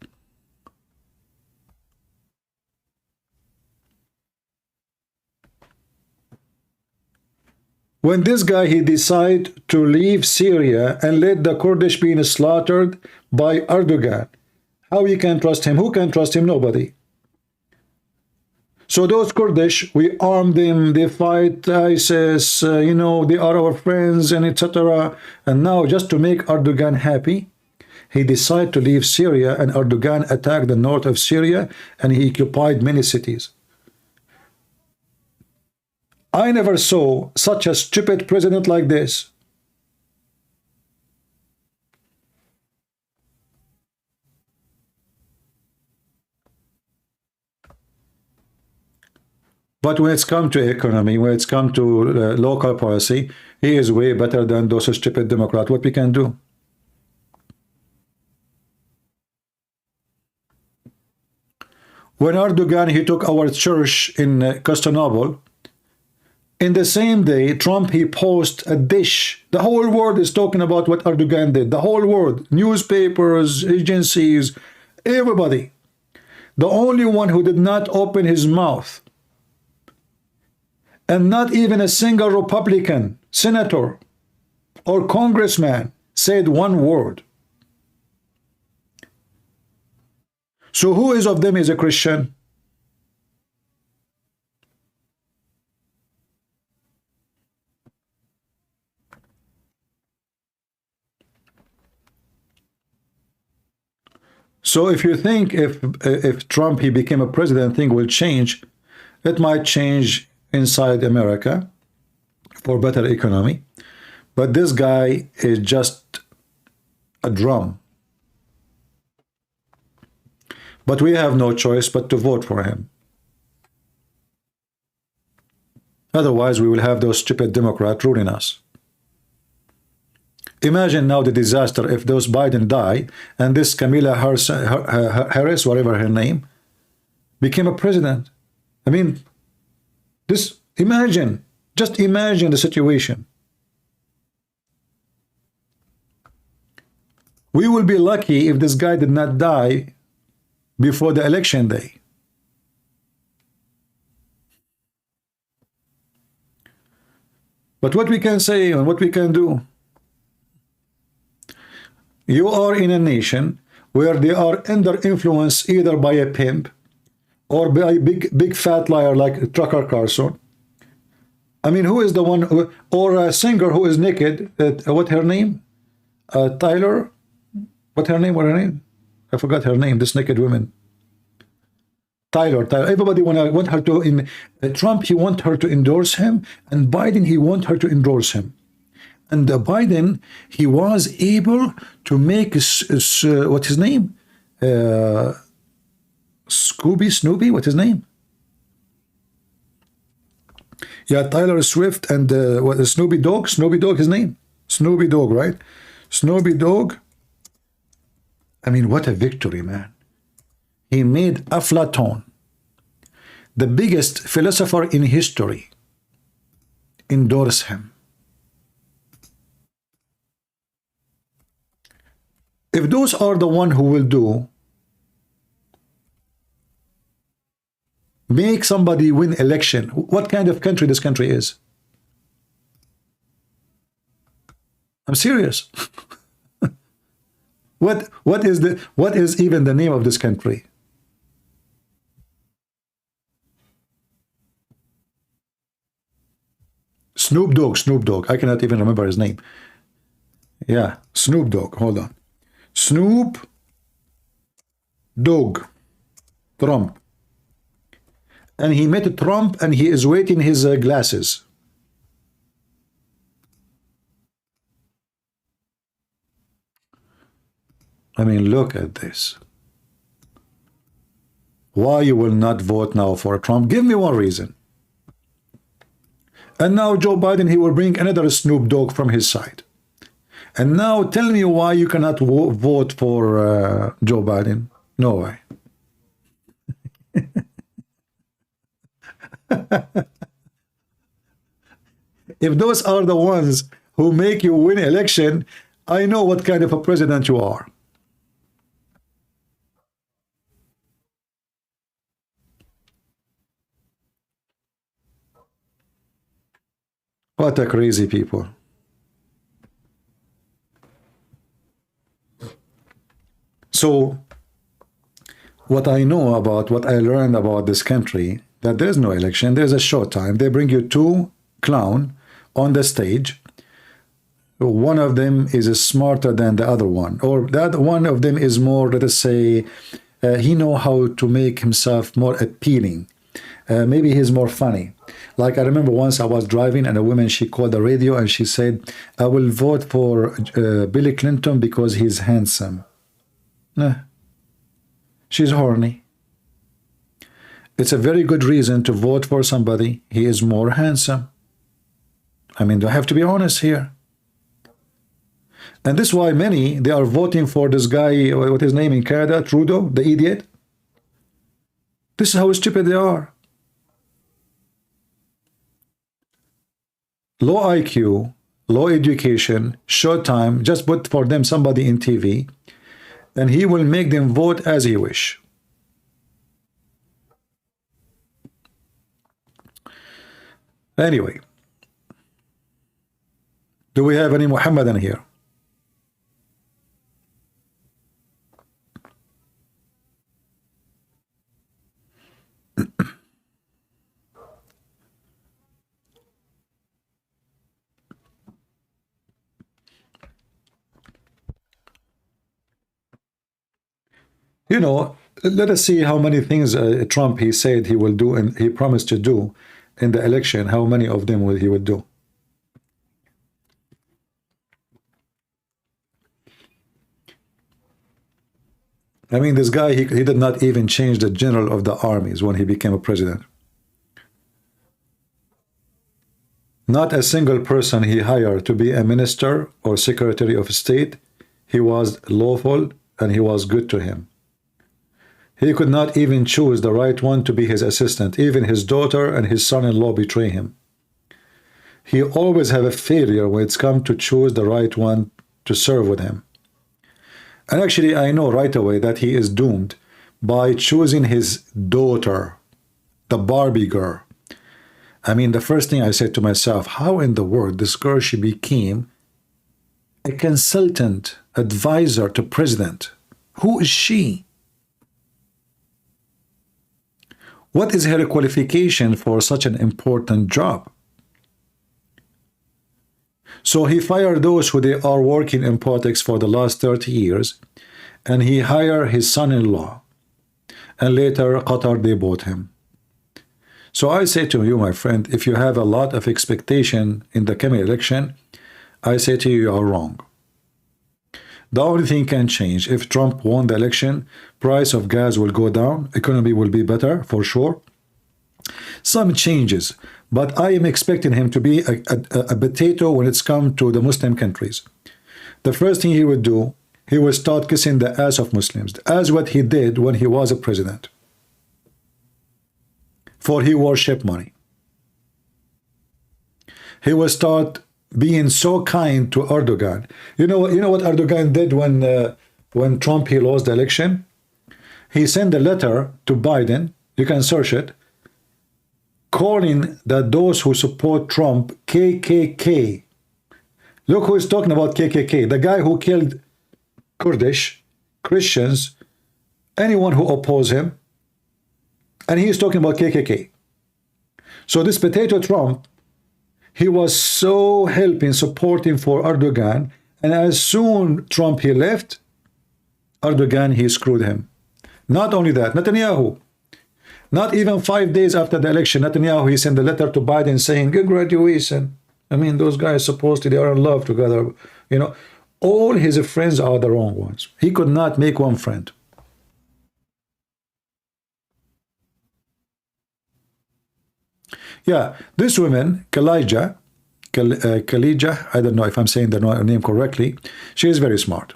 When this guy, he decide to leave Syria and let the Kurdish being slaughtered by Erdogan, how you can trust him? Who can trust him? Nobody. So those Kurdish, we arm them, they fight ISIS, you know, they are our friends and etc. And now just to make Erdogan happy, he decided to leave Syria, and Erdogan attacked the north of Syria and he occupied many cities. I never saw such a stupid president like this. But when it's come to economy, when it's come to local policy, he is way better than those stupid Democrats. What we can do? When Erdogan, he took our church in Constantinople, in the same day, Trump, he posted a dish. The whole world is talking about what Erdogan did. The whole world, newspapers, agencies, everybody. The only one who did not open his mouth, and not even a single Republican, senator, or congressman said one word. So who is of them is a Christian? So if you think if Trump, he became a president, thing will change, it might change inside America for better economy. But this guy is just a drum. But we have no choice but to vote for him. Otherwise, we will have those stupid Democrats ruling us. Imagine now the disaster if those Biden die and this Kamala Harris, whatever her name, became a president. I mean, just imagine the situation. We will be lucky if this guy did not die before the election day. But what we can say and what we can do, you are in a nation where they are under influence either by a pimp or by a big fat liar like Tucker Carlson. I mean, who is the one, or a singer who is naked, what her name? Tyler? What her name? I forgot her name, this naked woman. Tyler. Everybody want her to, Trump, he want her to endorse him, and Biden, he want her to endorse him. And Biden, he was able to make, what's his name? Snoopy, what's his name? Yeah, Tyler Swift and what is Snoopy Dogg, his name? Snoopy Dogg, right? Snoopy Dogg. I mean, what a victory, man. He made Aflaton, the biggest philosopher in history, endorse him. If those are the one who will do, make somebody win election, what kind of country this country is? I'm serious. What is even the name of this country? Snoop Dogg. I cannot even remember his name. Yeah, Snoop Dogg. Hold on. Snoop Dogg. Trump. And he met Trump and he is waiting his glasses. I mean, look at this. Why you will not vote now for Trump? Give me one reason. And now Joe Biden, he will bring another Snoop Dogg from his side. And now tell me why you cannot vote for Joe Biden. No way. If those are the ones who make you win election, I know what kind of a president you are. What a crazy people. So, what I know about, what I learned about this country, that there's no election, there's a show time. They bring you two clowns on the stage. One of them is smarter than the other one, or the other one of them is more, let us say, he know how to make himself more appealing. Maybe he's more funny. Like I remember once I was driving and a woman, she called the radio and she said, I will vote for Billy Clinton because he's handsome. Nah. She's horny. It's a very good reason to vote for somebody. He is more handsome. I mean, I have to be honest here. And this is why many, they are voting for this guy, what his name in Canada, Trudeau, the idiot. This is how stupid they are. Low IQ, low education, short time, just put for them somebody in TV, and he will make them vote as he wish. Anyway, do we have any Muhammadan here? You know, let us see how many things Trump, he said he will do and he promised to do in the election. How many of them he will do? I mean, this guy, he did not even change the general of the armies when he became a president. Not a single person he hired to be a minister or secretary of state. He was lawful and he was good to him. He could not even choose the right one to be his assistant. Even his daughter and his son-in-law betray him. He always have a failure when it's come to choose the right one to serve with him. And actually, I know right away that he is doomed by choosing his daughter, the Barbie girl. I mean, the first thing I said to myself, how in the world this girl, she became a consultant, advisor to president? Who is she? What is her qualification for such an important job? So he fired those who they are working in politics for the last 30 years, and he hired his son-in-law, and later Qatar, they bought him. So I say to you, my friend, if you have a lot of expectation in the coming election, I say to you, you are wrong. The only thing can change. If Trump won the election, price of gas will go down, economy will be better for sure. Some changes, but I am expecting him to be a potato when it's come to the Muslim countries. The first thing he would do, he would start kissing the ass of Muslims, as what he did when he was a president. For he worshiped money. He will start being so kind to Erdogan. You know what Erdogan did when Trump he lost the election? He sent a letter to Biden, you can search it, calling that those who support Trump KKK. Look who is talking about KKK, the guy who killed Kurdish, Christians, anyone who opposed him, and he is talking about KKK. So this potato Trump, he was so helping, supporting for Erdogan, and as soon Trump he left, Erdogan he screwed him. Not only that, Netanyahu, not even 5 days after the election, Netanyahu he sent a letter to Biden saying, good graduation. I mean, those guys supposedly they are in love together. You know, all his friends are the wrong ones. He could not make one friend. Yeah, this woman, Kalija, I don't know if I'm saying the name correctly, she is very smart.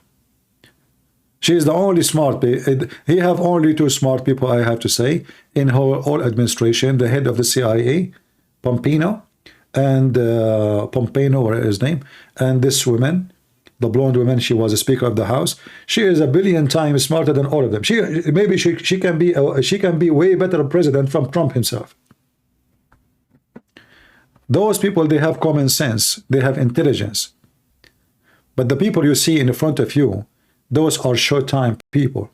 She is the only smart, he have only two smart people, I have to say, in whole administration, the head of the CIA, Pompeo, and Pompeo, or his name, and this woman, the blonde woman, she was a Speaker of the House. She is a billion times smarter than all of them. Maybe she can be way better president from Trump himself. Those people, they have common sense, they have intelligence. But the people you see in front of you, those are short-time people.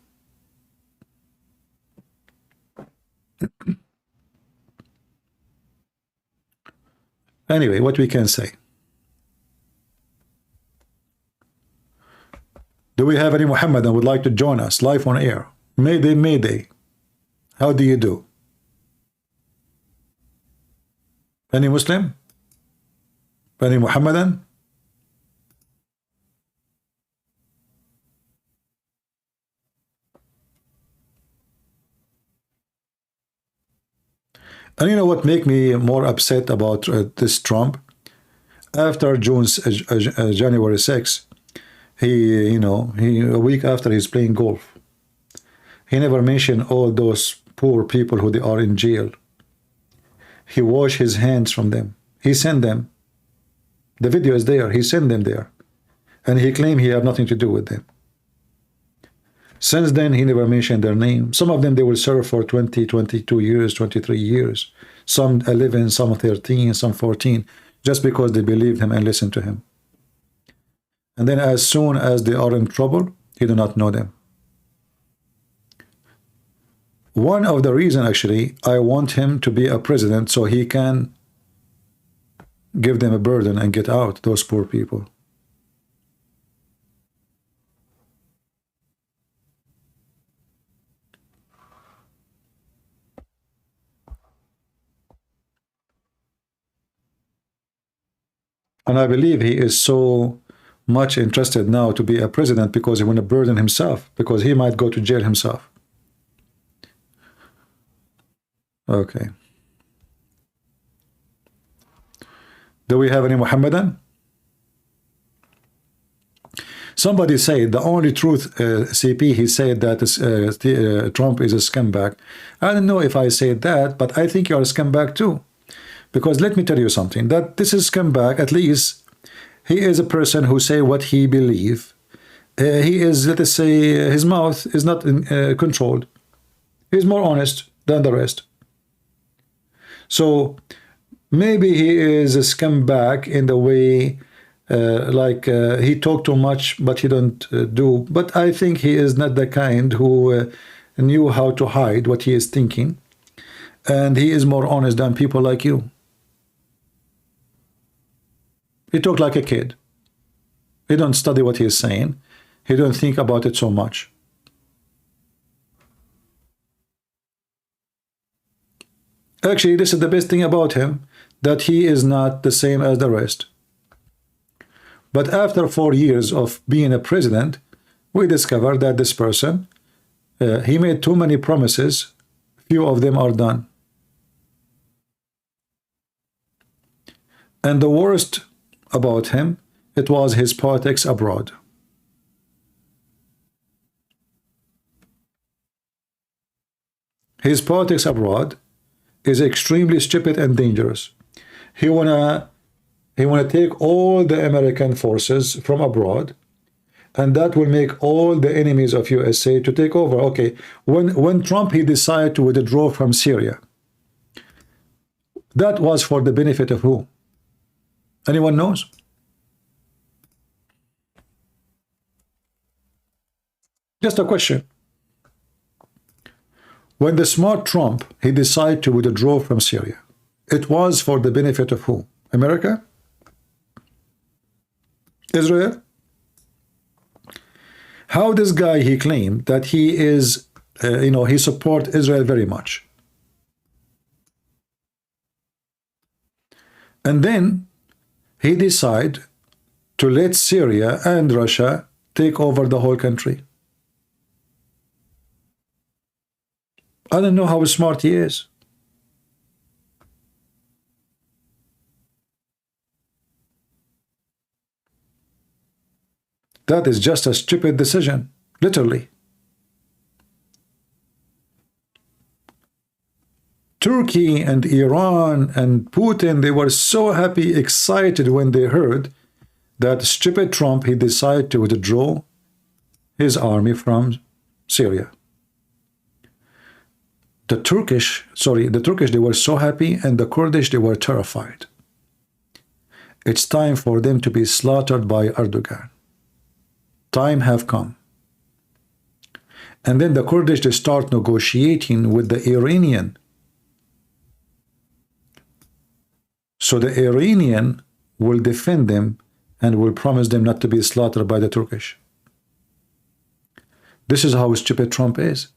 Anyway, what we can say. Do we have any Muhammadan would like to join us live on air? Mayday, Mayday. How do you do? Any Muslim? Any Muhammadan? And you know what make me more upset about this Trump? After January 6th, a week after he's playing golf, he never mentioned all those poor people who they are in jail. He washed his hands from them. He sent them. The video is there. He sent them there. And he claimed he had nothing to do with them. Since then, he never mentioned their name. Some of them, they will serve for 20, 22 years, 23 years. Some 11, some 13, some 14, just because they believed him and listened to him. And then as soon as they are in trouble, he do not know them. One of the reasons, actually, I want him to be a president so he can give them a burden and get out, those poor people. And I believe he is so much interested now to be a president because he want to burden himself, because he might go to jail himself. Okay. Do we have any Muhammadan? Somebody said the only truth, CP, he said that Trump is a scumbag. I don't know if I said that, but I think you're a scumbag too. Because let me tell you something, that this is scumbag, at least he is a person who say what he believe. He is, let us say, his mouth is not controlled. He's more honest than the rest. So maybe he is a scumbag in the way he talk too much, but he don't do. But I think he is not the kind who knew how to hide what he is thinking. And he is more honest than people like you. He talk like a kid. He don't study what he is saying. He don't think about it so much. Actually, this is the best thing about him, that he is not the same as the rest. But after 4 years of being a president, we discovered that this person, he made too many promises. Few of them are done. And the worst about him, it was his politics abroad. His politics abroad is extremely stupid and dangerous. He wanna take all the American forces from abroad, and that will make all the enemies of USA to take over. Okay, when Trump, he decided to withdraw from Syria, that was for the benefit of who? Anyone knows? Just a question. When the smart Trump, he decided to withdraw from Syria, it was for the benefit of who? America? Israel? How this guy, he claimed that he is, he support Israel very much. And then he decided to let Syria and Russia take over the whole country. I don't know how smart he is. That is just a stupid decision, literally. Turkey and Iran and Putin, they were so happy, excited when they heard that stupid Trump, he decided to withdraw his army from Syria. The Turkish, they were so happy, and the Kurdish, they were terrified. It's time for them to be slaughtered by Erdogan. Time have come. And then the Kurdish, they start negotiating with the Iranian. So the Iranian will defend them and will promise them not to be slaughtered by the Turkish. This is how stupid Trump is.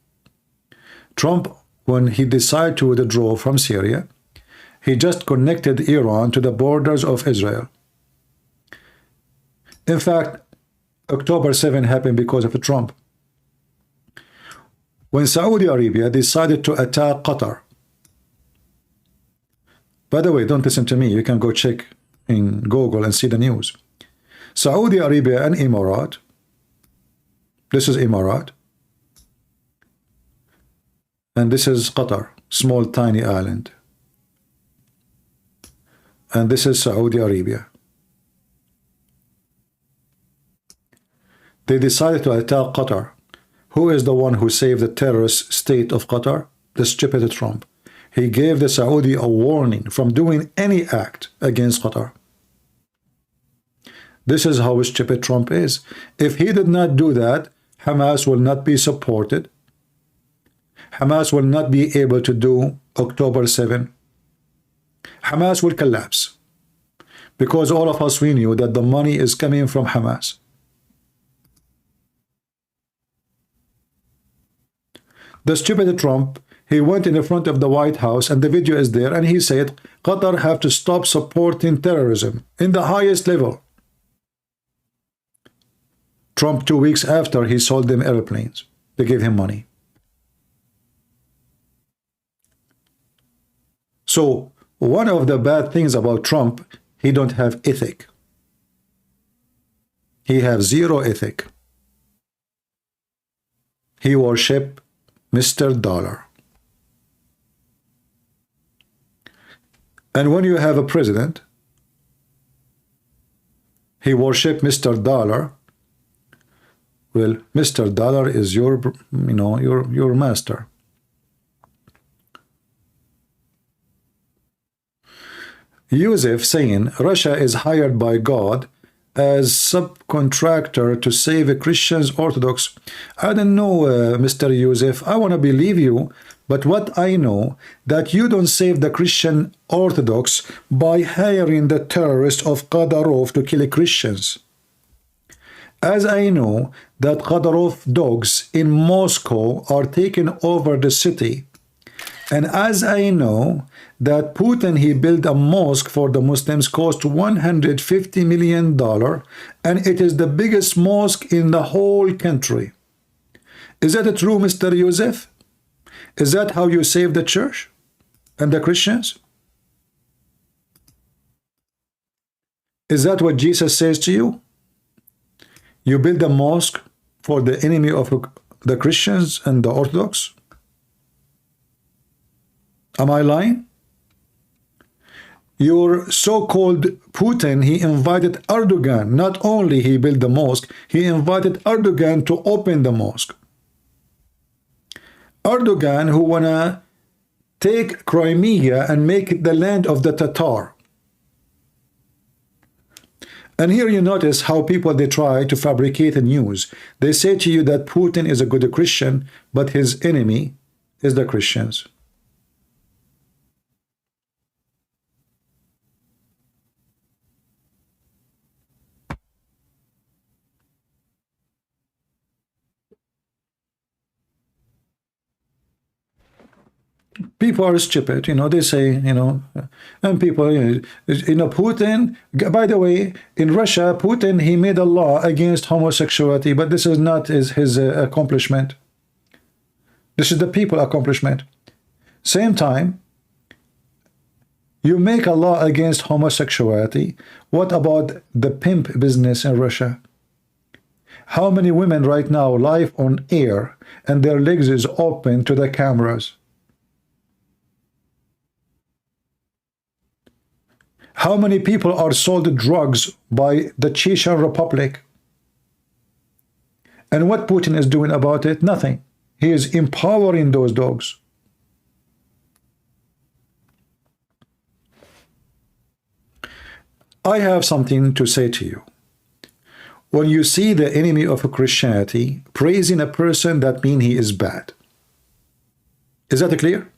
Trump, when he decided to withdraw from Syria, he just connected Iran to the borders of Israel. In fact, October 7 happened because of Trump. When Saudi Arabia decided to attack Qatar, by the way, don't listen to me, you can go check in Google and see the news. Saudi Arabia and Emirat, this is Emirat, and this is Qatar, small tiny island. And this is Saudi Arabia. They decided to attack Qatar. Who is the one who saved the terrorist state of Qatar? The stupid Trump. He gave the Saudi a warning from doing any act against Qatar. This is how stupid Trump is. If he did not do that, Hamas will not be supported. Hamas will not be able to do October 7. Hamas will collapse. Because all of us, we knew that the money is coming from Hamas. The stupid Trump, he went in the front of the White House, and the video is there, and he said, Qatar have to stop supporting terrorism in the highest level. Trump, 2 weeks after, he sold them airplanes. They gave him money. So, one of the bad things about Trump, he don't have ethic. He have zero ethic. He worship Mr. Dollar. And when you have a president, he worship Mr. Dollar. Well, Mr. Dollar is your, your master. Yusuf saying Russia is hired by God as subcontractor to save Christians Orthodox. I don't know, Mr. Yusuf. I want to believe you, but what I know that you don't save the Christian Orthodox by hiring the terrorists of Qadarov to kill Christians. As I know that Qadarov dogs in Moscow are taking over the city, and as I know that Putin, he built a mosque for the Muslims, cost $150 million, and it is the biggest mosque in the whole country. Is that true, Mr. Yusuf? Is that how you save the church and the Christians? Is that what Jesus says to you? You build a mosque for the enemy of the Christians and the Orthodox? Am I lying? Your so-called Putin, he invited Erdogan. Not only he built the mosque, he invited Erdogan to open the mosque. Erdogan, who wanna take Crimea and make it the land of the Tatar. And here you notice how people, they try to fabricate a news. They say to you that Putin is a good Christian, but his enemy is the Christians. People are stupid, they say, and people, Putin, by the way, in Russia, Putin, he made a law against homosexuality, but this is not his accomplishment. This is the people's accomplishment. Same time, you make a law against homosexuality. What about the pimp business in Russia? How many women right now live on air and their legs is open to the cameras? How many people are sold drugs by the Chechen Republic? And what Putin is doing about it? Nothing. He is empowering those dogs. I have something to say to you. When you see the enemy of Christianity praising a person, that means he is bad. Is that clear?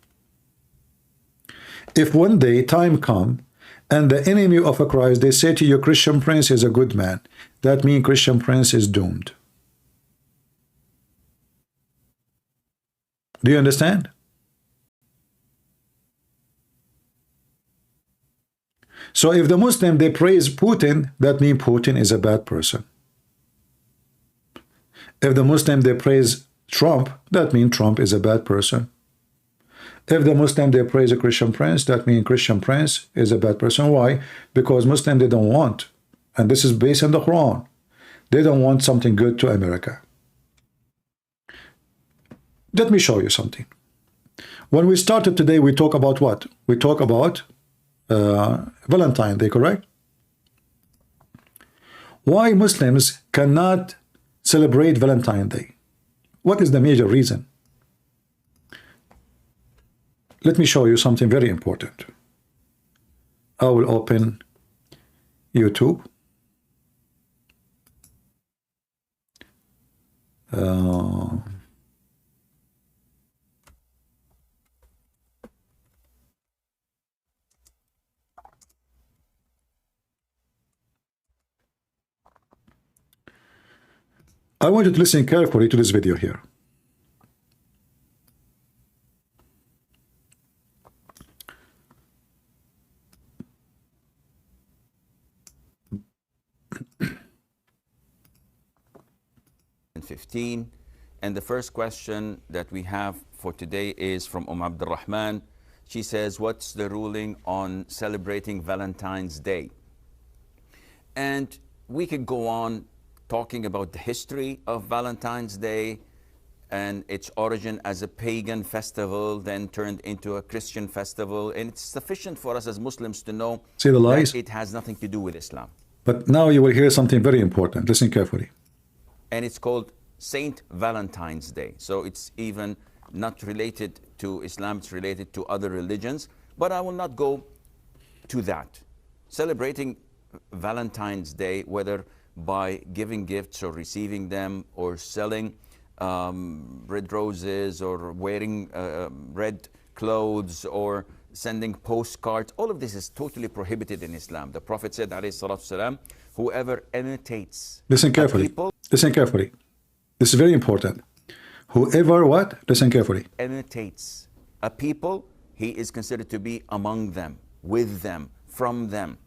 If one day time comes and the enemy of Christ, they say to you, Christian Prince is a good man, that means Christian Prince is doomed. Do you understand? So if the Muslim, they praise Putin, that means Putin is a bad person. If the Muslim, they praise Trump, that means Trump is a bad person. If the Muslim, they praise a Christian Prince, that means Christian Prince is a bad person. Why? Because Muslim, they don't want, and this is based on the Quran, they don't want something good to America. Let me show you something. When we started today, we talk about what? We talk about Valentine Day, correct? Why Muslims cannot celebrate Valentine Day? What is the major reason? Let me show you something very important. I will open YouTube. I want you to listen carefully to this video here. And the first question that we have for today is from Abdul Rahman. She says, what's the ruling on celebrating Valentine's Day? And we could go on talking about the history of Valentine's Day and its origin as a pagan festival, then turned into a Christian festival. And it's sufficient for us as Muslims to know See the lies? that it has nothing to do with Islam. But now you will hear something very important. Listen carefully. And it's called Saint Valentine's Day. So it's even not related to Islam, it's related to other religions. But I will not go to that. Celebrating Valentine's Day, whether by giving gifts or receiving them or selling red roses or wearing red clothes or sending postcards, all of this is totally prohibited in Islam. The Prophet said, alayhi salatu salam, whoever imitates Listen carefully. Listen carefully. This is very important. Whoever what? Listen carefully. Imitates a people, he is considered to be among them, with them, from them.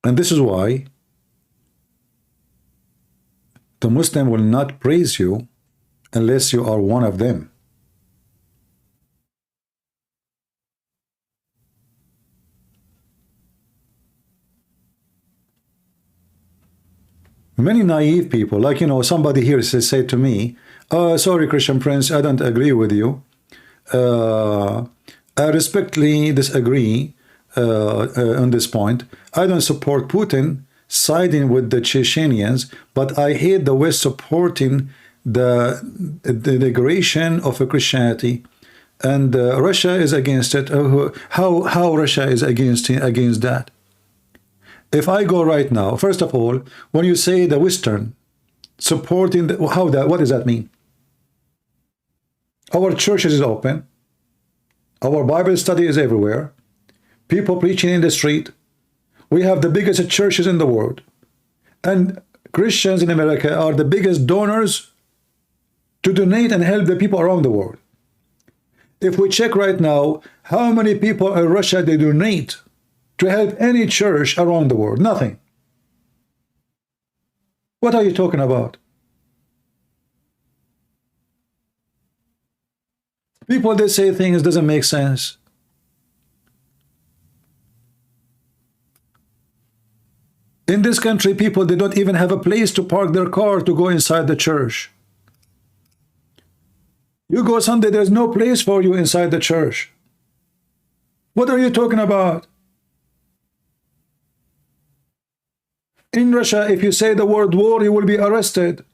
And this is why the Muslim will not praise you unless you are one of them. Many naive people, like, you know, somebody here said to me, sorry, Christian Prince, I don't agree with you. I respectfully disagree on this point. I don't support Putin siding with the Chechenians, but I hate the West supporting the degradation of Christianity, and Russia is against it. How Russia is against that? If I go right now, first of all, when you say the Western supporting, what does that mean? Our churches is open. Our Bible study is everywhere. People preaching in the street. We have the biggest churches in the world. And Christians in America are the biggest donors to donate and help the people around the world. If we check right now, how many people in Russia they donate to help any church around the world? Nothing. What are you talking about? People, they say things doesn't make sense. In this country, people, they don't even have a place to park their car to go inside the church. You go Sunday, there's no place for you inside the church. What are you talking about? In Russia, if you say the word war, you will be arrested.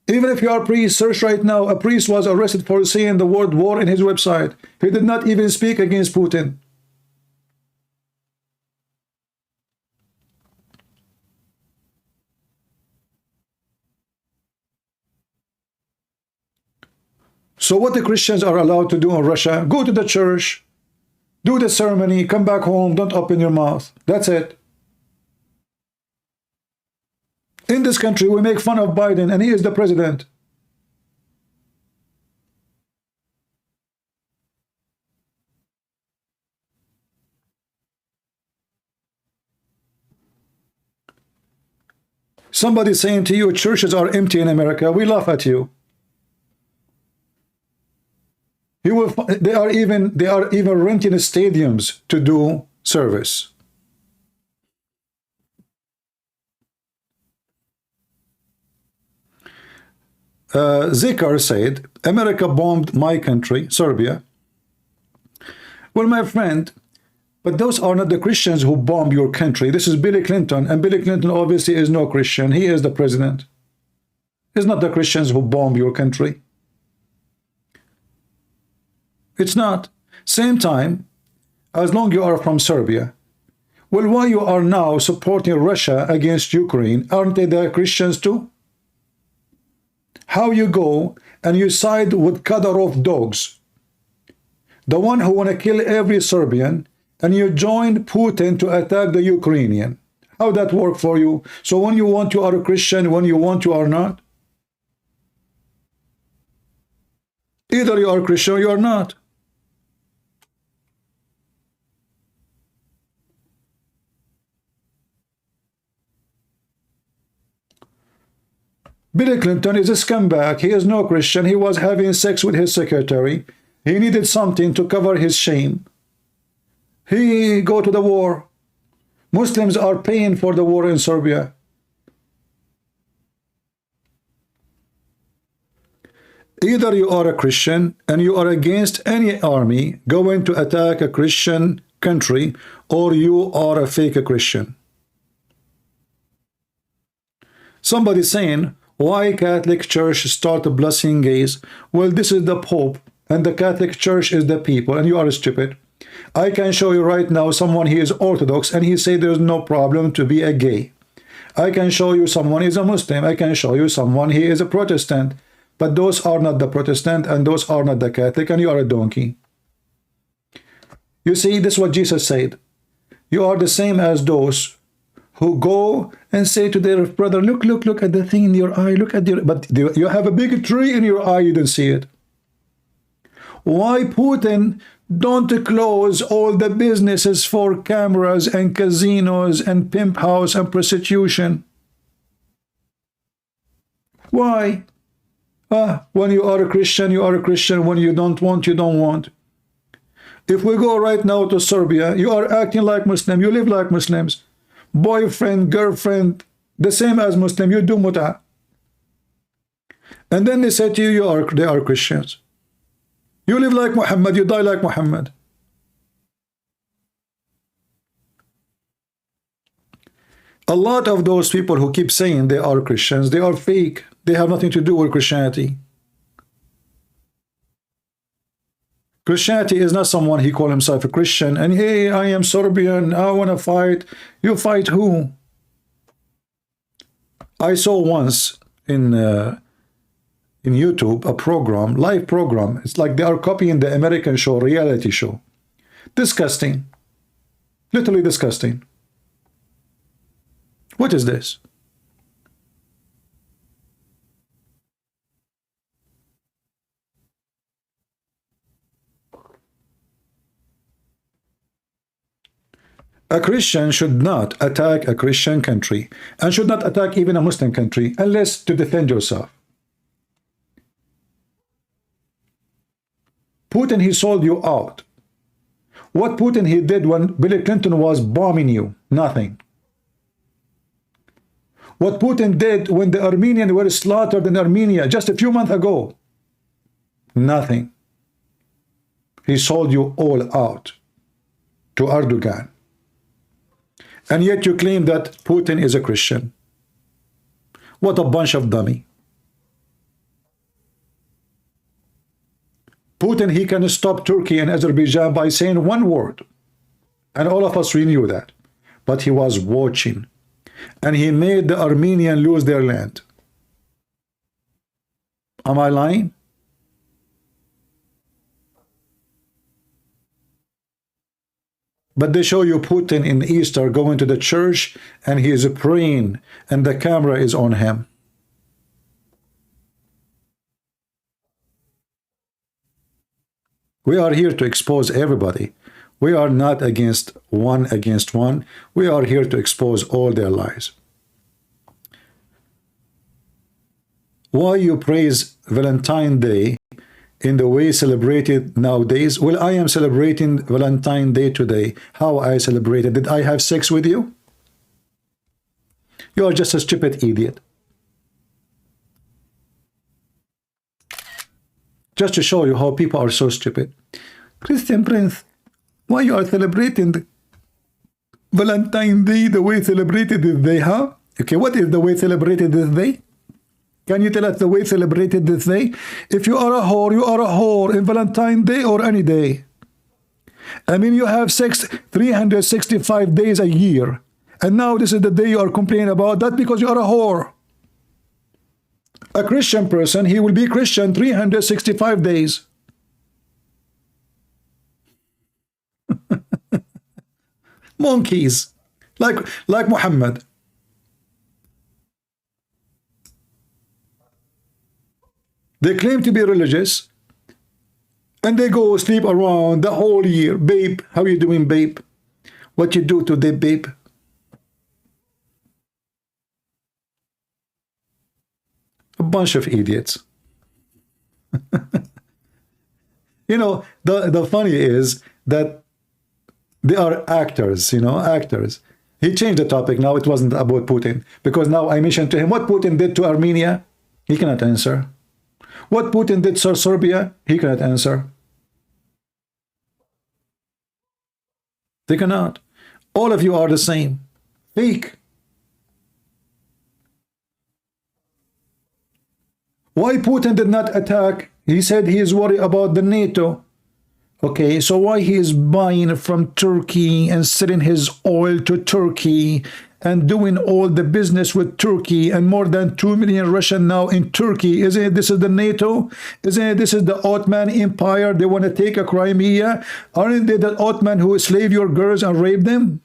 Even if you are a priest, search right now, a priest was arrested for saying the word war in his website. He did not even speak against Putin. So what the Christians are allowed to do in Russia, go to the church, do the ceremony, come back home, don't open your mouth. That's it. In this country, we make fun of Biden, and he is the president. Somebody saying to you, churches are empty in America. We laugh at you. They are even renting stadiums to do service. Zikar said, America bombed my country, Serbia. Well, my friend, but those are not the Christians who bombed your country. This is Billy Clinton, and Billy Clinton obviously is no Christian. He is the president. It's not the Christians who bombed your country. It's not. Same time, as long you are from Serbia, well, why you are now supporting Russia against Ukraine? Aren't they the Christians too? How you go and you side with Kadyrov dogs, the one who want to kill every Serbian, and you join Putin to attack the Ukrainian. How that work for you? So when you want you are a Christian, when you want you are not? Either you are Christian or you are not. Billy Clinton is a scumbag. He is no Christian. He was having sex with his secretary. He needed something to cover his shame. He go to the war. Muslims are paying for the war in Serbia. Either you are a Christian and you are against any army going to attack a Christian country, or you are a fake Christian. Somebody saying, why Catholic Church start blessing gays? Well, this is the Pope, and the Catholic Church is the people, and you are stupid. I can show you right now someone he is Orthodox, and he say there's no problem to be a gay. I can show you someone is a Muslim. I can show you someone he is a Protestant. But those are not the Protestant, and those are not the Catholic, and you are a donkey. You see, this is what Jesus said. You are the same as those who go and say to their brother, look at the thing in your eye, look at your, but you have a big tree in your eye, you don't see it. Why Putin don't close all the businesses for cameras and casinos and pimp house and prostitution? Why? When you are a Christian, you are a Christian. When you don't want, you don't want. If we go right now to Serbia, you are acting like Muslim, you live like Muslims. Boyfriend, girlfriend, the same as Muslim, you do mut'ah. And then they say to you, they are Christians. You live like Muhammad, you die like Muhammad. A lot of those people who keep saying they are Christians, they are fake. They have nothing to do with Christianity. Christianity is not someone he call himself a Christian and hey, I am Serbian, I want to fight. You fight who? I saw once in YouTube a program, live program. It's like they are copying the American show, reality show. Disgusting. Literally disgusting. What is this? A Christian should not attack a Christian country and should not attack even a Muslim country unless to defend yourself. Putin, he sold you out. What Putin he did when Bill Clinton was bombing you? Nothing. What Putin did when the Armenians were slaughtered in Armenia just a few months ago? Nothing. He sold you all out to Erdogan. And yet you claim that Putin is a Christian. What a bunch of dummy. Putin, he can stop Turkey and Azerbaijan by saying one word. And all of us, we knew that. But he was watching. And he made the Armenians lose their land. Am I lying? But they show you Putin in Easter going to the church and he is praying and the camera is on him. We are here to expose everybody. We are not against one. We are here to expose all their lies. Why you praise Valentine Day in the way celebrated nowadays? Well, I am celebrating Valentine Day today. How I celebrated? Did I have sex with you? You are just a stupid idiot. Just to show you how people are so stupid. Christian Prince, why you are celebrating Valentine Day the way celebrated this day, huh? Okay, what is the way celebrated this day? Can you tell us the way celebrated this day? If you are a whore, you are a whore in Valentine Day or any day. I mean, you have sex 365 days a year. And now this is the day you are complaining about that because you are a whore. A Christian person, he will be Christian 365 days. Monkeys. Like Muhammad. They claim to be religious and they go sleep around the whole year. Babe, how you doing, babe? What you do today, babe? A bunch of idiots. You know, the funny is that they are actors, you know, actors. He changed the topic. Now it wasn't about Putin, because now I mentioned to him what Putin did to Armenia. He cannot answer. What Putin did to Serbia, he cannot answer. They cannot. All of you are the same. Fake. Why Putin did not attack? He said he is worried about the NATO. Okay, so why he is buying from Turkey and selling his oil to Turkey and doing all the business with Turkey, and more than 2 million Russian now in Turkey? Isn't it this is the NATO? Isn't it this is the Ottoman Empire? They want to take a Crimea. Aren't they the Ottoman who slave your girls and rape them?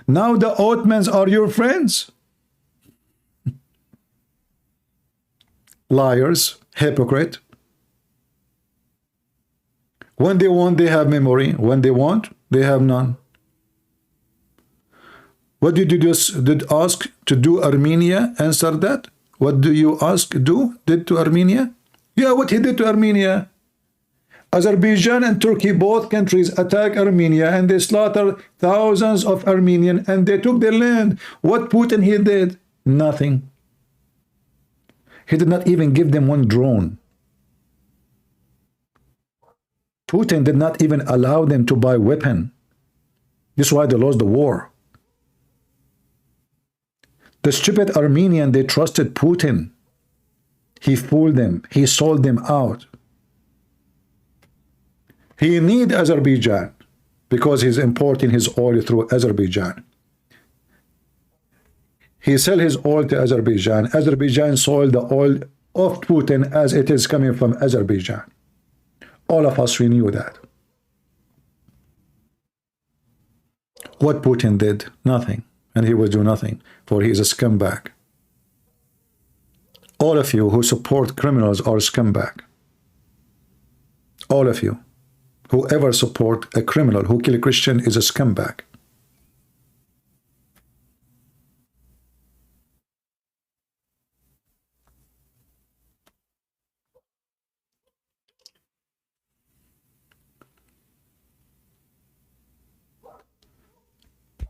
Now the Ottomans are your friends. Liars, hypocrite. When they want, they have memory. When they want, they have none. What did you did ask to do Armenia? Answer that. What do you ask did to Armenia? Yeah, what he did to Armenia. Azerbaijan and Turkey, both countries, attack Armenia and they slaughter thousands of Armenians and they took their land. What Putin he did? Nothing. He did not even give them one drone. Putin did not even allow them to buy weapon. This is why they lost the war. The stupid Armenian, they trusted Putin. He fooled them. He sold them out. He need Azerbaijan because he's importing his oil through Azerbaijan. He sell his oil to Azerbaijan. Azerbaijan sold the oil of Putin as it is coming from Azerbaijan. All of us, we knew that. What Putin did? Nothing. And he will do nothing, for he is a scumbag. All of you who support criminals are scumbag. All of you. Whoever support a criminal who kill a Christian is a scumbag.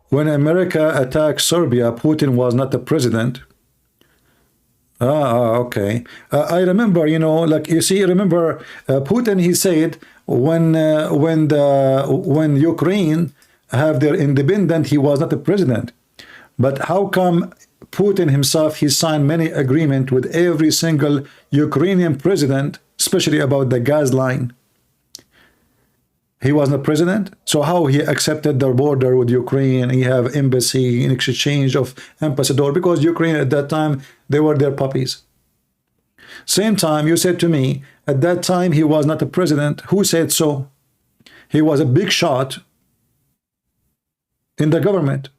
When America attacked Serbia, Putin was not the president. Okay. I remember, you know, like you see, remember Putin, he said when Ukraine have their independence, he was not the president. But how come Putin himself, he signed many agreements with every single Ukrainian president, especially about the gas line? He wasn't president, so how he accepted the border with Ukraine? He have embassy in exchange of ambassador, because Ukraine at that time, they were their puppies. Same time, you said to me, at that time he was not a president. Who said so? He was a big shot in the government.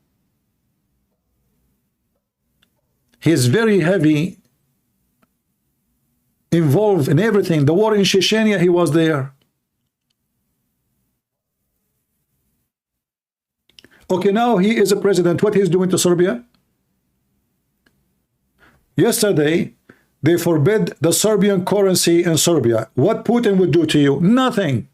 He is very heavy involved in everything. The war in Chechnya, he was there. Okay, now he is a president. What he's doing to Serbia? Yesterday, they forbid the Serbian currency in Serbia. What Putin would do to you? Nothing.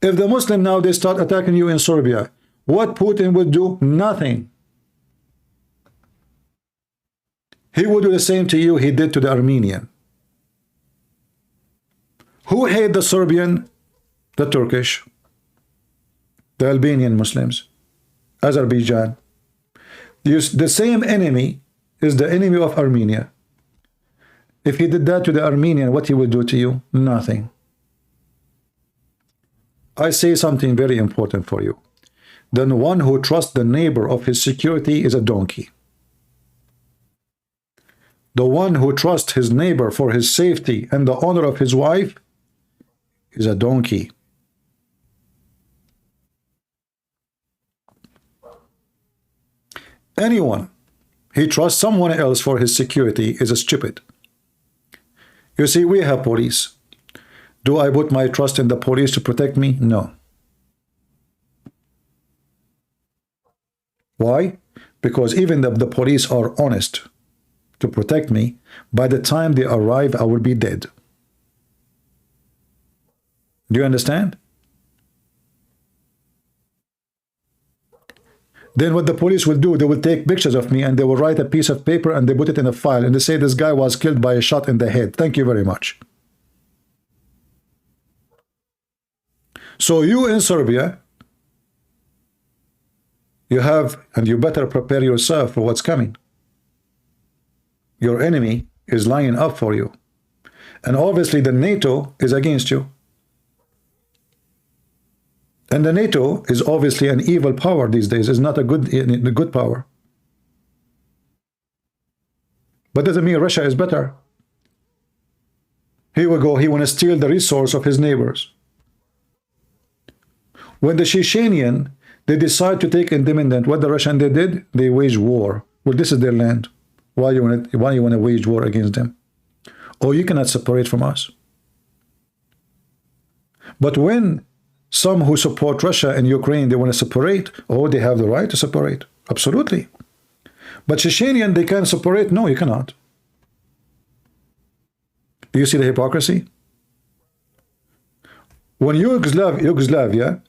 If the Muslim now, they start attacking you in Serbia, what Putin would do? Nothing. He would do the same to you he did to the Armenian. Who hate the Serbian? The Turkish, the Albanian Muslims, Azerbaijan. The same enemy is the enemy of Armenia. If he did that to the Armenian, what he will do to you? Nothing. I say something very important for you. The one who trusts the neighbor of his security is a donkey. The one who trusts his neighbor for his safety and the honor of his wife is a donkey. Anyone he trusts someone else for his security is a stupid. You see, we have police. Do I put my trust in the police to protect me? No. Why? Because even the police are honest. to protect me. By the time they arrive, I will be dead. Do you understand? Then what the police will do, they will take pictures of me and they will write a piece of paper and they put it in a file and they say this guy was killed by a shot in the head. Thank you very much. So you in Serbia, you have, and you better prepare yourself for what's coming. Your enemy is lining up for you. And obviously the NATO is against you. And the NATO is obviously an evil power these days. It's not a good power. But doesn't mean Russia is better. Here we go. He want to steal the resource of his neighbors. When the Chechenian, they decide to take independence, what the Russian they did? They wage war. Well, this is their land. Why you want to wage war against them? Oh, you cannot separate from us. But when some who support Russia and Ukraine, they want to separate, oh, they have the right to separate. Absolutely. But Chechenian, they can separate? No, you cannot. Do you see the hypocrisy? When Yugoslavia,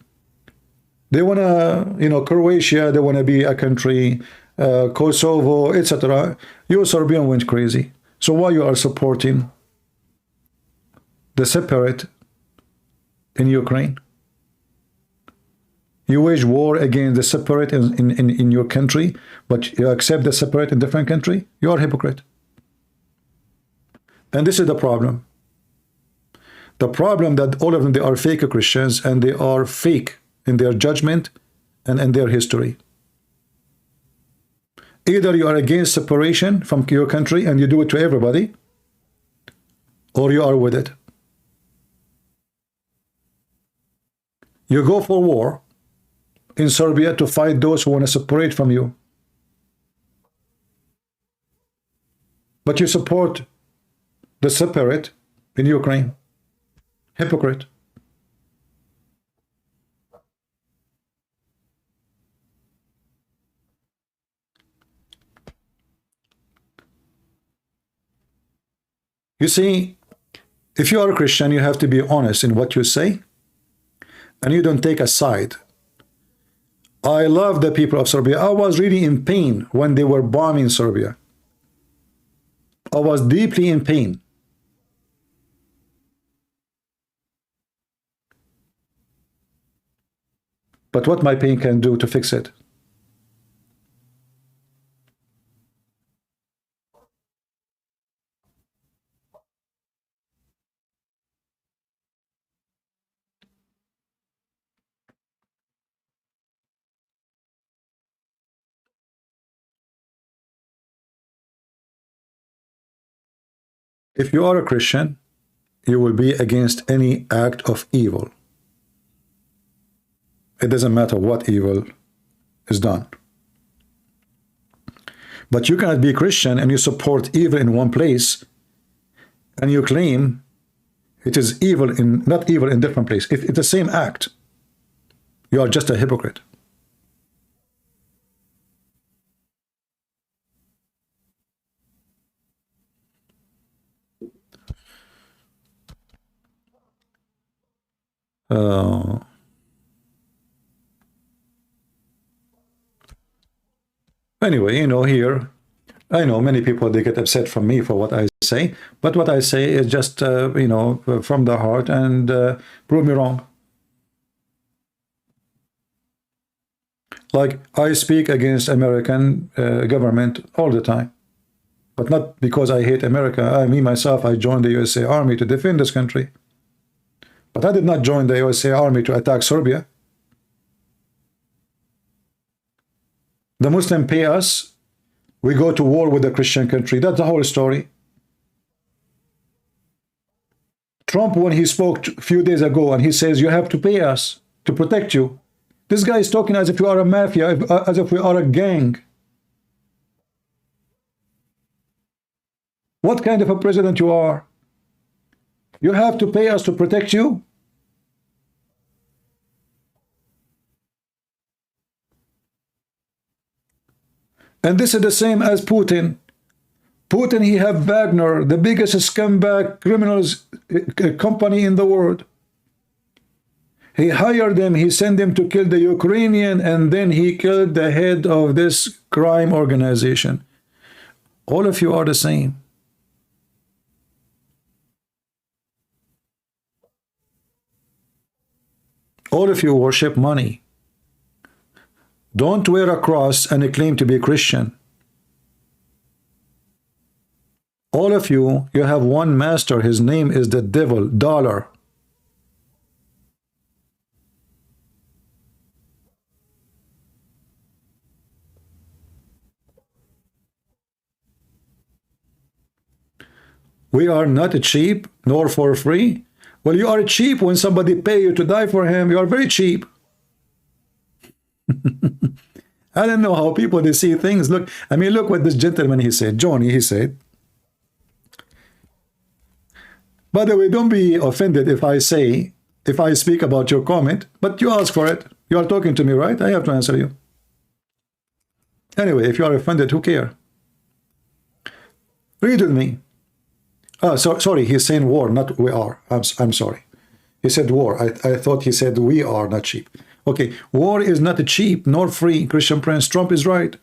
they want to, Croatia, they want to be a country, Kosovo, etc. You Serbian went crazy. So why you are supporting the separate in Ukraine? You wage war against the separate in your country, but you accept the separate in different country? You are a hypocrite. And this is the problem. The problem that all of them, they are fake Christians and they are fake in their judgment and in their history. Either you are against separation from your country and you do it to everybody, or you are with it. You go for war in Serbia to fight those who want to separate from you. But you support the separate in Ukraine. Hypocrite. You see, if you are a Christian, you have to be honest in what you say, and you don't take a side. I love the people of Serbia. I was really in pain when they were bombing Serbia. I was deeply in pain. But what my pain can do to fix it? If you are a Christian, you will be against any act of evil. It doesn't matter what evil is done. But you cannot be Christian and you support evil in one place and you claim it is evil in, not evil in different places. If it's the same act, you are just a hypocrite. Anyway, here, I know many people, they get upset from me for what I say, but what I say is just, from the heart, and prove me wrong. Like, I speak against American government all the time, but not because I hate America. Me, myself, I joined the USA Army to defend this country. But I did not join the USA Army to attack Serbia. The Muslims pay us. We go to war with a Christian country. That's the whole story. Trump, when he spoke a few days ago, and he says, you have to pay us to protect you. This guy is talking as if you are a mafia, as if we are a gang. What kind of a president you are? You have to pay us to protect you? And this is the same as Putin. Putin, he have Wagner, the biggest scumbag criminals company in the world. He hired them, he sent them to kill the Ukrainian, and then he killed the head of this crime organization. All of you are the same. All of you worship money. Don't wear a cross and claim to be Christian. All of you, you have one master. His name is the devil, dollar. We are not cheap, nor for free. Well, you are cheap when somebody pay you to die for him. You are very cheap. I don't know how people, they see things. Look, I mean, look what this gentleman, he said. Johnny, he said. By the way, don't be offended if I speak about your comment, but you ask for it. You are talking to me, right? I have to answer you. Anyway, if you are offended, who cares? Read with me. Sorry, he's saying war, not we are. I'm sorry. He said war. I thought he said we are not cheap. Okay, war is not cheap nor free. Christian Prince, Trump is right.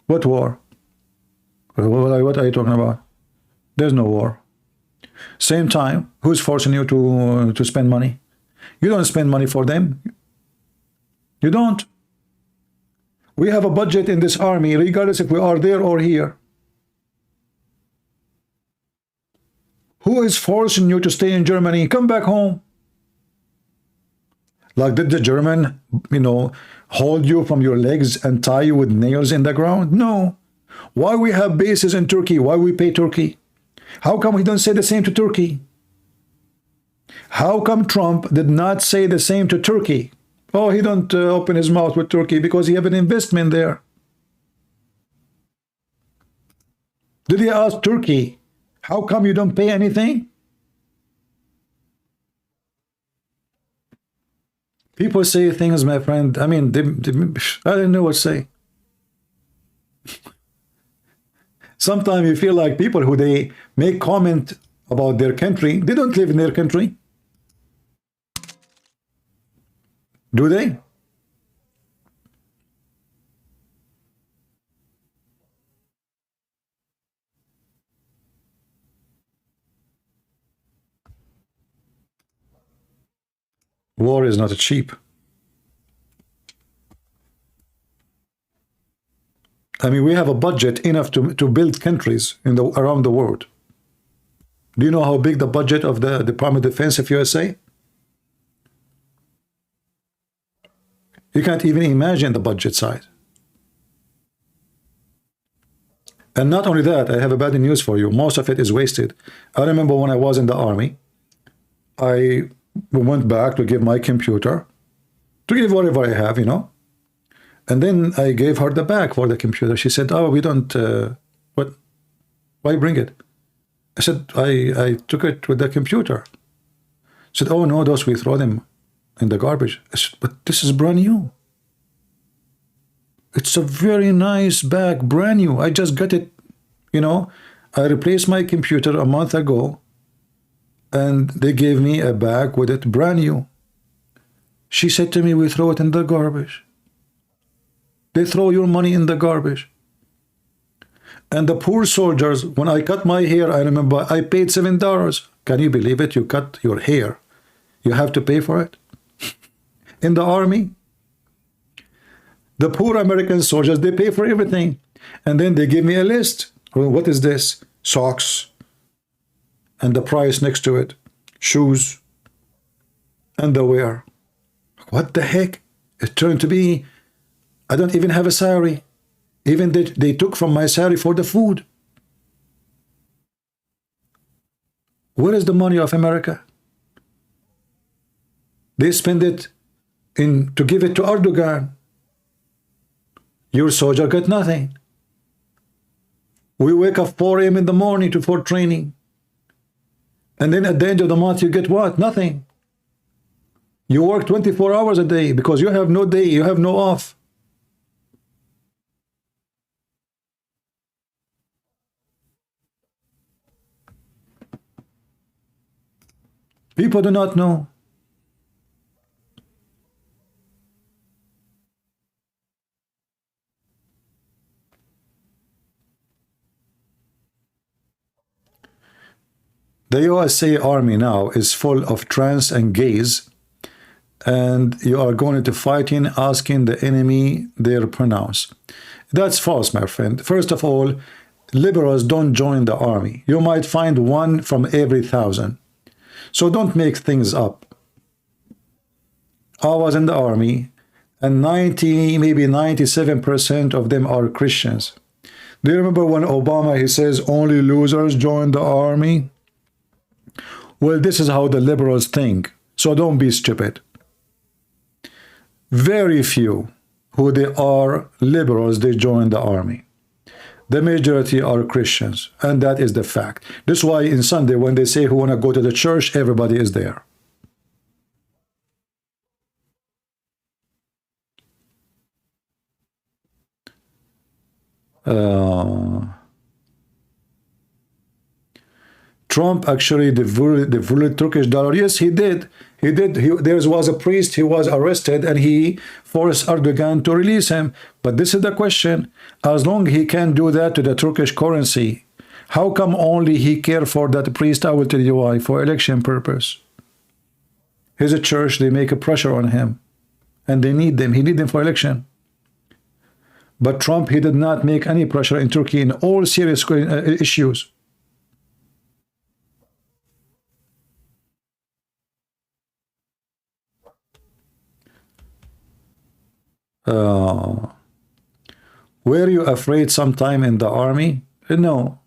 What war? What are you talking about? There's no war. Same time, who's forcing you to spend money? You don't spend money for them. You don't. We have a budget in this army, regardless if we are there or here. Who is forcing you to stay in Germany? Come back home. Like, did the German, hold you from your legs and tie you with nails in the ground? No. Why we have bases in Turkey? Why we pay Turkey? How come we don't say the same to Turkey? How come Trump did not say the same to Turkey? Oh, he don't open his mouth with Turkey because he have an investment there. Did he ask Turkey, how come you don't pay anything? People say things, my friend. I mean, I don't know what to say. Sometimes you feel like people who they make comment about their country, they don't live in their country. Do they? War is not cheap. I mean, we have a budget enough to build countries around the world. Do you know how big the budget of the Department of Defense of USA? You can't even imagine the budget size. And not only that, I have a bad news for you. Most of it is wasted. I remember when I was in the army, I went back to give my computer, to give whatever I have, And then I gave her the bag for the computer. She said, oh, we don't, what? Why bring it? I said, I took it with the computer. She said, oh, no, those we throw them in the garbage. I said, but this is brand new. It's a very nice bag, brand new. I just got it, I replaced my computer a month ago, and they gave me a bag with it, brand new. She said to me, we throw it in the garbage. They throw your money in the garbage. And the poor soldiers, when I cut my hair, I remember I paid $7. Can you believe it? You cut your hair. You have to pay for it. In the army. The poor American soldiers, they pay for everything. And then they give me a list. Well, what is this? Socks. And the price next to it. Shoes. Underwear. What the heck? It turned to be, I don't even have a salary. Even they took from my salary for the food. Where is the money of America? They spend it to give it to Erdogan. Your soldier got nothing. We wake up 4 a.m. in the morning for training. And then at the end of the month, you get what? Nothing. You work 24 hours a day because you have no day, you have no off. People do not know. The USA Army now is full of trans and gays, and you are going to fighting asking the enemy their pronouns. That's false, my friend. First of all, liberals don't join the army. You might find one from every 1,000. So don't make things up. I was in the army, and 90, maybe 97% of them are Christians. Do you remember when Obama, he says, only losers join the army? Well, this is how the liberals think. So don't be stupid. Very few who they are liberals, they join the army. The majority are Christians, and that is the fact. That's why in Sunday, when they say who want to go to the church, everybody is there. Trump actually devalued Turkish dollar. Yes, he did. There was a priest, he was arrested, and he forced Erdogan to release him. But this is the question. As long as he can do that to the Turkish currency, how come only he care for that priest? I will tell you why. For election purpose. He's a church, they make a pressure on him. And they need them. He need them for election. But Trump, he did not make any pressure in Turkey in all serious issues. Were you afraid sometime in the army? No.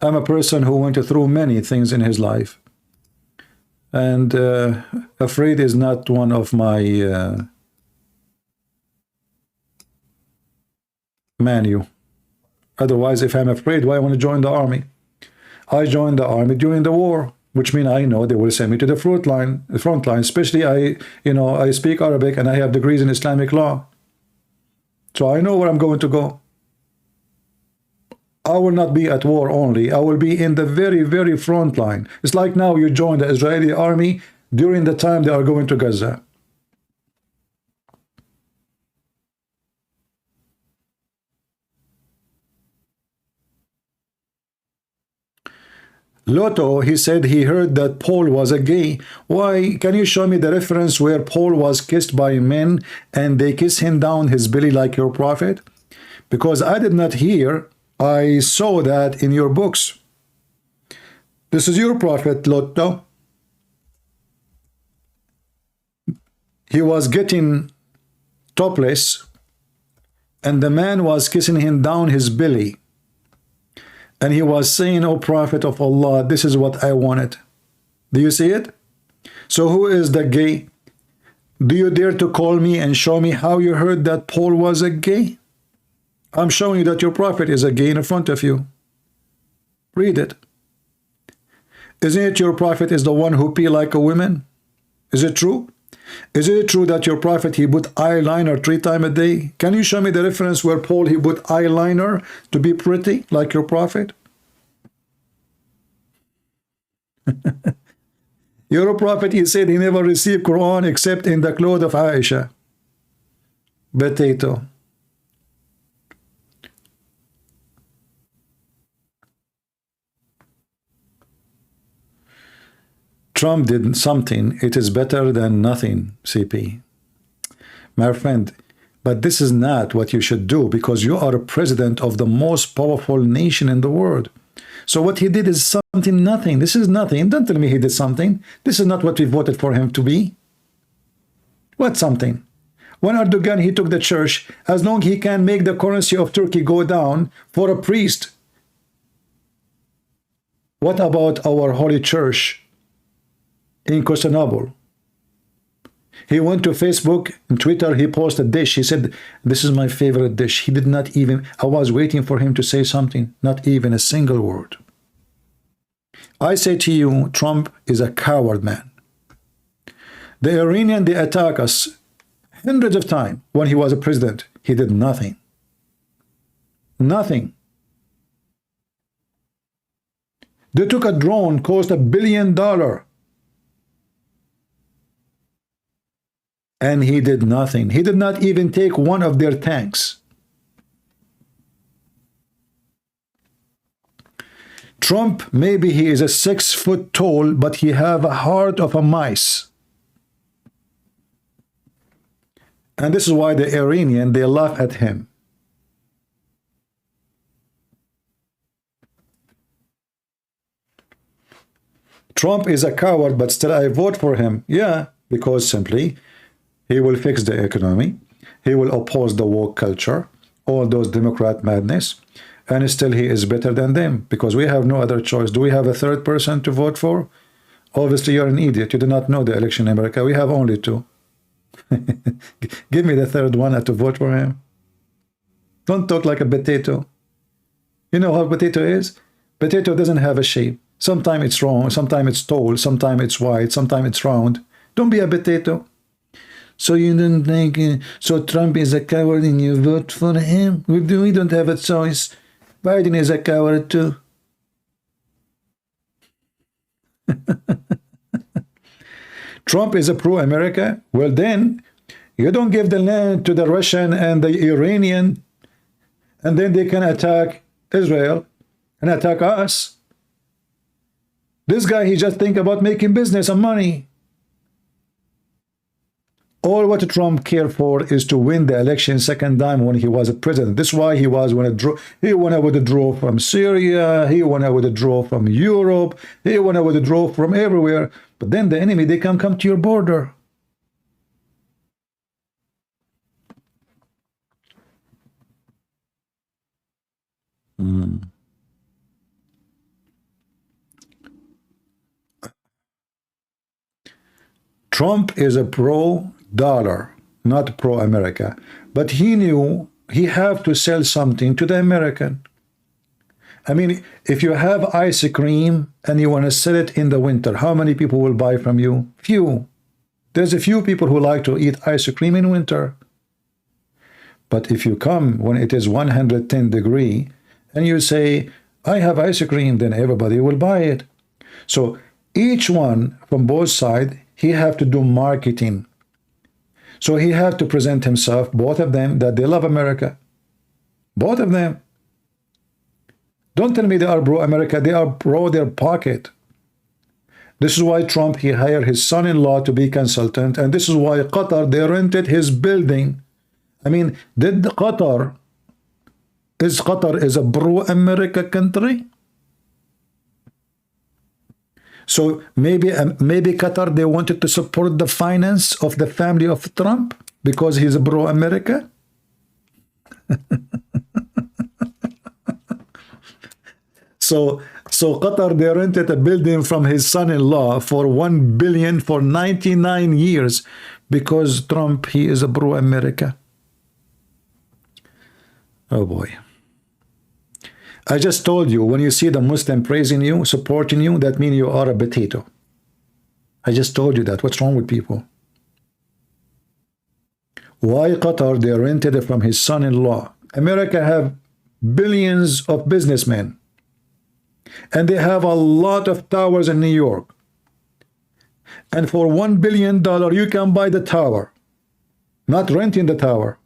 I'm a person who went through many things in his life. And afraid is not one of my menu. Otherwise, if I'm afraid, why I want to join the army? I joined the army during the war, which means I know they will send me to the front line, especially I speak Arabic and I have degrees in Islamic law. So I know where I'm going to go. I will not be at war only. I will be in the very, very front line. It's like now you join the Israeli army during the time they are going to Gaza. Lotto, he said he heard that Paul was a gay. Why? Can you show me the reference where Paul was kissed by men and they kiss him down his belly like your prophet? Because I did not hear, I saw that in your books. This is your prophet, Lotto. He was getting topless and the man was kissing him down his belly. And he was saying, "O Prophet of Allah, this is what I wanted." Do you see it? So who is the gay? Do you dare to call me and show me how you heard that Paul was a gay? I'm showing you that your prophet is a gay in front of you. Read it. Isn't it your prophet is the one who pee like a woman? Is it true? Is it true that your prophet, he put eyeliner 3 times a day? Can you show me the reference where Paul, he put eyeliner to be pretty like your prophet? Your prophet, he said he never received Quran except in the clothes of Aisha. Potato. Trump did something, it is better than nothing, CP. My friend, but this is not what you should do because you are a president of the most powerful nation in the world. So what he did is something nothing. This is nothing. Don't tell me he did something. This is not what we voted for him to be. What something? When Erdogan, he took the church, as long as he can make the currency of Turkey go down for a priest. What about our holy church in Constantinople? He went to Facebook and Twitter, he posted a dish. He said, "This is my favorite dish." He did not even, I was waiting for him to say something, not even a single word. I say to you, Trump is a coward man. The Iranian, they attack us hundreds of times when he was a president. He did nothing. Nothing. They took a drone, cost $1 billion. And he did nothing. He did not even take one of their tanks. Trump, maybe he is a 6 foot tall, but he have a heart of a mice. And this is why the Iranian, they laugh at him. Trump is a coward, but still I vote for him. Yeah, because simply he will fix the economy. He will oppose the woke culture, all those Democrat madness. And still he is better than them because we have no other choice. Do we have a third person to vote for? Obviously, you're an idiot. You do not know the election in America. We have only two. Give me the third one to vote for him. Don't talk like a potato. You know how a potato is? Potato doesn't have a shape. Sometimes it's wrong, sometimes it's tall, sometimes it's wide, sometimes it's round. Don't be a potato. So you don't think, so Trump is a coward and you vote for him? We don't have a choice. Biden is a coward too. Trump is a pro-America? Well then, you don't give the land to the Russian and the Iranian, and then they can attack Israel and attack us. This guy, he just think about making business and money. All what Trump cared for is to win the election second time when he was a president. This is why he wanted to withdraw from Syria, he wanted to withdraw from Europe, he wanted to withdraw from everywhere. But then the enemy, they can come to your border. Trump is a pro-dollar, not pro-America. But he knew he had to sell something to the American. I mean, if you have ice cream and you want to sell it in the winter, how many people will buy from you? Few. There's a few people who like to eat ice cream in winter. But if you come when it is 110 degrees and you say, I have ice cream, then everybody will buy it. So each one from both sides, he have to do marketing. So he have to present himself, both of them, that they love America. Both of them. Don't tell me they are pro-America. They are pro their pocket. This is why Trump, he hired his son-in-law to be consultant. And this is why Qatar, they rented his building. I mean, Qatar is a pro-America country? So maybe Qatar, they wanted to support the finance of the family of Trump because he's a pro-America? So Qatar, they rented a building from his son-in-law for $1 billion for 99 years because Trump, he is a pro-America. Oh boy. I just told you, when you see the Muslim praising you, supporting you, that means you are a potato. I just told you that. What's wrong with people? Why Qatar, they rented it from his son-in-law. America have billions of businessmen. And they have a lot of towers in New York. And for $1 billion, you can buy the tower. Not renting the tower.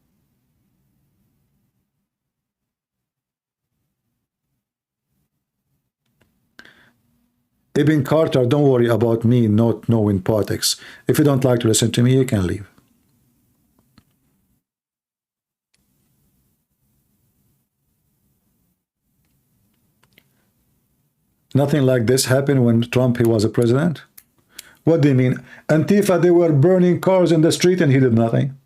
Ibn Carter, don't worry about me not knowing politics. If you don't like to listen to me, you can leave. Nothing like this happened when Trump, he was a president. What do you mean? Antifa, they were burning cars in the street and he did nothing.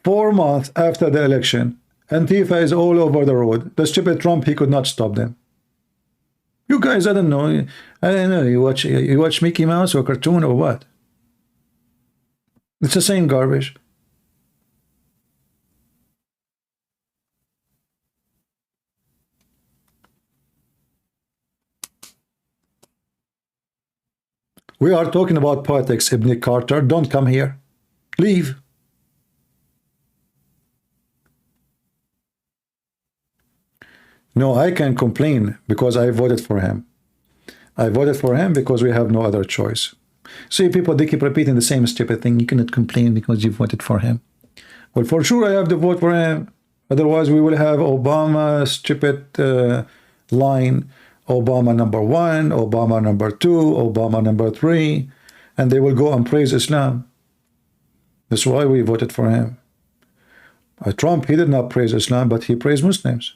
4 months after the election, Antifa is all over the road. The stupid Trump, he could not stop them. You guys, I don't know. You watch Mickey Mouse or cartoon or what? It's the same garbage. We are talking about politics, Ibn Carter. Don't come here. Leave. No, I can complain because I voted for him. I voted for him because we have no other choice. See, people, they keep repeating the same stupid thing. You cannot complain because you voted for him. Well, for sure I have to vote for him. Otherwise, we will have Obama stupid line, Obama #1, Obama #2, Obama #3, and they will go and praise Islam. That's why we voted for him. Trump, he did not praise Islam, but he praised Muslims.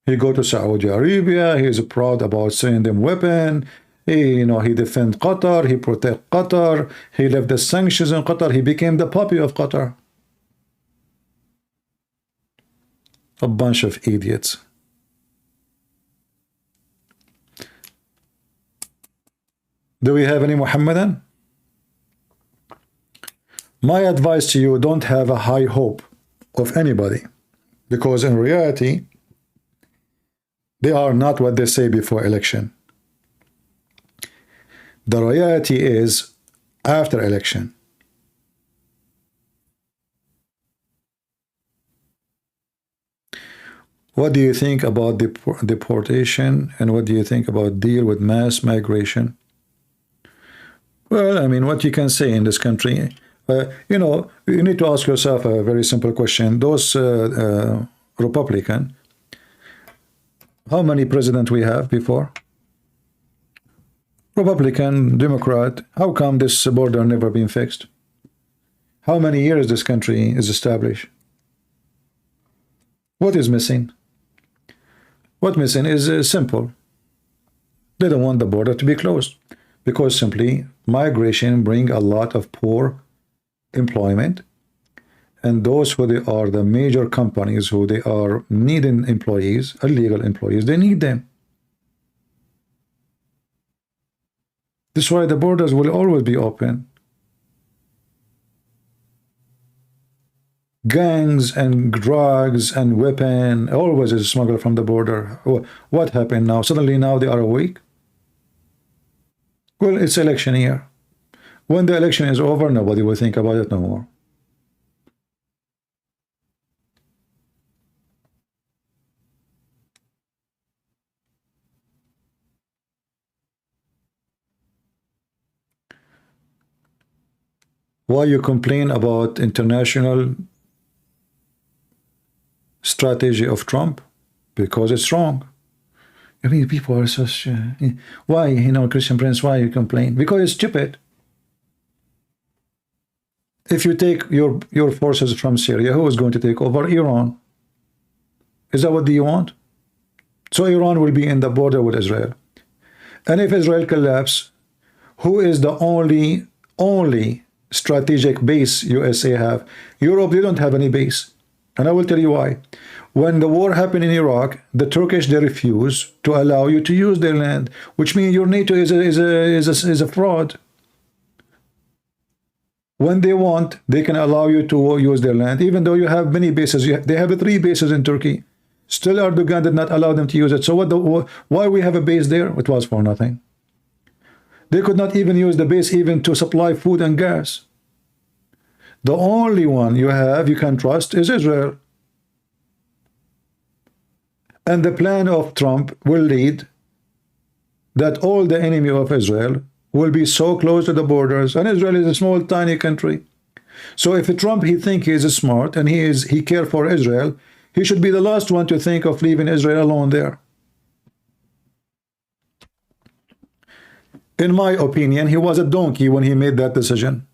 He go to Saudi Arabia. He is proud about sending them weapon. He defend Qatar. He protect Qatar. He left the sanctions in Qatar. He became the puppy of Qatar. A bunch of idiots. Do we have any Muhammadan? My advice to you, don't have a high hope of anybody, because in reality, they are not what they say before election. The reality is after election. What do you think about deportation, and what do you think about deal with mass migration? Well, I mean, what you can say in this country, you need to ask yourself a very simple question. Those Republican, how many presidents we have before? Republican, Democrat, how come this border never been fixed? How many years this country is established? What is missing? What missing is simple. They don't want the border to be closed, because simply migration bring a lot of poor employment, and those who they are the major companies who they are needing employees, illegal employees, they need them. This is why the borders will always be open. Gangs and drugs and weapon always is smuggled from the border. What happened now? Suddenly now they are awake? Well, it's election year. When the election is over, nobody will think about it no more. Why you complain about international strategy of Trump? Because it's wrong. I mean, people are so why, Christian Prince, why you complain? Because it's stupid. If you take your forces from Syria, who is going to take over? Iran. Is that what you want? So Iran will be in the border with Israel. And if Israel collapse, who is the only strategic base USA have? Europe, they don't have any base. And I will tell you why. When the war happened in Iraq, the Turkish, they refuse to allow you to use their land, which means your NATO is a fraud. When they want, they can allow you to use their land, even though you have many bases. They have 3 bases in Turkey. Still, Erdogan did not allow them to use it. So why we have a base there? It was for nothing. They could not even use the base even to supply food and gas. The only one you can trust is Israel. And the plan of Trump will lead that all the enemy of Israel will be so close to the borders, and Israel is a small, tiny country. So if Trump, he think he is smart and he care for Israel, he should be the last one to think of leaving Israel alone there. In my opinion, he was a donkey when he made that decision.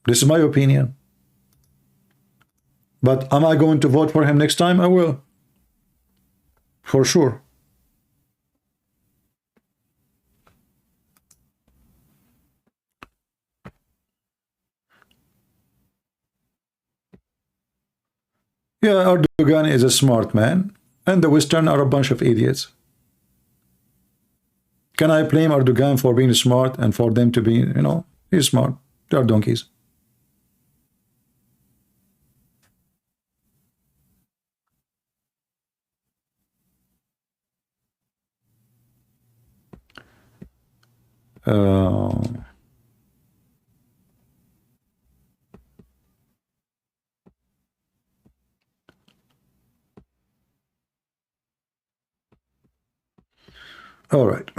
This is my opinion. But am I going to vote for him next time? I will. For sure. Yeah, Erdogan is a smart man, and the Western are a bunch of idiots. Can I blame Erdogan for being smart and for them to be, he's smart. They are donkeys. All right.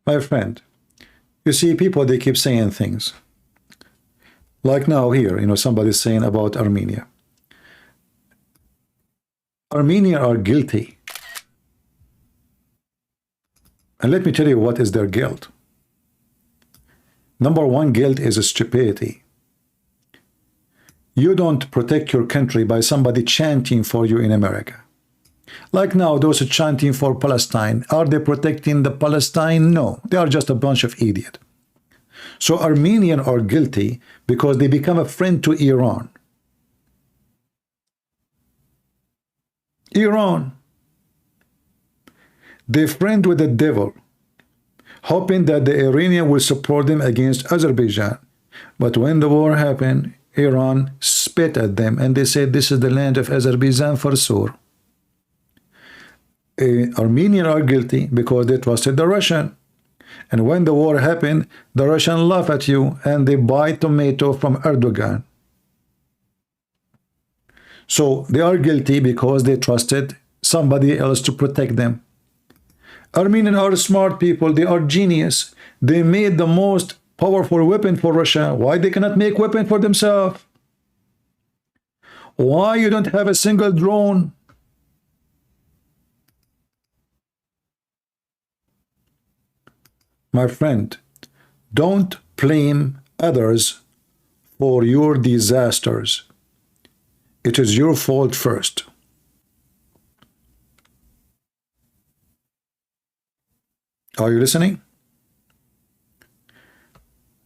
My friend, you see, people, they keep saying things. Like now here, you know, somebody's saying about Armenia. Armenia are guilty. And let me tell you what is their guilt. Number one guilt is stupidity. You don't protect your country by somebody chanting for you in America. Like now, those chanting for Palestine, are they protecting the Palestine? No, they are just a bunch of idiots. So Armenians are guilty because they become a friend to Iran. Iran. They friend with the devil, hoping that the Iranian will support them against Azerbaijan. But when the war happened, Iran spit at them and they said, this is the land of Azerbaijan for sure. Armenians are guilty because they trusted the Russian. And when the war happened, the Russians laugh at you and they buy tomato from Erdogan. So they are guilty because they trusted somebody else to protect them. Armenians are smart people. They are genius. They made the most powerful weapon for Russia. Why they cannot make weapon for themselves? Why you don't have a single drone? My friend, don't blame others for your disasters. It is your fault first. Are you listening?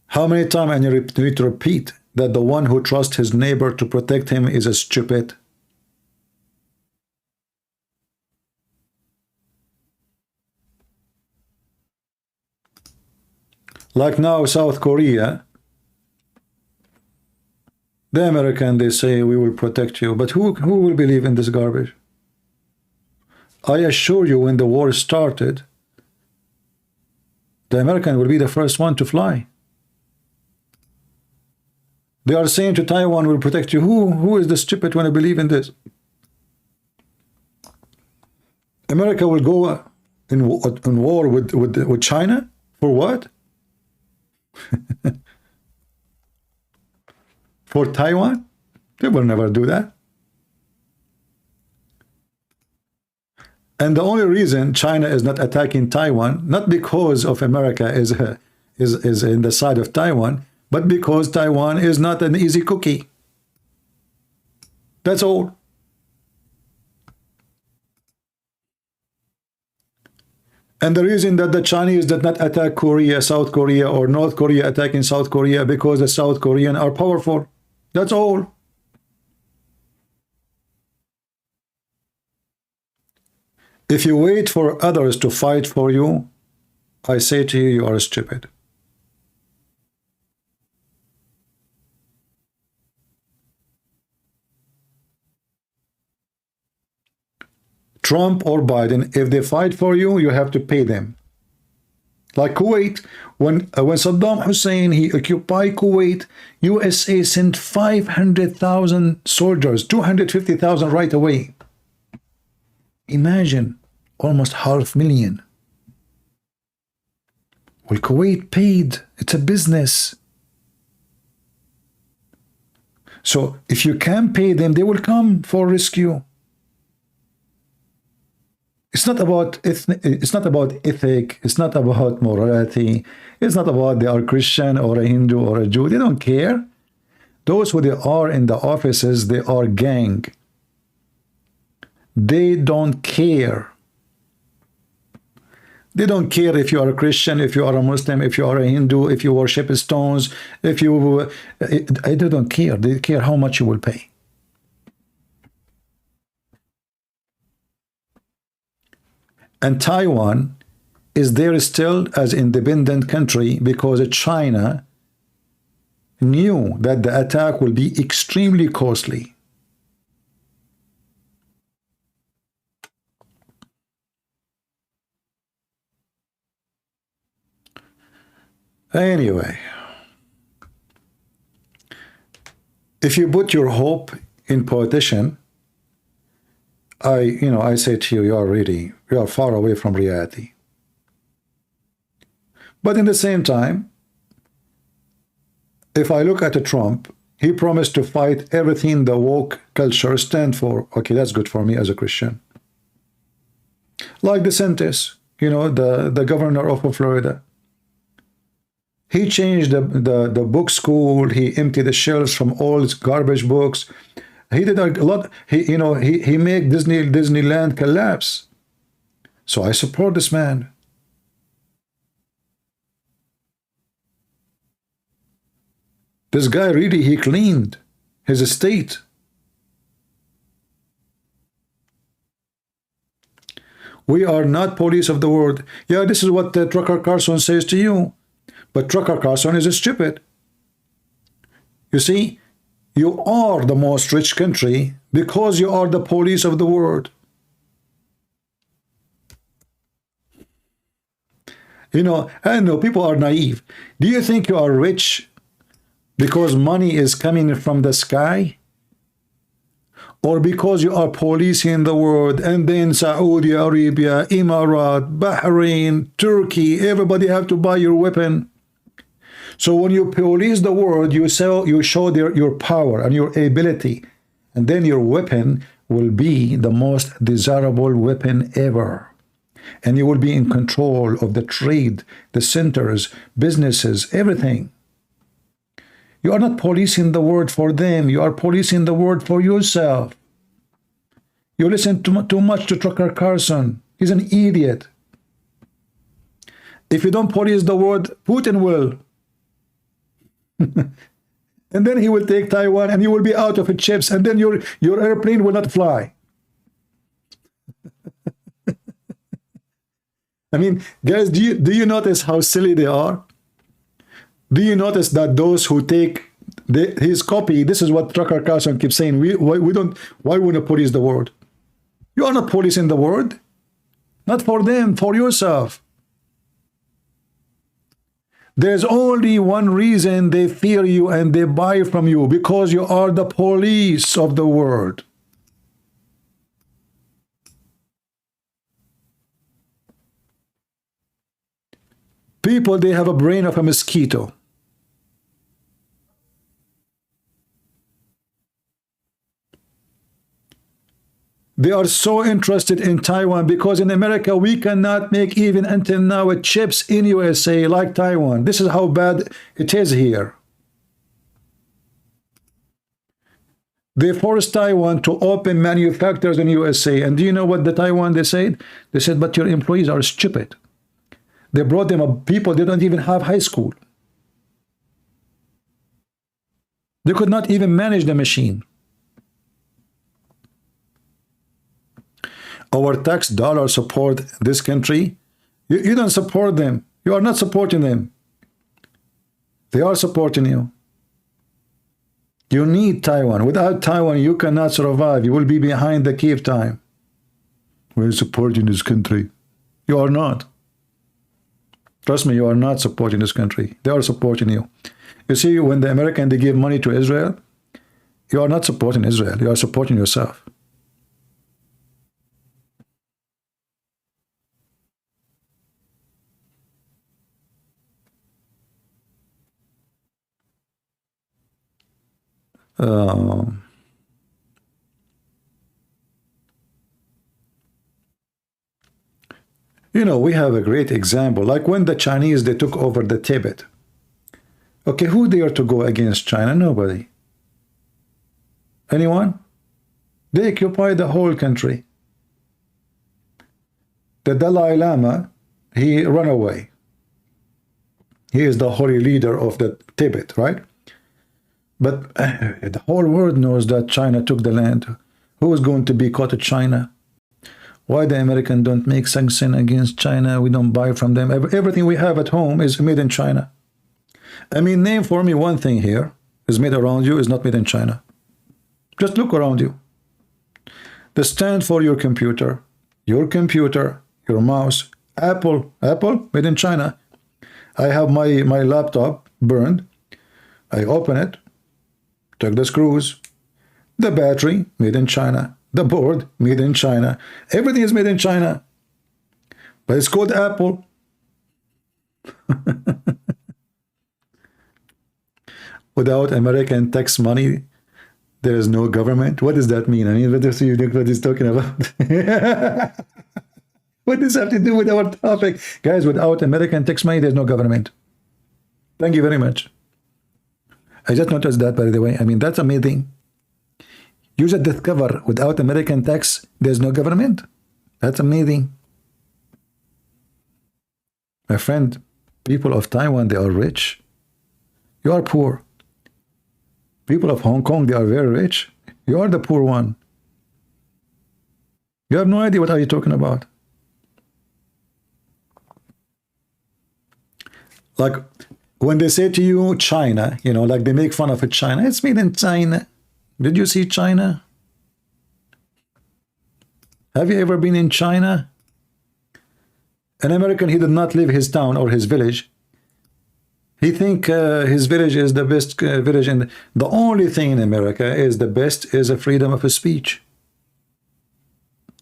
How many times I need to repeat that the one who trusts his neighbor to protect him is a stupid? Like now, South Korea, the American, they say, we will protect you. But who will believe in this garbage? I assure you, when the war started, the American will be the first one to fly. They are saying to Taiwan, will protect you. Who is the stupid one to believe in this? America will go in war with China? For what? For Taiwan? They will never do that. And the only reason China is not attacking Taiwan, not because of America is in the side of Taiwan, but because Taiwan is not an easy cookie. That's all. And the reason that the Chinese did not attack Korea, South Korea, or North Korea attacking South Korea, because the South Koreans are powerful. That's all. If you wait for others to fight for you, I say to you, you are stupid. Trump or Biden, if they fight for you, you have to pay them. Like Kuwait, when Saddam Hussein, he occupied Kuwait, USA sent 500,000 soldiers, 250,000 right away. Imagine, almost 500,000. Well, Kuwait paid. It's a business. So if you can pay them, they will come for rescue. It's not about it's not about ethic. It's not about morality. It's not about they are Christian or a Hindu or a Jew. They don't care. Those who they are in the offices, they are gang. They don't care. They don't care if you are a Christian, if you are a Muslim, if you are a Hindu, if you worship stones, if you... They don't care. They care how much you will pay. And Taiwan is there still as independent country because China knew that the attack will be extremely costly. Anyway, if you put your hope in politician, I say to you, you are far away from reality. But in the same time, if I look at Trump, he promised to fight everything the woke culture stand for. Okay, that's good for me as a Christian. Like DeSantis, the governor of Florida. He changed the book school. He emptied the shelves from all his garbage books. He did a lot. He made Disneyland collapse. So I support this man. This guy really, he cleaned his estate. We are not police of the world. Yeah, this is what Trucker Carson says to you. But Trucker Carson is stupid. You see, you are the most rich country because you are the police of the world. I know people are naive. Do you think you are rich because money is coming from the sky? Or because you are policing the world, and then Saudi Arabia, Emirat, Bahrain, Turkey, everybody have to buy your weapon. So when you police the world, you show your power and your ability, and then your weapon will be the most desirable weapon ever. And you will be in control of the trade, the centers, businesses, everything. You are not policing the world for them. You are policing the world for yourself. You listen too much to Trucker Carson. He's an idiot. If you don't police the world, Putin will. And then he will take Taiwan and you will be out of chips, and then your airplane will not fly. I mean, guys, do you notice how silly they are? Do you notice that those who take his copy, this is what Trucker Carson keeps saying, why wouldn't you police the world? You are not policing the world. Not for them, for yourself. There's only one reason they fear you and they buy from you, because you are the police of the world. People, they have a brain of a mosquito. They are so interested in Taiwan because in America we cannot make even until now chips in USA like Taiwan. This is how bad it is here. They forced Taiwan to open manufacturers in USA. And do you know what the Taiwan they said? They said, but your employees are stupid. They brought them up people, they don't even have high school. They could not even manage the machine. Our tax dollars support this country. You don't support them. You are not supporting them. They are supporting you. You need Taiwan. Without Taiwan, you cannot survive. You will be behind the cave time. We're supporting this country. You are not. Trust me, you are not supporting this country. They are supporting you. You see, when the Americans, they give money to Israel, you are not supporting Israel. You are supporting yourself. We have a great example, like when the Chinese, they took over the Tibet. Okay, who dared to go against China? Nobody. Anyone? They occupied the whole country. The Dalai Lama, he ran away. He is the holy leader of the Tibet, right? But the whole world knows that China took the land. Who is going to be caught at China? Why the Americans don't make sanction against China? We don't buy from them. Everything we have at home is made in China. I mean, name for me one thing here is made around you is not made in China. Just look around you. The stand for your computer, your mouse, Apple, made in China. I have my laptop burned. I open it, took the screws, the battery made in China, the board made in China. Everything is made in China. But it's called Apple. Without American tax money, there is no government. What does that mean? I mean, what he's talking about? What does that have to do with our topic? Guys, without American tax money, there's no government. Thank you very much. I just noticed that, by the way. I mean, that's amazing. You just discover without American tax, there's no government. That's amazing. My friend, people of Taiwan, they are rich. You are poor. People of Hong Kong, they are very rich. You are the poor one. You have no idea what are you talking about. Like when they say to you China, you know, like they make fun of it, China. It's made in China. Did you see China? Have you ever been in China? An American, he did not leave his town or his village. He think his village is the best village, and the only thing in America is the best is a freedom of speech.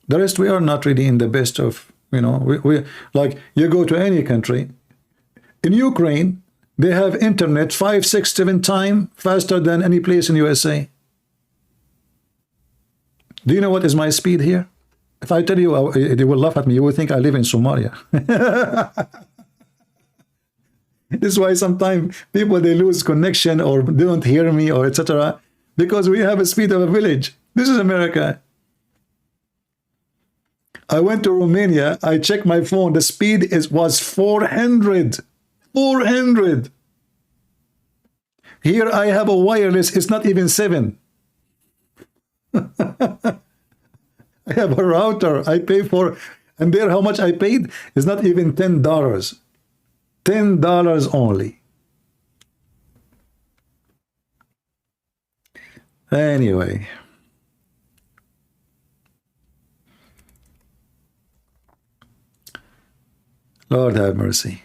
The rest, we are not really in the best of, you know, we like you go to any country. In Ukraine, they have internet 5, 6, 7 times faster than any place in USA. Do you know what is my speed here? If I tell you, they will laugh at me. You will think I live in Somalia. This is why sometimes people, they lose connection or they don't hear me or etc. because we have a speed of a village. This is America. I went to Romania. I checked my phone. The speed was 400. 400. Here I have a wireless. It's not even 7. I have a router. I pay for, and there how much I paid is not even $10. $10 only. Anyway. Lord have mercy.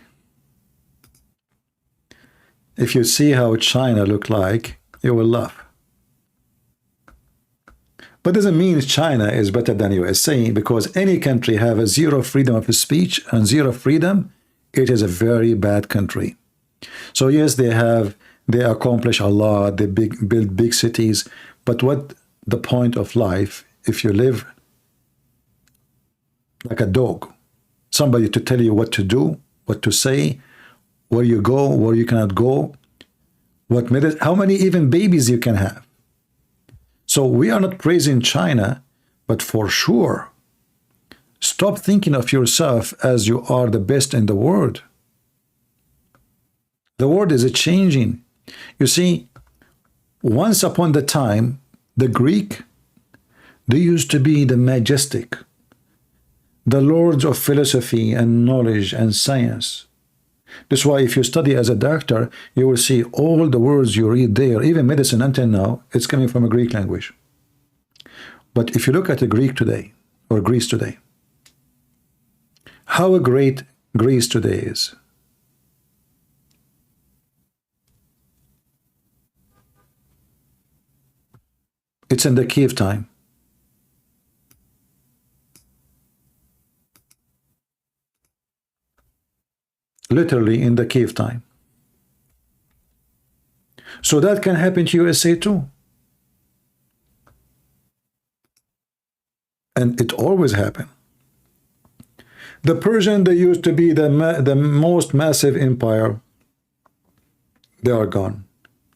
If you see how China look like, you will laugh. But doesn't mean China is better than USA, because any country have a zero freedom of speech and zero freedom, it is a very bad country. So yes, they accomplish a lot, they build big cities, but what the point of life if you live like a dog? Somebody to tell you what to do, what to say, where you go, where you cannot go, how many even babies you can have. So we are not praising China, but for sure, stop thinking of yourself as you are the best in the world. The world is changing. You see, once upon the time, the Greek, they used to be the majestic, the lords of philosophy and knowledge and science. That's why if you study as a doctor, you will see all the words you read there, even medicine until now, it's coming from a Greek language. But if you look at the Greek today, or Greece today, how great Greece today is. It's in the cave time. Literally in the cave time. So that can happen to USA too. And it always happened. The Persian, they used to be the most massive empire. They are gone.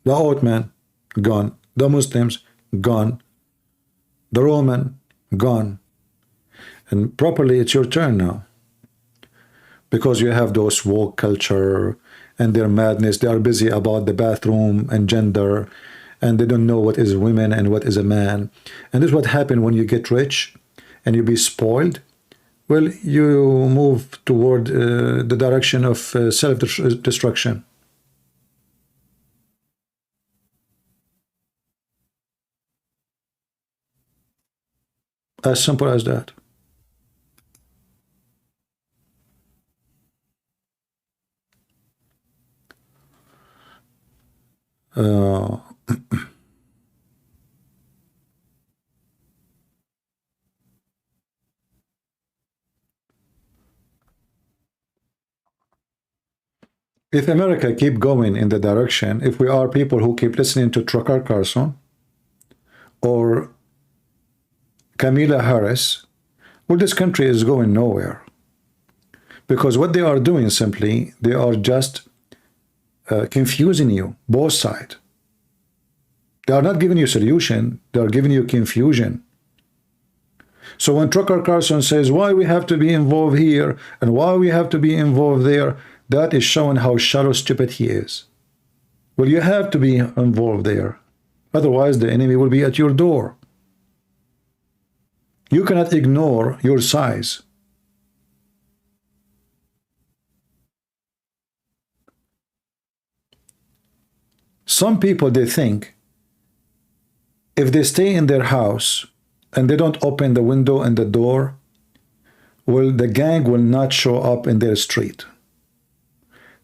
The Ottoman, gone. The Muslims, gone. The Roman, gone. And properly, it's your turn now. Because you have those woke culture and their madness. They are busy about the bathroom and gender, and they don't know what is women and what is a man. And this is what happens when you get rich and you be spoiled. Well, you move toward the direction of self-destruction. As simple as that. Uh, if America keep going in the direction, if we are people who keep listening to Tucker Carlson or Kamala Harris, well, this country is going nowhere. Because what they are doing simply, they are just confusing you, both sides. They are not giving you solution, they are giving you confusion. So when Tucker Carlson says why we have to be involved here and why we have to be involved there, that is showing how shallow, stupid he is. Well, you have to be involved there. Otherwise, the enemy will be at your door. You cannot ignore your size. Some people, they think if they stay in their house and they don't open the window and the door, well, the gang will not show up in their street.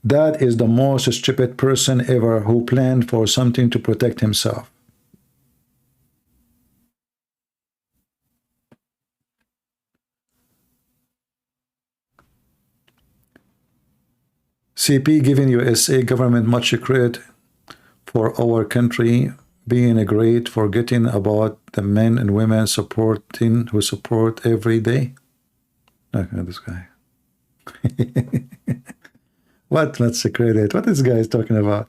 That is the most stupid person ever who planned for something to protect himself. CP giving USA government much credit for our country being great, forgetting about the men and women supporting who support every day. Okay, this guy. What? Let's credit. What this guy is talking about?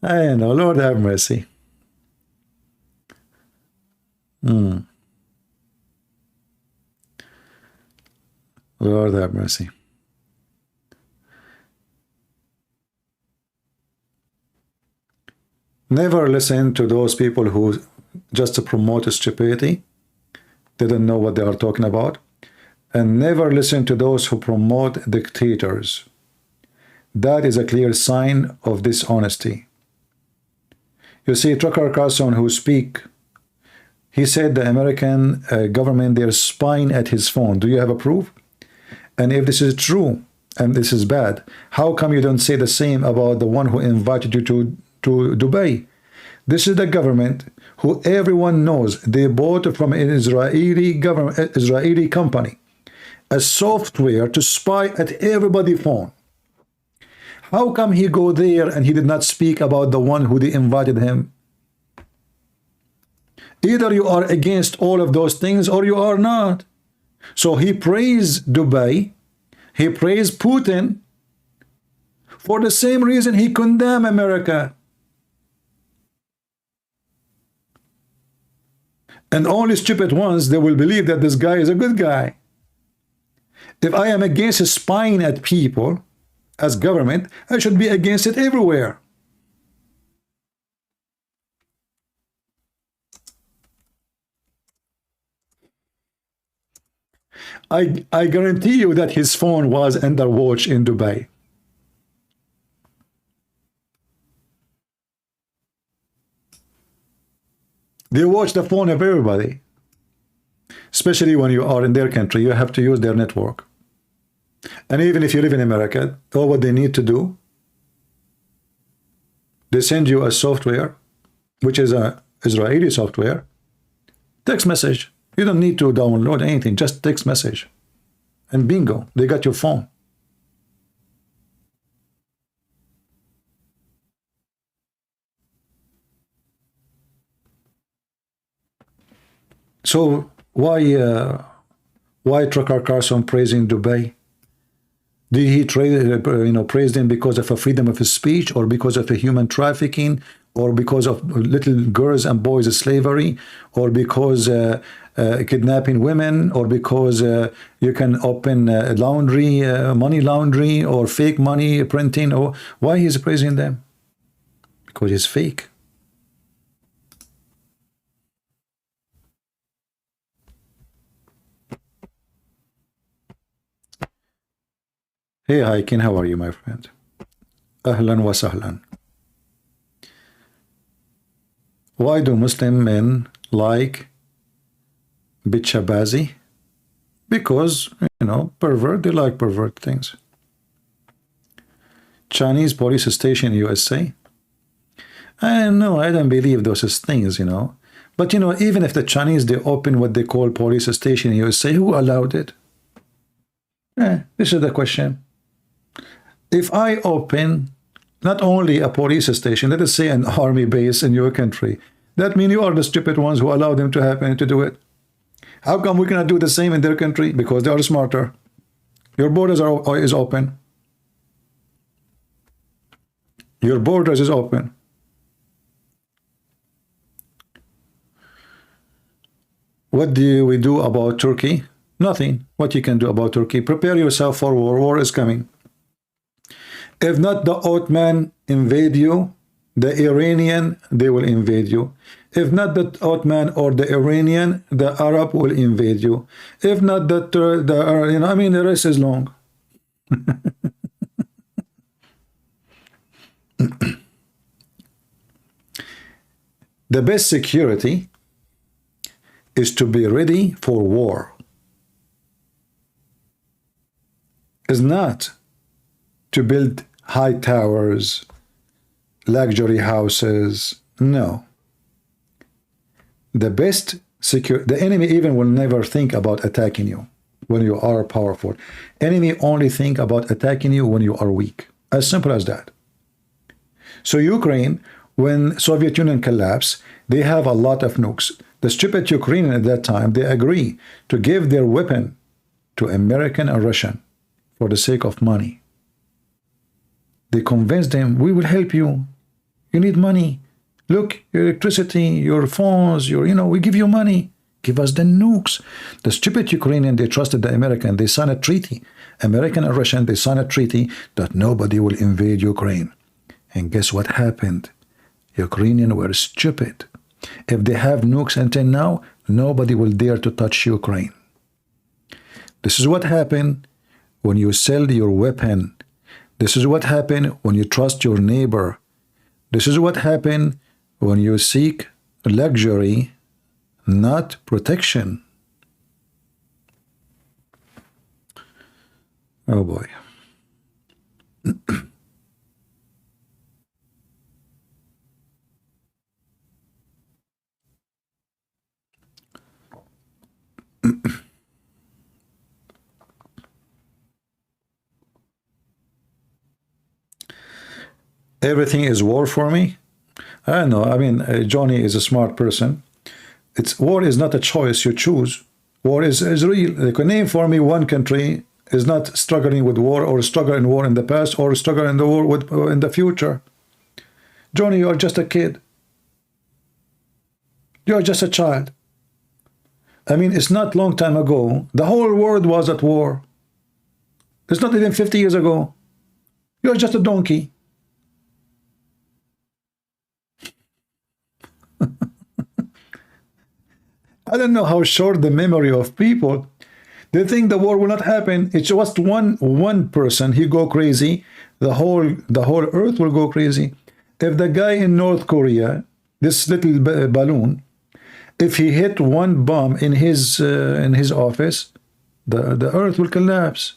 I know. Lord have mercy. Lord have mercy. Never listen to those people who just promote stupidity. They don't know what they are talking about. And never listen to those who promote dictators. That is a clear sign of dishonesty. You see, Tucker Carlson, who speak, he said the American government, they're spying at his phone. Do you have a proof? And if this is true, and this is bad, how come you don't say the same about the one who invited you to Dubai? This is the government who everyone knows they bought from an Israeli government, Israeli company, a software to spy at everybody's phone. How come he go there and he did not speak about the one who they invited him? Either you are against all of those things or you are not. So he praised Dubai, he praised Putin for the same reason he condemned America. And only stupid ones, they will believe that this guy is a good guy. If I am against spying at people as government, I should be against it everywhere. I guarantee you that his phone was under watch in Dubai. They watch the phone of everybody. Especially when you are in their country, you have to use their network. And even if you live in America, all what they need to do, they send you a software, which is an Israeli software, text message. You don't need to download anything, just text message. And bingo, they got your phone. So why Tucker Carlson praising Dubai? Did he praise them because of a freedom of speech, or because of a human trafficking, or because of little girls and boys slavery, or because kidnapping women, or because you can open laundry, money laundry, or fake money printing? Or why he's praising them? Because it's fake. Hey Hiking, how are you, my friend? Ahlan wa sahlan. Why do Muslim men like bitchabazi? Because, pervert, they like pervert things. Chinese police station in USA. I know, I don't believe those things, you know. But, you know, even if the Chinese, they open what they call police station, you say, who allowed it? This is the question. If I open not only a police station, let us say an army base in your country, that means you are the stupid ones who allow them to happen to do it. How come we cannot do the same in their country? Because they are smarter. Your borders is open. Your borders is open. What do we do about Turkey? Nothing. What you can do about Turkey? Prepare yourself for war. War is coming. If not the Ottoman invade you, the Iranian, they will invade you. If not the Ottoman or the Iranian, the Arab will invade you. If not the you know, I mean, the rest is long. The best security is to be ready for war. Is not to build high towers, luxury houses. No. The best the enemy even will never think about attacking you when you are powerful. Enemy only think about attacking you when you are weak. As simple as that. So Ukraine, when Soviet Union collapsed, they have a lot of nukes. The stupid Ukrainian at that time, they agree to give their weapon to American and Russian for the sake of money. They convinced them, we will help you. You need money. Look, your electricity, your phones, you know, we give you money. Give us the nukes. The stupid Ukrainian, they trusted the American. They signed a treaty. American and Russian, they signed a treaty that nobody will invade Ukraine. And guess what happened? Ukrainians were stupid. If they have nukes until now, nobody will dare to touch Ukraine. This is what happened when you sell your weapon. This is what happened when you trust your neighbor. This is what happened when you seek luxury, not protection. Oh boy. Everything is war for me. I don't know. I mean, Johnny is a smart person. War is not a choice you choose. War is real. They can name for me one country is not struggling with war or struggle in war in the past or struggle in the war in the future. Johnny, you are just a kid. You are just a child. I mean, it's not long time ago. The whole world was at war. It's not even 50 years ago. You're just a donkey. I don't know how short the memory of people. They think the war will not happen. It's just one person. He go crazy. The whole earth will go crazy. If the guy in North Korea, this little balloon, if he hit one bomb in his office, the earth will collapse.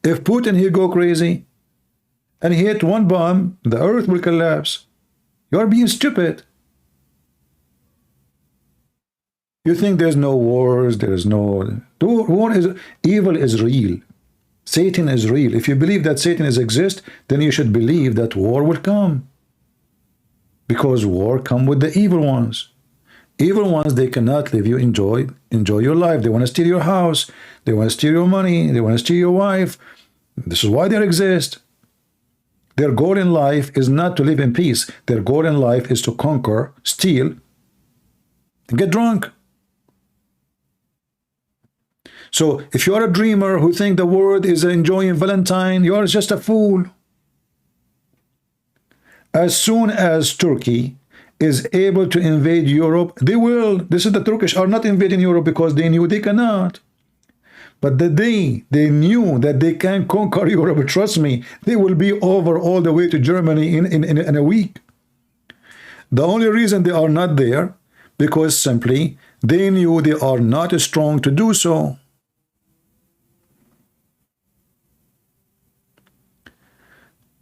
If Putin he go crazy and he hit one bomb, the earth will collapse. You are being stupid. You think there's no wars, there's no... War is... Evil is real. Satan is real. If you believe that Satan exists, then you should believe that war will come. Because war come with the evil ones. Evil ones, they cannot let you enjoy your life. They want to steal your house. They want to steal your money. They want to steal your wife. This is why they exist. Their goal in life is not to live in peace. Their goal in life is to conquer, steal, and get drunk. So if you are a dreamer who think the world is enjoying Valentine, you are just a fool. As soon as Turkey is able to invade Europe, they will. This is the Turkish are not invading Europe because they knew they cannot. But the day they knew that they can conquer Europe, trust me, they will be over all the way to Germany in a week. The only reason they are not there, because simply they knew they are not strong to do so.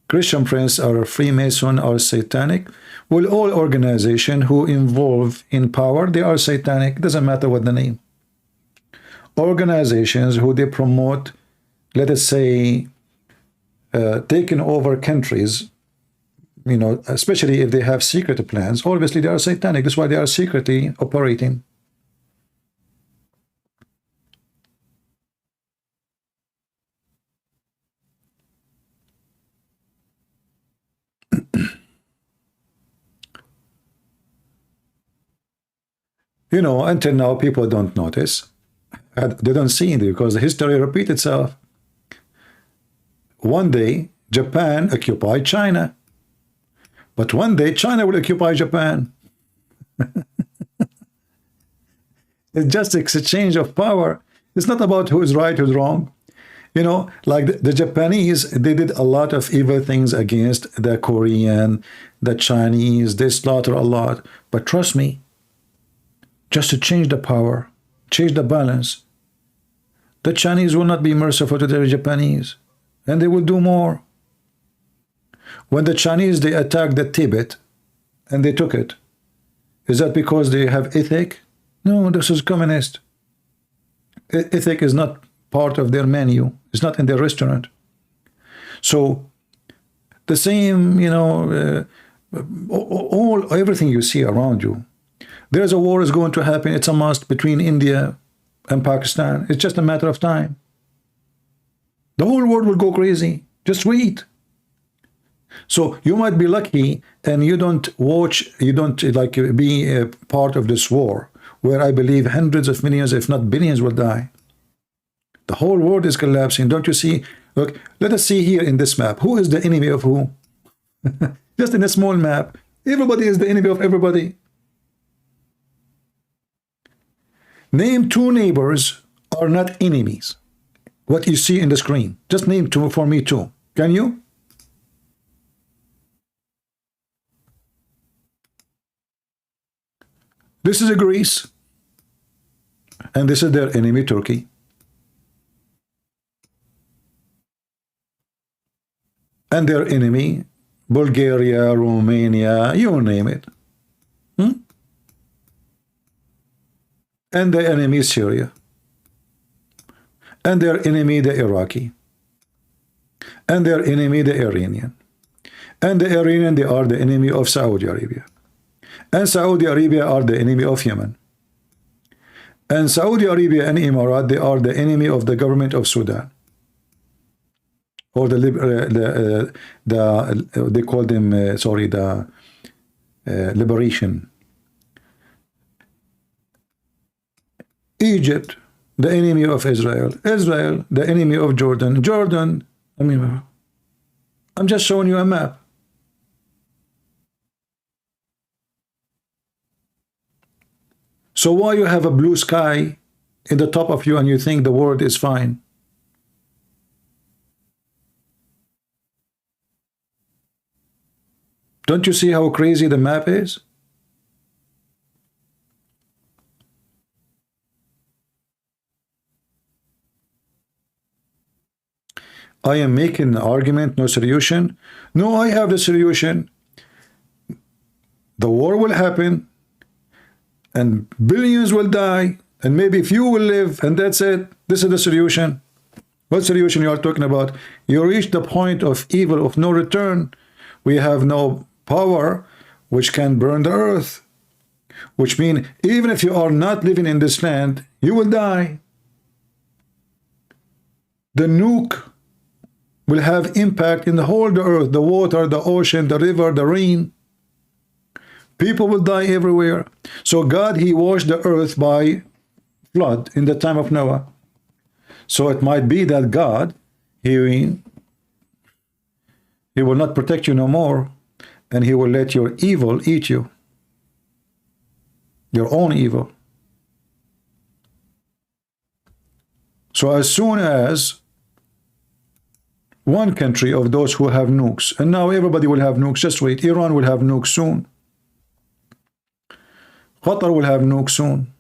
Christian Prince or Freemason or satanic. Well, all organizations who involve in power, they are satanic. It doesn't matter what the name. Organizations who they promote, let us say, taking over countries, you know, especially if they have secret plans, obviously they are satanic. That's why they are secretly operating. You know, until now, people don't notice. They don't see it because the history repeats itself. One day, Japan occupied China. But one day, China will occupy Japan. It's just exchange of power. It's not about who's right, who's wrong. You know, like the Japanese, they did a lot of evil things against the Korean, the Chinese. They slaughter a lot. But trust me, just to change the power, change the balance, the Chinese will not be merciful to the Japanese, and they will do more. When the Chinese, they attacked the Tibet and they took it, is that because they have ethic? No, this is communist. Ethic is not part of their menu. It's not in their restaurant. So the same, you know, everything you see around you. There's a war is going to happen. It's a must between India and Pakistan. It's just a matter of time. The whole world will go crazy. Just wait. So you might be lucky and you don't watch, you don't like be a part of this war where I believe hundreds of millions, if not billions, will die. The whole world is collapsing. Don't you see? Look, let us see here in this map. Who is the enemy of who? Just in a small map. Everybody is the enemy of everybody. Name two neighbors are not enemies. What you see in the screen. Just name two for me too. Can you? This is Greece. And this is their enemy, Turkey. And their enemy, Bulgaria, Romania, you name it. And the enemy is Syria. And their enemy, the Iraqi. And their enemy, the Iranian. And the Iranian, they are the enemy of Saudi Arabia. And Saudi Arabia are the enemy of Yemen. And Saudi Arabia and Emirat, they are the enemy of the government of Sudan. Or they call them, the liberation. Egypt, the enemy of Israel. Israel, the enemy of Jordan. Jordan, I mean, I'm just showing you a map. So why you have a blue sky in the top of you and you think the world is fine? Don't you see how crazy the map is? I am making an argument, no solution. No, I have the solution. The war will happen, and billions will die, and maybe few will live, and that's it. This is the solution. What solution you are talking about? You reach the point of evil of no return. We have no power which can burn the earth, which means even if you are not living in this land, you will die. The nuke will have impact in the whole the earth, the water, the ocean, the river, the rain. People will die everywhere. So God, he washed the earth by flood in the time of Noah. So it might be that God, he will not protect you no more, and he will let your evil eat you. Your own evil. So as soon as one country of those who have nukes, and now everybody will have nukes, just wait, Iran will have nukes soon. Qatar will have nukes soon.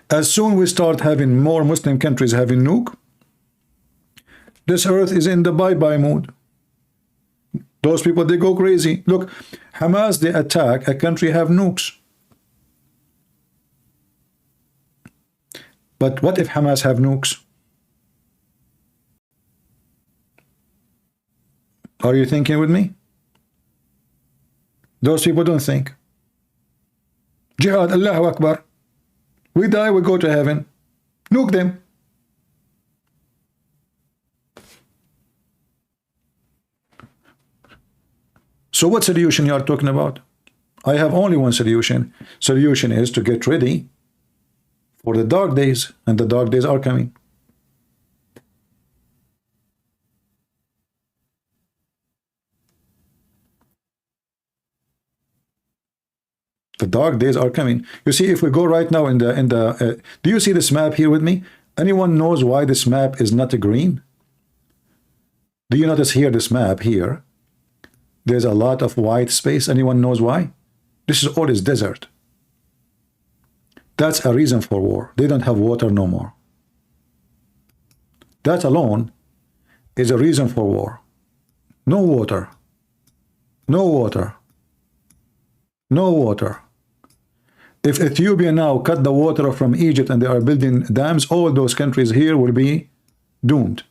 As soon we start having more Muslim countries having nuke, This earth is in the bye-bye mood. Those people, they go crazy. Look, Hamas, they attack a country have nukes. But what if Hamas have nukes? Are you thinking with me? Those people don't think. Jihad, Allahu Akbar. We die, we go to heaven. Nuke them. So what solution you are talking about? I have only one solution. Solution is to get ready for the dark days, and the dark days are coming. The dark days are coming. You see, if we go right now in the do you see this map here with me? Anyone knows why this map is not a green? Do you notice here, this map here? There's a lot of white space. Anyone knows why? This is all is desert. That's a reason for war. They don't have water no more. That alone is a reason for war. No water. No water. No water. If Ethiopia now cut the water from Egypt and they are building dams, all those countries here will be doomed.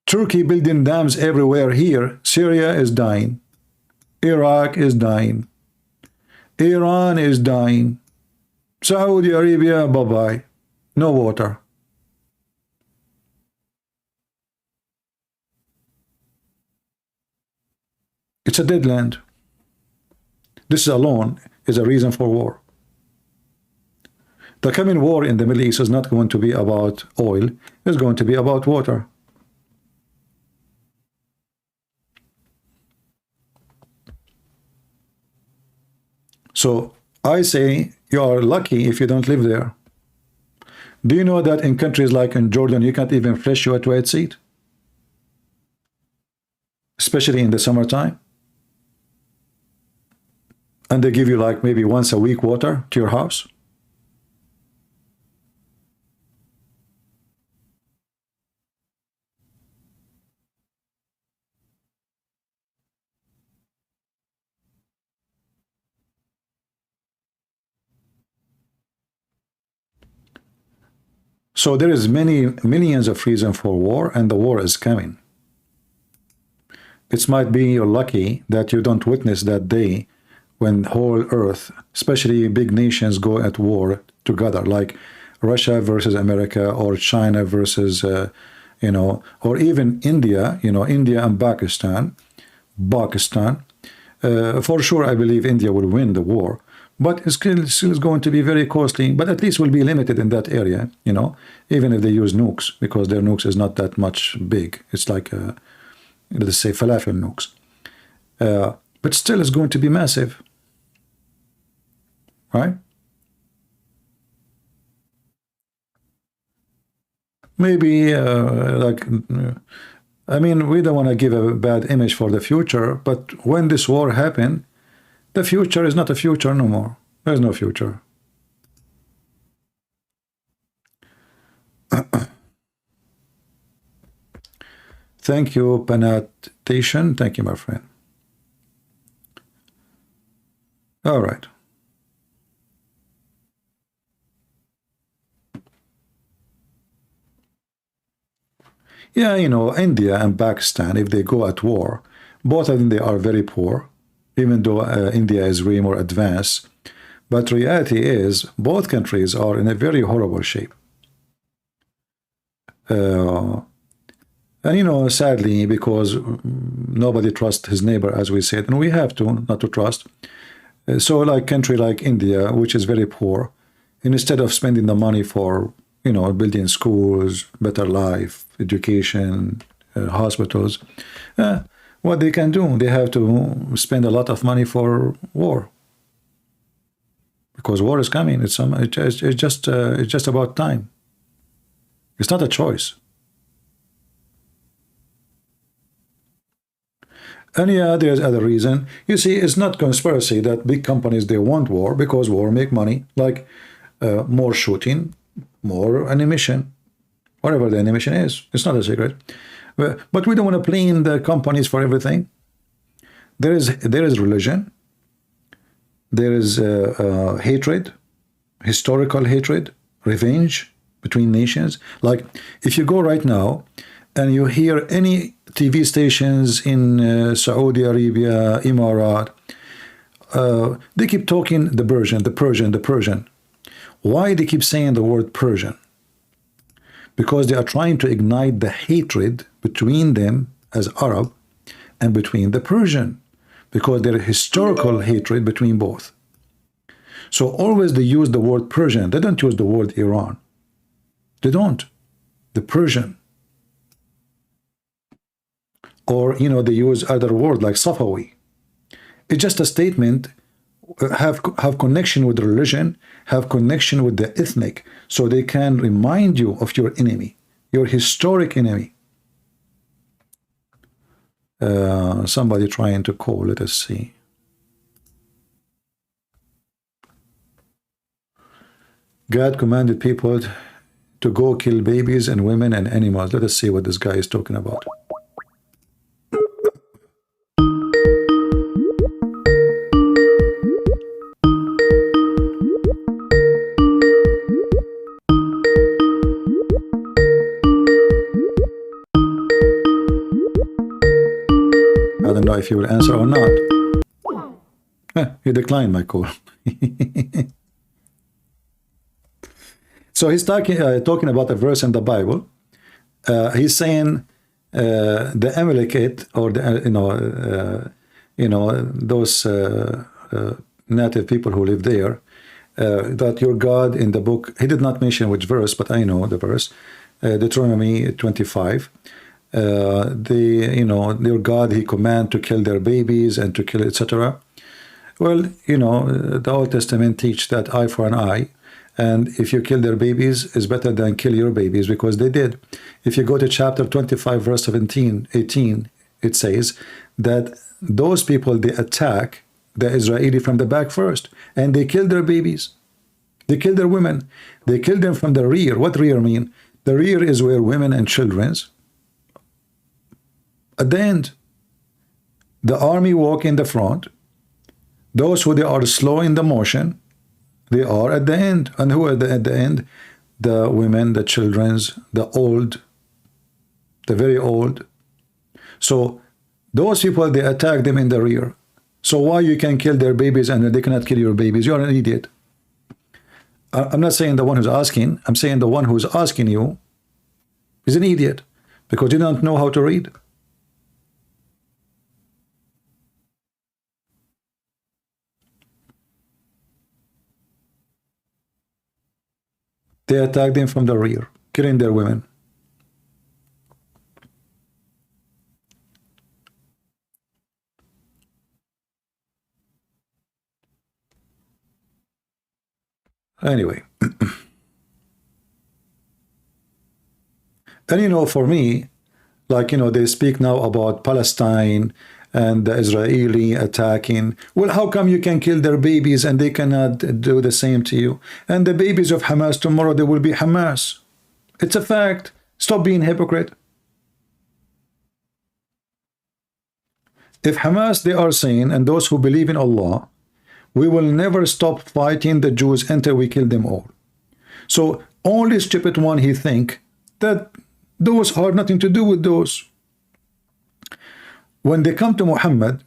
Turkey building dams everywhere here. Syria is dying. Iraq is dying. Iran is dying. Saudi Arabia, bye-bye. No water. It's a dead land. This alone is a reason for war. The coming war in the Middle East is not going to be about oil. It's going to be about water. So I say you are lucky if you don't live there. Do you know that in countries like in Jordan, you can't even fresh your toilet seat? Especially in the summertime. And they give you like maybe once a week water to your house. So there is millions of reasons for war, and the war is coming. It might be you're lucky that you don't witness that day when the whole earth, especially big nations, go at war together, like Russia versus America, or China versus, or even India, India and Pakistan. For sure, I believe India will win the war. But it's still going to be very costly, but at least will be limited in that area, even if they use nukes, because their nukes is not that much big. It's like, let's say, falafel nukes. But still it's going to be massive, right? Maybe, I mean, we don't want to give a bad image for the future, but when this war happened, the future is not a future no more. There's no future. Thank you, Panatation. Thank you, my friend. All right. Yeah, India and Pakistan, if they go at war, both of them, they are very poor, even though India is way more advanced. But reality is, both countries are in a very horrible shape. And, sadly, because nobody trusts his neighbor, as we said, and we have to, not to trust. So like country like India, which is very poor, instead of spending the money for, building schools, better life, education, hospitals, what they can do, they have to spend a lot of money for war, because war is coming. It's just about time. It's not a choice. And yeah, there's other reason. You see, it's not conspiracy that big companies, they want war because war make money, like more shooting, more ammunition, whatever the animation is. It's not a secret. But we don't want to blame the companies for everything. There is religion. There is hatred, historical hatred, revenge between nations. Like if you go right now and you hear any TV stations in Saudi Arabia, Emirat, they keep talking the Persian, the Persian, the Persian. Why they keep saying the word Persian? Because they are trying to ignite the hatred between them as Arab and between the Persian, because there is historical hatred between both. So always they use the word Persian. They don't use the word Iran. They don't. The Persian. Or, you know, they use other word like Safawi. It's just a statement, have connection with religion, have connection with the ethnic, so they can remind you of your enemy, your historic enemy. Somebody trying to call, let us see. God commanded people to go kill babies and women and animals. Let us see what this guy is talking about. I don't know if you will answer or not. You declined my call. So he's talking about a verse in the Bible. He's saying the Amalekite, or the those native people who live there, that your God in the book. He did not mention which verse, but I know the verse. Deuteronomy 25. Their God, he command to kill their babies and to kill, etc. Well, the Old Testament teach that eye for an eye, and if you kill their babies, it's better than kill your babies, because they did. If you go to chapter 25, verse 18, it says that those people, they attack the Israeli from the back first, and they kill their babies. They kill their women. They kill them from the rear. What rear mean? The rear is where women and children's. At the end, the army walk in the front. Those who they are slow in the motion, they are at the end. And who are at the end? The women, the children's, the old, the very old. So those people, they attack them in the rear. So why you can kill their babies and they cannot kill your babies? You are an idiot. I'm not saying the one who's asking. I'm saying the one who's asking you is an idiot, because you don't know how to read. They attack them from the rear, killing their women. Anyway. And for me, like, they speak now about Palestine and the Israeli attacking. Well, how come you can kill their babies and they cannot do the same to you? And the babies of Hamas, tomorrow they will be Hamas. It's a fact. Stop being hypocrite. If Hamas, they are saying, and those who believe in Allah, we will never stop fighting the Jews until we kill them all. So only stupid one, he think that those are nothing to do with those. When they come to Muhammad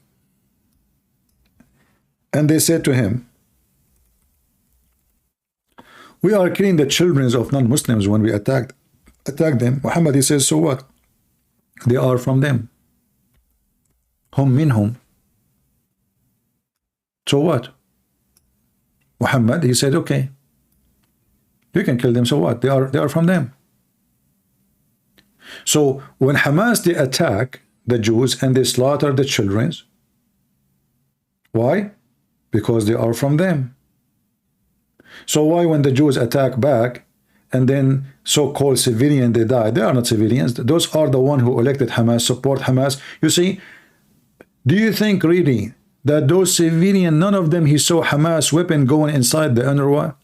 and they said to him, we are killing the children of non-Muslims when we attack them. Muhammad, he says, so what? They are from them. Hum minhum. So what? Muhammad, he said, okay, you can kill them, so what? They are from them. So when Hamas, they attack the Jews and they slaughter the children, why? Because they are from them. So why when the Jews attack back and then so-called civilian, they die? They are not civilians. Those are the one who elected Hamas, support Hamas. You see, do you think really that those civilian, none of them he saw Hamas weapon going inside the UNRWA?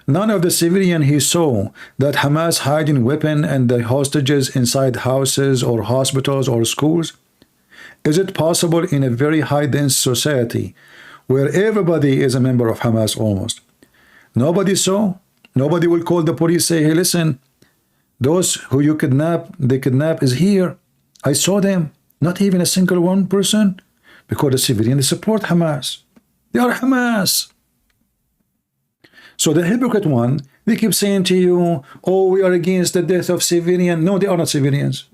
None of the civilian he saw that Hamas hiding weapon and the hostages inside houses or hospitals or schools. Is it possible in a very high dense society where everybody is a member of Hamas almost? Nobody saw? Nobody will call the police, say, hey, listen, those who you kidnap, they kidnap is here. I saw them. Not even a single one person. Because the civilians support Hamas. They are Hamas. So the hypocrite one, they keep saying to you, oh, we are against the death of civilians. No, they are not civilians.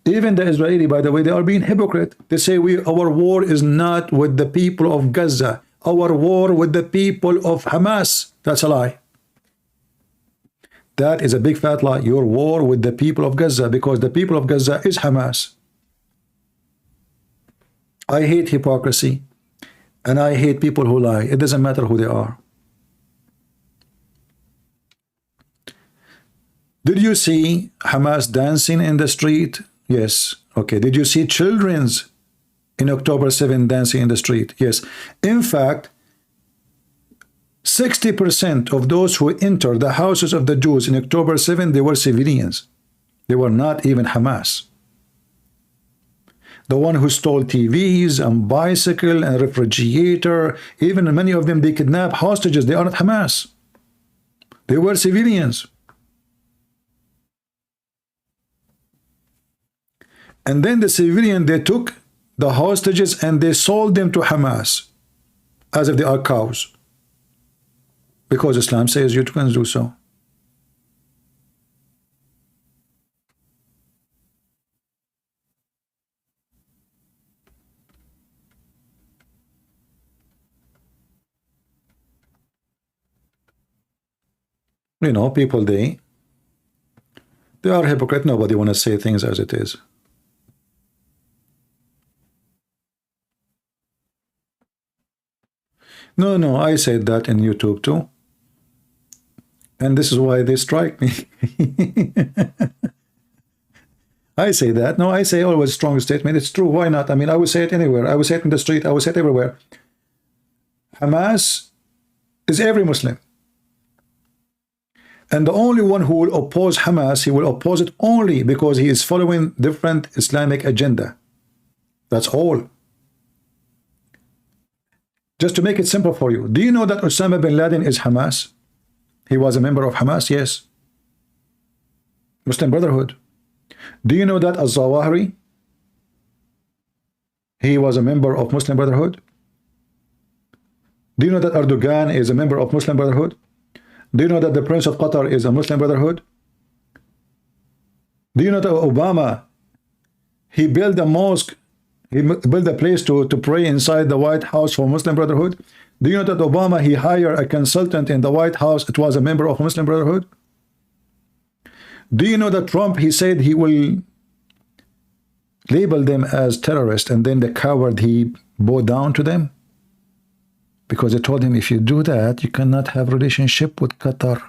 Even the Israeli, by the way, they are being hypocrite. They say our war is not with the people of Gaza. Our war with the people of Hamas. That's a lie. That is a big fat lie. Your war with the people of Gaza, because the people of Gaza is Hamas. I hate hypocrisy. And I hate people who lie. It doesn't matter who they are. Did you see Hamas dancing in the street? Yes. Okay. Did you see children's in October 7 dancing in the street? Yes. In fact, 60% of those who entered the houses of the Jews in October 7, they were civilians. They were not even Hamas. The one who stole TVs and bicycle and refrigerator, even many of them, they kidnap hostages. They are not Hamas. They were civilians. And then the civilian, they took the hostages and they sold them to Hamas as if they are cows. Because Islam says you can do so. You know, people, they are hypocrite. Nobody want to say things as it is. No, I said that in YouTube too. And this is why they strike me. I say that. No, I say always strong statement. It's true. Why not? I mean, I would say it anywhere. I would say it in the street. I would say it everywhere. Hamas is every Muslim. And the only one who will oppose Hamas, he will oppose it only because he is following different Islamic agenda. That's all. Just to make it simple for you, do you know that Osama bin Laden is Hamas? He was a member of Hamas, yes. Muslim Brotherhood. Do you know that Al-Zawahiri, he was a member of Muslim Brotherhood? Do you know that Erdogan is a member of Muslim Brotherhood? Do you know that the Prince of Qatar is a Muslim Brotherhood? Do you know that Obama, he built a mosque, he built a place to pray inside the White House for Muslim Brotherhood? Do you know that Obama, he hired a consultant in the White House, it was a member of Muslim Brotherhood? Do you know that Trump, he said he will label them as terrorists, and then the coward, he bowed down to them? Because they told him, if you do that, you cannot have relationship with Qatar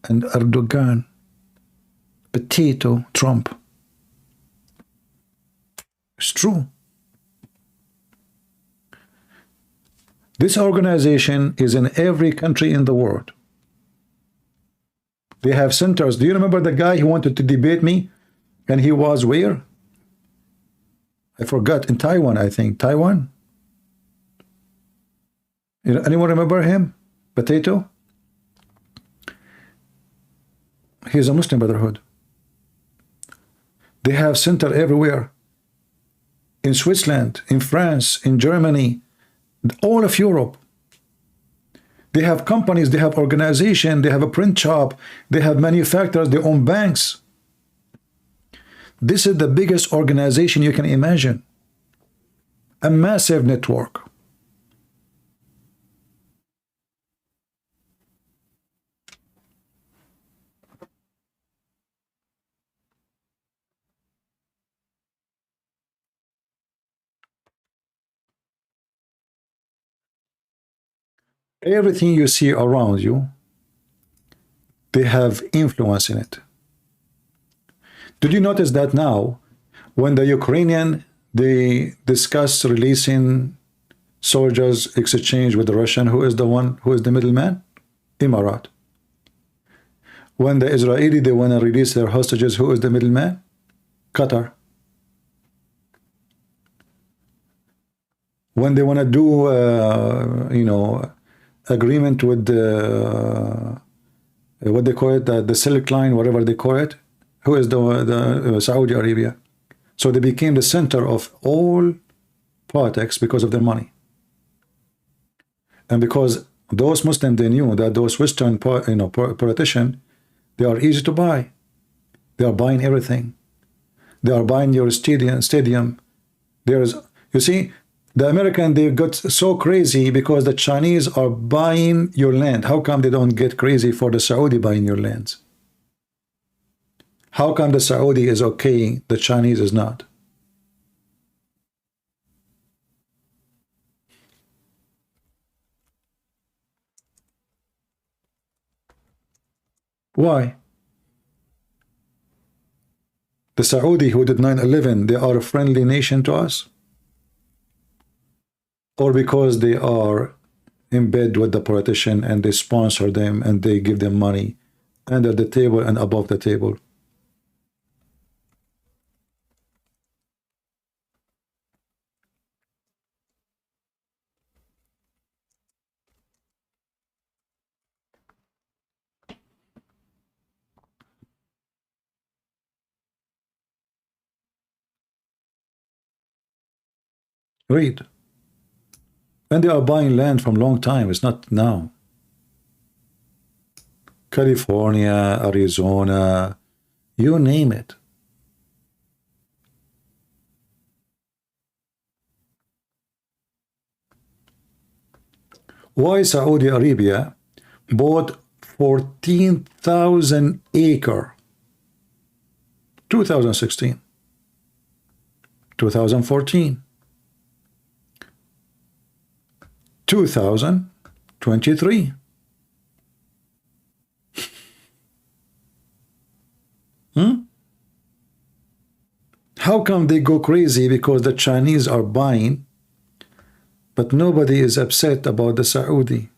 and Erdogan. Potato Trump. It's true. This organization is in every country in the world. They have centers. Do you remember the guy who wanted to debate me? And he was where? I forgot. In Taiwan, I think. Taiwan? Anyone remember him? Potato? He's a Muslim Brotherhood. They have center everywhere. In Switzerland, in France, in Germany, all of Europe. They have companies, they have organization, they have a print shop, they have manufacturers, they own banks. This is the biggest organization you can imagine. A massive network. Everything you see around you, they have influence in it. Did you notice that now, when the Ukrainian, they discuss releasing soldiers exchange with the Russian, who is the one, who is the middleman? Emirat. When the Israeli, they want to release their hostages, who is the middleman? Qatar. When they want to do, you know, agreement with the, what they call it, the Silk Line, whatever they call it, who is the Saudi Arabia. So they became the center of all politics because of their money. And because those Muslims, they knew that those Western, you know, politicians, they are easy to buy. They are buying everything. They are buying your stadium. There's, you see, the American, they got so crazy because the Chinese are buying your land. How come they don't get crazy for the Saudi buying your lands? How come the Saudi is okay, the Chinese is not? Why? The Saudi who did 9/11, they are a friendly nation to us? Or because they are in bed with the politician and they sponsor them and they give them money under the table and above the table? Read. And they are buying land from long time. It's not now. California, Arizona, you name it. Why Saudi Arabia bought 14,000 acre 2016, 2014, 2023. How come they go crazy because the Chinese are buying, but nobody is upset about the Saudi?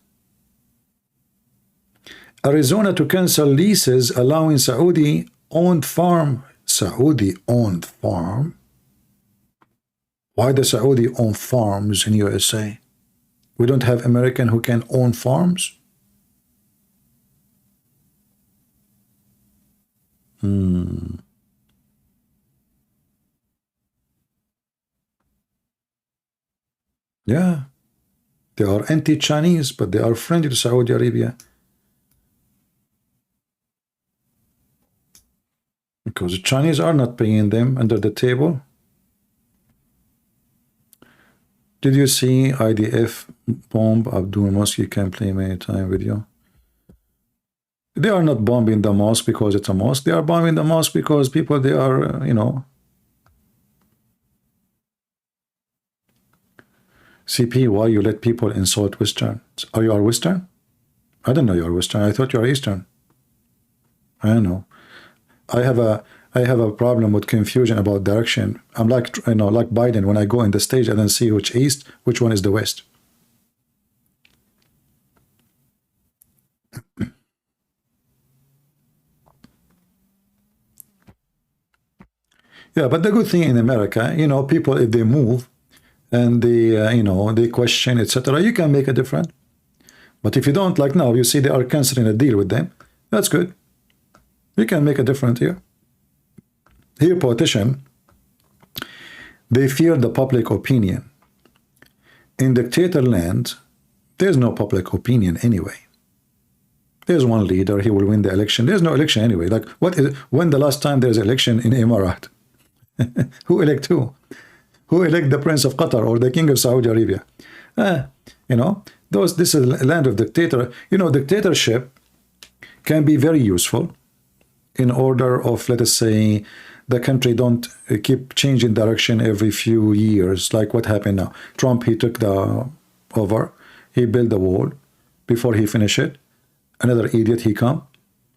Arizona to cancel leases allowing Saudi-owned farm. Saudi-owned farm? Why the Saudi-owned farms in USA? We don't have American who can own farms? Yeah. They are anti-Chinese, but they are friendly to Saudi Arabia. Because the Chinese are not paying them under the table. Did you see IDF bomb Abdul Mosque? You can play many time video. They are not bombing the mosque because it's a mosque. They are bombing the mosque because people, they are, you know. CP, why you let people insult Western? Are you Western? I don't know you are Western. I thought you are Eastern. I don't know. I have a problem with confusion about direction. I'm like, you know, like Biden. When I go in the stage, I don't see which east, which one is the west. Yeah, but the good thing in America, you know, people, if they move and they, you know, they question, etc., you can make a difference. But if you don't, like now, you see they are canceling a deal with them. That's good. You can make a difference here. Here, politicians, they fear the public opinion. In dictator land, there's no public opinion anyway. There's one leader, he will win the election. There's no election anyway. Like, when the last time there's election in Emirat? Who elect who? Who elect the Prince of Qatar or the King of Saudi Arabia? You know, this is a land of dictator. You know, dictatorship can be very useful in order of, let us say, the country don't keep changing direction every few years, like what happened now. Trump, he took the over, he built the wall. Before he finished it, another idiot, he come,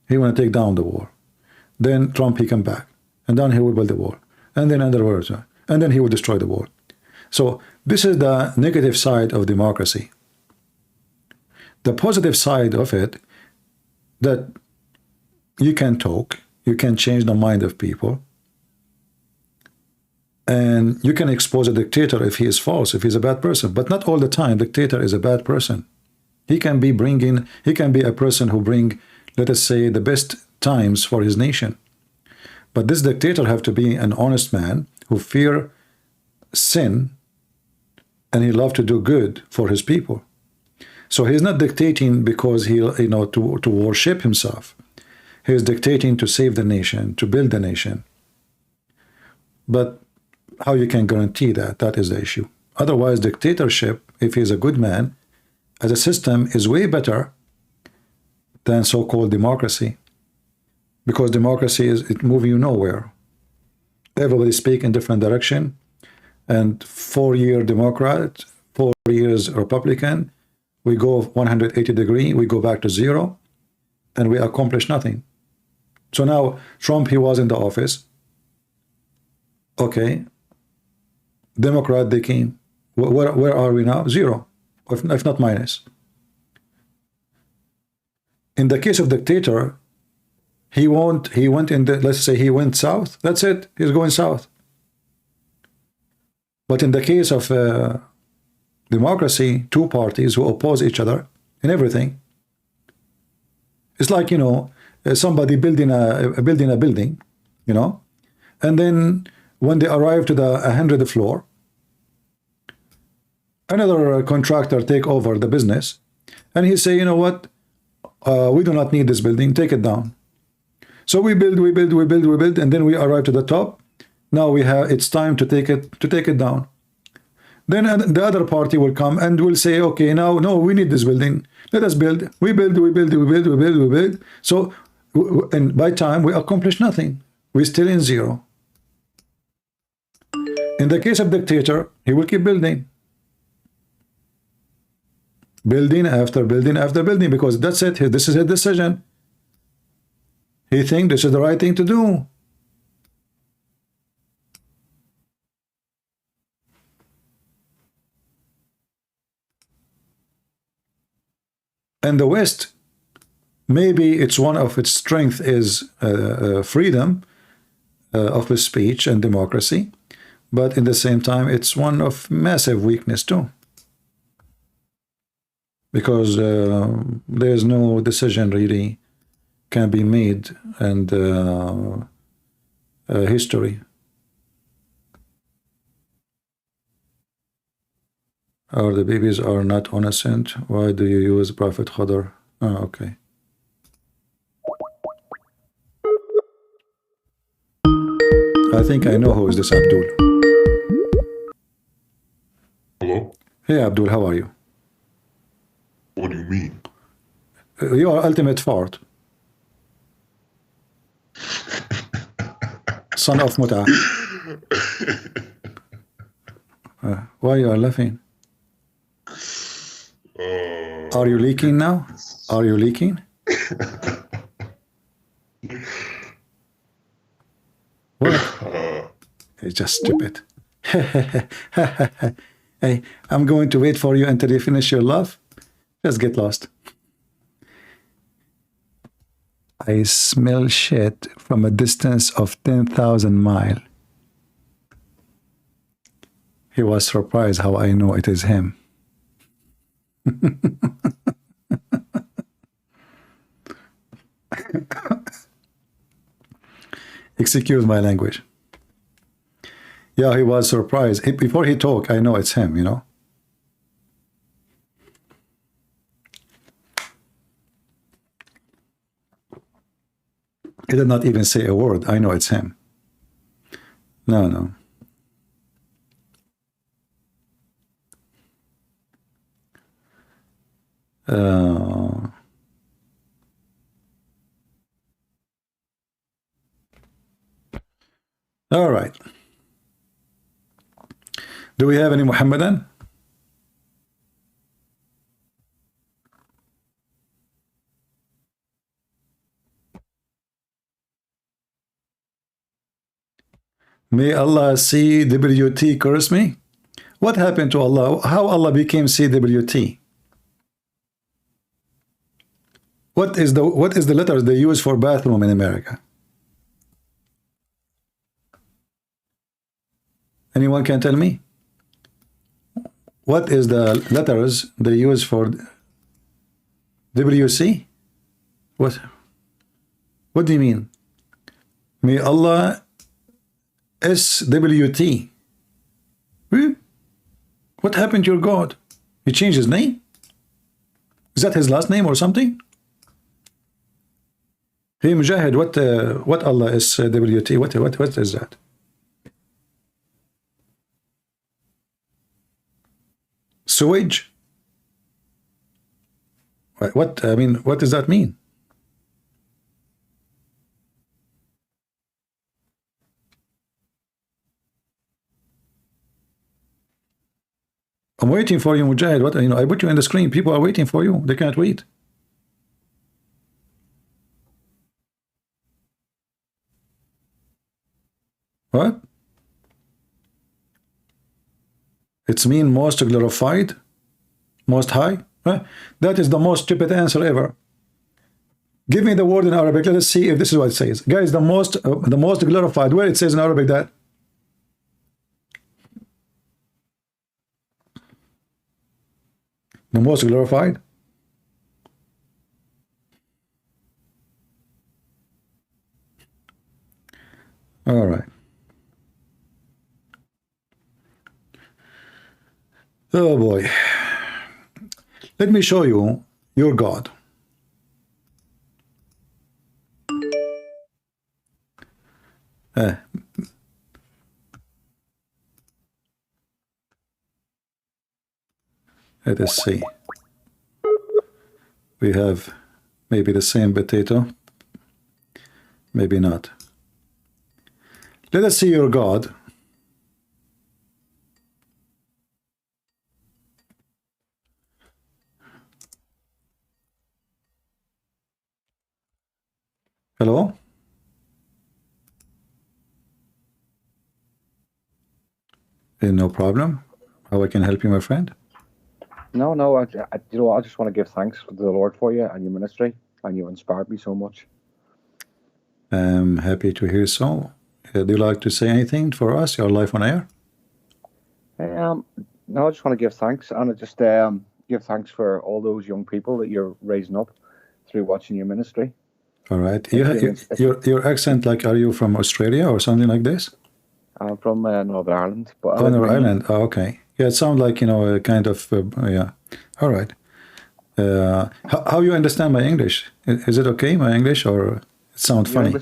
he want to take down the wall. Then Trump, he come back, and then he will build the wall. And then another word, and then he will destroy the wall. So this is the negative side of democracy. The positive side of it, that you can talk, you can change the mind of people, and you can expose a dictator if he is false, if he's a bad person. But not all the time dictator is a bad person. He can be a person who bring, let us say, the best times for his nation. But this dictator have to be an honest man who fear sin, and he love to do good for his people. So he's not dictating because he, to worship himself. He is dictating to save the nation, to build the nation. But how you can guarantee that? That is the issue. Otherwise, dictatorship, if he's a good man, as a system, is way better than so-called democracy. Because democracy it moving you nowhere. Everybody speak in different direction, and 4-year Democrat, 4 years Republican, we go 180 degree, we go back to zero, and we accomplish nothing. So now Trump, he was in the office. Okay, Democrat, they came. Where are we now? Zero, if not minus. In the case of dictator, he went in the, let's say he went south. That's it. He's going south. But in the case of democracy, two parties who oppose each other in everything. It's like, somebody building a building, and then when they arrive to the 100th floor, another contractor take over the business, and he say, you know what, we do not need this building, take it down. So we build, and then we arrive to the top. Now it's time to take it down. Then the other party will come and will say, okay, now, no, we need this building. Let us build. We build. So, and by time, we accomplish nothing. We're still in zero. In the case of dictator, he will keep building. Building after building after building, because that's it. This is his decision. He thinks this is the right thing to do. And the West, maybe it's one of its strength is freedom of speech and democracy, but in the same time, it's one of massive weakness too. Because there's no decision really can be made, and history. Or the babies are not innocent. Why do you use Prophet Khadr? Oh, okay. I think I know who is this Abdul. Hello? Hey Abdul, how are you? What do you mean? You are ultimate fart. Son of Muta. Why you are laughing? Are you leaking now? Are you leaking? What? It's just stupid. Hey, I'm going to wait for you until you finish your laugh. Just get lost. I smell shit from a distance of 10,000 miles. He was surprised how I know it is him. Excuse my language. Yeah, he was surprised. Before he talked, I know it's him, He did not even say a word. I know it's him. No. All right. Do we have any Muhammadan? May Allah CWT curse me? What happened to Allah? How Allah became CWT? what is the letters they use for bathroom in America? Anyone can tell me? What is the letters they use for WC? What do you mean? May Allah SWT. What happened to your God? He changed his name? Is that his last name or something? Hey Mujahid, what Allah is SWT? What is that? Sewage? What does that mean? I'm waiting for you, Mujahid. I put you on the screen. People are waiting for you. They can't wait. What? It's mean most glorified, most high. That is the most stupid answer ever. Give me the word in Arabic. Let us see if this is what it says. Guys, the most glorified. Where it says in Arabic that? The most glorified? All right. Oh boy. Let me show you your God. Let us see. We have maybe the same potato, maybe not. Let us see your God. Hello? No problem. How I can help you, my friend? No, I just want to give thanks to the Lord for you and your ministry, and you inspired me so much. I'm happy to hear so. Do you like to say anything for us? Your life on air? No, I just want to give thanks, and I just give thanks for all those young people that you're raising up through watching your ministry. All right. Your accent, like, are you from Australia or something like this? I'm from Northern Ireland. But Northern Ireland. Oh, okay. Yeah, it sounds like, a kind of, yeah. All right. How you understand my English? Is it okay, my English, or it sounds funny?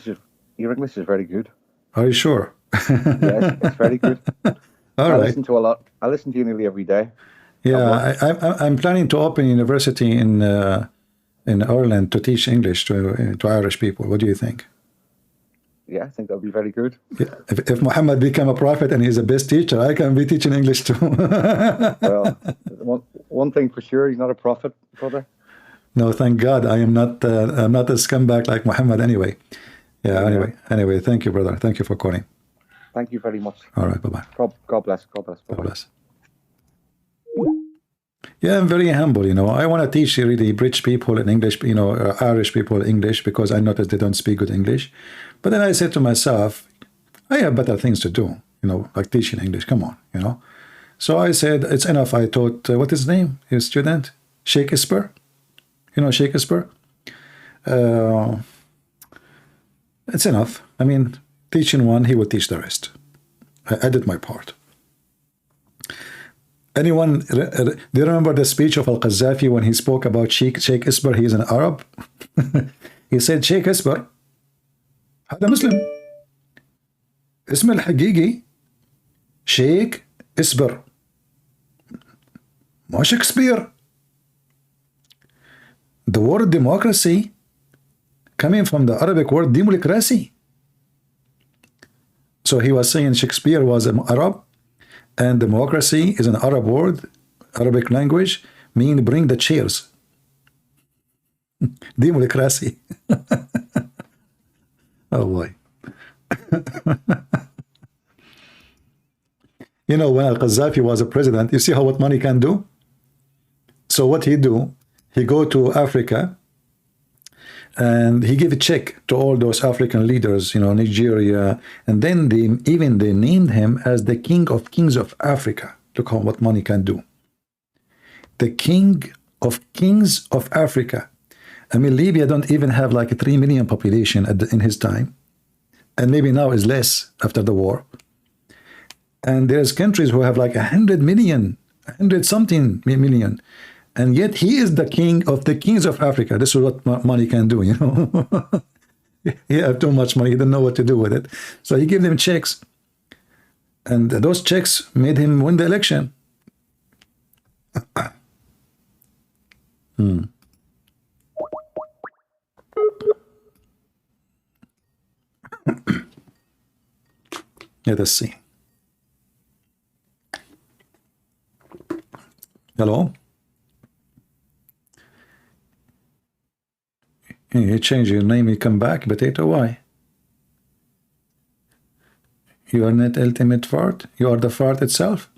Your English is very good. Are you sure? Yes, it's very good. All right. I listen to you nearly every day. Yeah, I'm planning to open a university in Ireland to teach English to Irish people. What do you think? Yeah, I think that'll be very good. Yeah. If Muhammad become a prophet and he's a best teacher, I can be teaching English too. Well, one thing for sure, he's not a prophet, brother. No, thank God. I'm not a scumbag like Muhammad anyway. Yeah, anyway, thank you, brother. Thank you for calling. Thank you very much. All right, bye-bye. God bless. God bless. God bless. Yeah, I'm very humble, I want to teach really British people in English, Irish people English, because I noticed they don't speak good English. But then I said to myself, I have better things to do, like teaching English. Come on, So I said, it's enough. I taught, what is his name? His student? Shakespeare? Shakespeare? It's enough. I mean, teaching one, he will teach the rest. I did my part. Anyone, do you remember the speech of Al-Qaddafi when he spoke about Shakespeare? He is an Arab. He said, Shakespeare, هذا مسلم. اسم الحقيقي شيك اسبر. ما Shakespeare. The word democracy coming from the Arabic word democracy. So he was saying Shakespeare was an Arab, and democracy is an Arab word, Arabic language, mean bring the chairs. Democracy. Oh boy. When Al-Qaddafi was a president, you see what money can do? So what he do? He go to Africa And he gave a check to all those African leaders, you know, Nigeria, and then they named him as the King of Kings of Africa. Look what money can do. The King of Kings of Africa. I mean, Libya don't even have like a 3 million population in his time, and maybe now is less after the war. And there's countries who have like 100 million, 100 something million. And yet he is the king of the kings of Africa. This is what money can do, you know. He had too much money. He didn't know what to do with it. So he gave them checks. And those checks made him win the election. Let us see. Hello? You change your name, you come back, potato, why? You are not ultimate fart? You are the fart itself?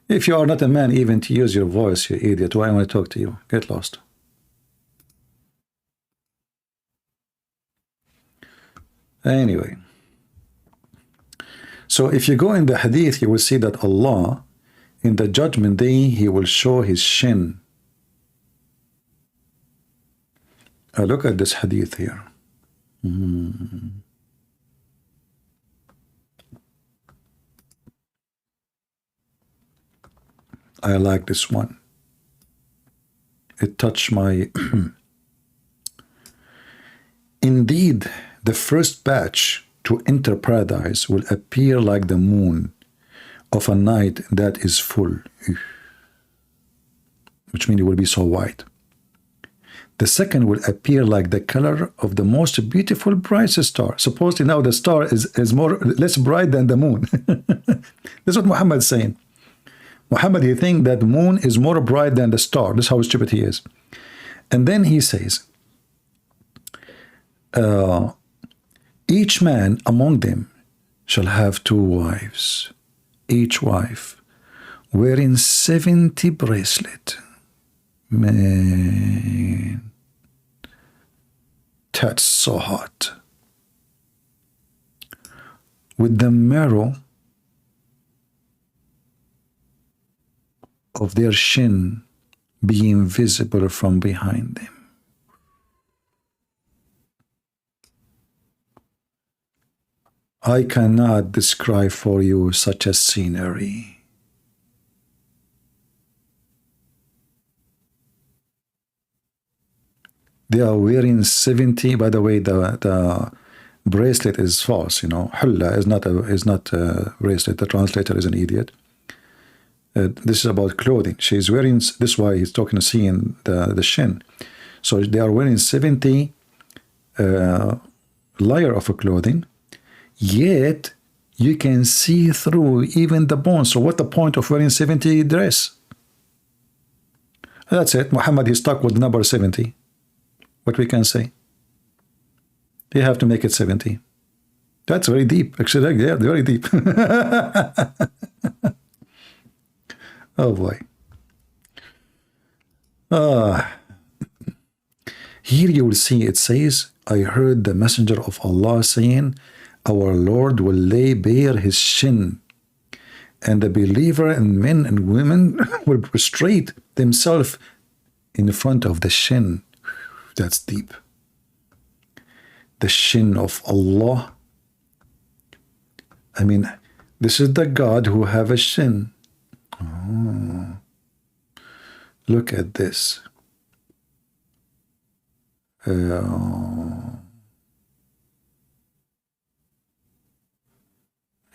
If you are not a man even to use your voice, you idiot, why I want to talk to you? Get lost. Anyway. So if you go in the hadith, you will see that Allah, in the judgment day, he will show his shin. Look at this hadith here. I like this one. It touched my... Indeed, the first batch to enter paradise will appear like the moon of a night that is full, which means it will be so white. The second will appear like the color of the most beautiful, brightest star. Supposedly now the star is less bright than the moon. That's what Muhammad is saying. Muhammad, he thinks that the moon is more bright than the star. That's how stupid he is. And then he says, each man among them shall have 2 wives, each wife wearing 70 bracelets. Man, that's so hot. With the marrow of their shin being visible from behind them. I cannot describe for you such a scenery. They are wearing 70. By the way, the bracelet is false. You know, hulla is not a bracelet. The translator is an idiot. This is about clothing. She's wearing. This is why he's talking to seeing the shin. So they are wearing 70 layer of a clothing. Yet you can see through even the bones. So what the point of wearing 70 dress? That's it. Muhammad is stuck with the number 70. What we can say? You have to make it 70. That's very deep. Actually, yeah, very deep. Oh boy. Here you will see it says, I heard the messenger of Allah saying, our Lord will lay bare his shin, and the believer and men and women will prostrate themselves in front of the shin. That's deep. The shin of Allah. I mean, this is the God who have a shin. Oh. Look at this.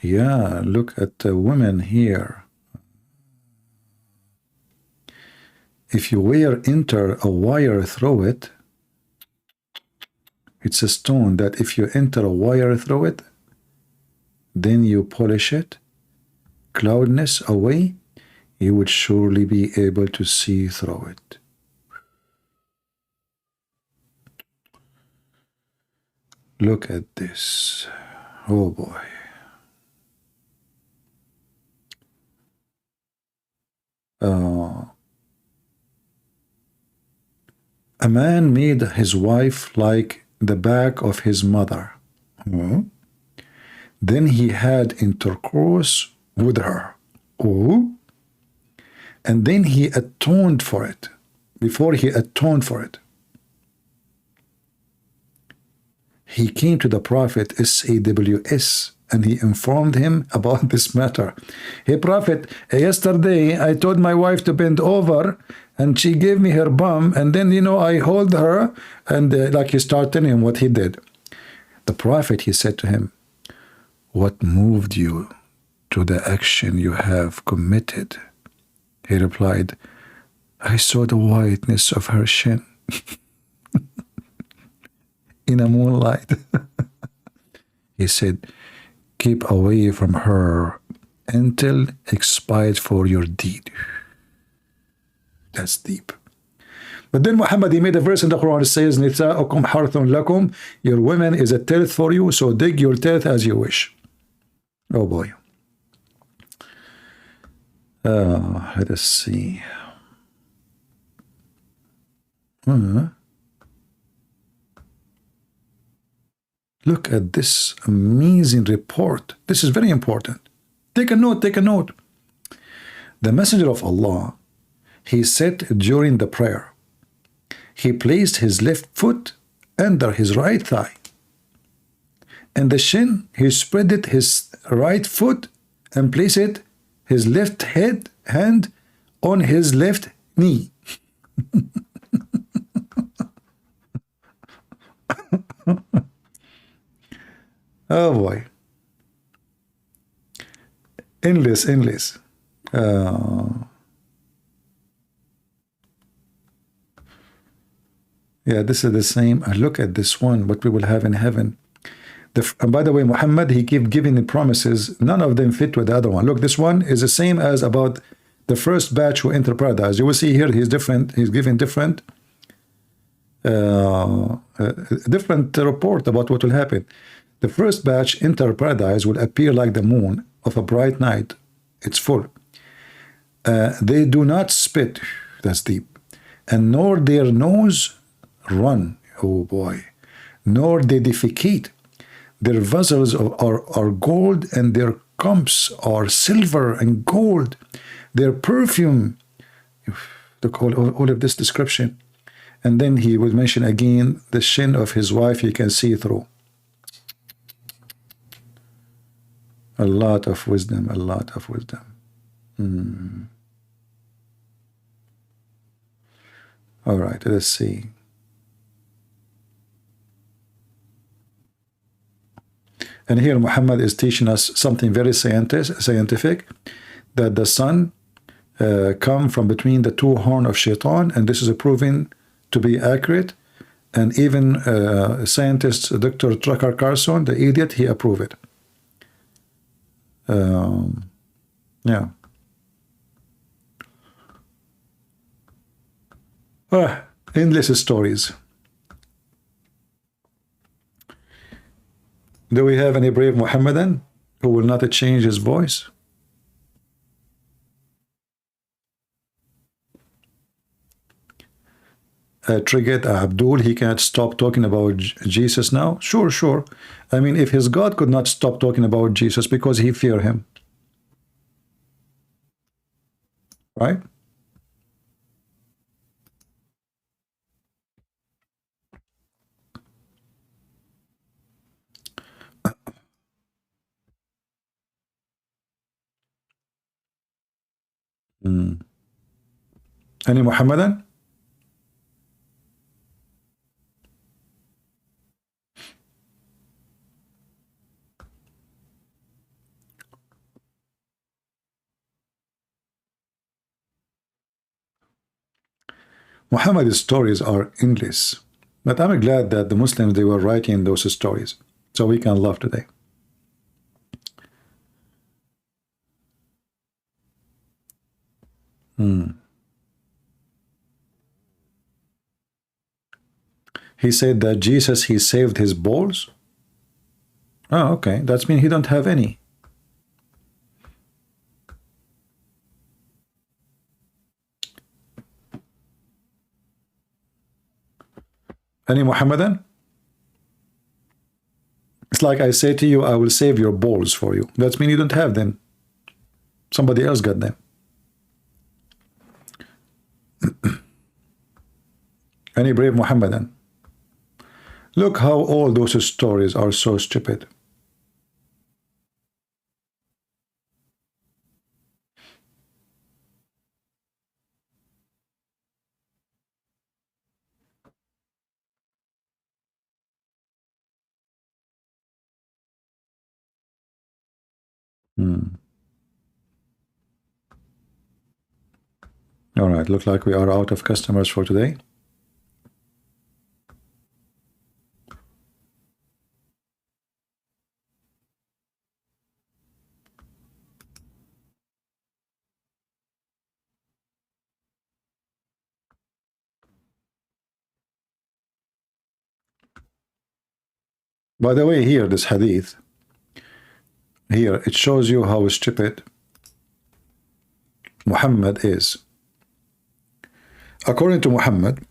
Yeah, look at the women here. If you enter a wire through it, it's a stone that if you enter a wire through it, then you polish it, cloudness away, you would surely be able to see through it. Look at this. Oh boy. A man made his wife like the back of his mother. Oh. Then he had intercourse with her. Oh. And then he atoned for it. Before he atoned for it, he came to the Prophet SAWS and he informed him about this matter. Hey Prophet, yesterday I told my wife to bend over and she gave me her bum, and then I hold her, and like he started telling him what he did. The Prophet, he said to him, what moved you to the action you have committed? He replied, I saw the whiteness of her shin in a moonlight. He said, keep away from her until expired for your deed. That's deep. But then Muhammad, he made a verse in the Quran that says, Nisa'ukum harthun lakum, your women is a tilth for you, so dig your tilth as you wish. Oh boy. Let us see. Look at this amazing report. This is very important. Take a note, take a note. The Messenger of Allah, he said during the prayer, he placed his left foot under his right thigh. And the shin, he spreaded his right foot and placed his left hand on his left knee. Oh boy. Endless. Yeah, this is the same. Look at this one, what we will have in heaven. And by the way, Muhammad, he giving the promises, none of them fit with the other one. Look, this one is the same as about the first batch who enter paradise. You will see here he's different. He's giving different report about what will happen. The first batch enter paradise will appear like the moon of a bright night. It's full. They do not spit. That's deep. And nor their nose run. Oh boy. Nor they defecate. Their vessels are gold, and their cups are silver and gold. Their perfume, all of this description. And then he would mention again the shin of his wife he can see through. A lot of wisdom, a lot of wisdom. All right, let's see. And here Muhammad is teaching us something very scientific, that the sun come from between the two horns of Shaitan, and this is proven to be accurate. And even scientist Dr. Tucker Carlson, the idiot, he approved it. Yeah. Endless stories. Do we have any brave Muhammadan who will not change his voice? Triggered Abdul, he can't stop talking about Jesus now? Sure. I mean, if his God could not stop talking about Jesus because he fear him. Right? Any Muhammadan? Muhammad's stories are endless, but I'm glad that the Muslims, they were writing those stories so we can laugh today. He said that Jesus, he saved his balls. Oh, okay. That means he don't have any. Any Muhammadan? It's like I say to you, I will save your balls for you. That means you don't have them. Somebody else got them. Any brave Muhammadan? Look how all those stories are so stupid. All right, look like we are out of customers for today. By the way, here, this hadith, here, it shows you how stupid Muhammad is. According to Muhammad,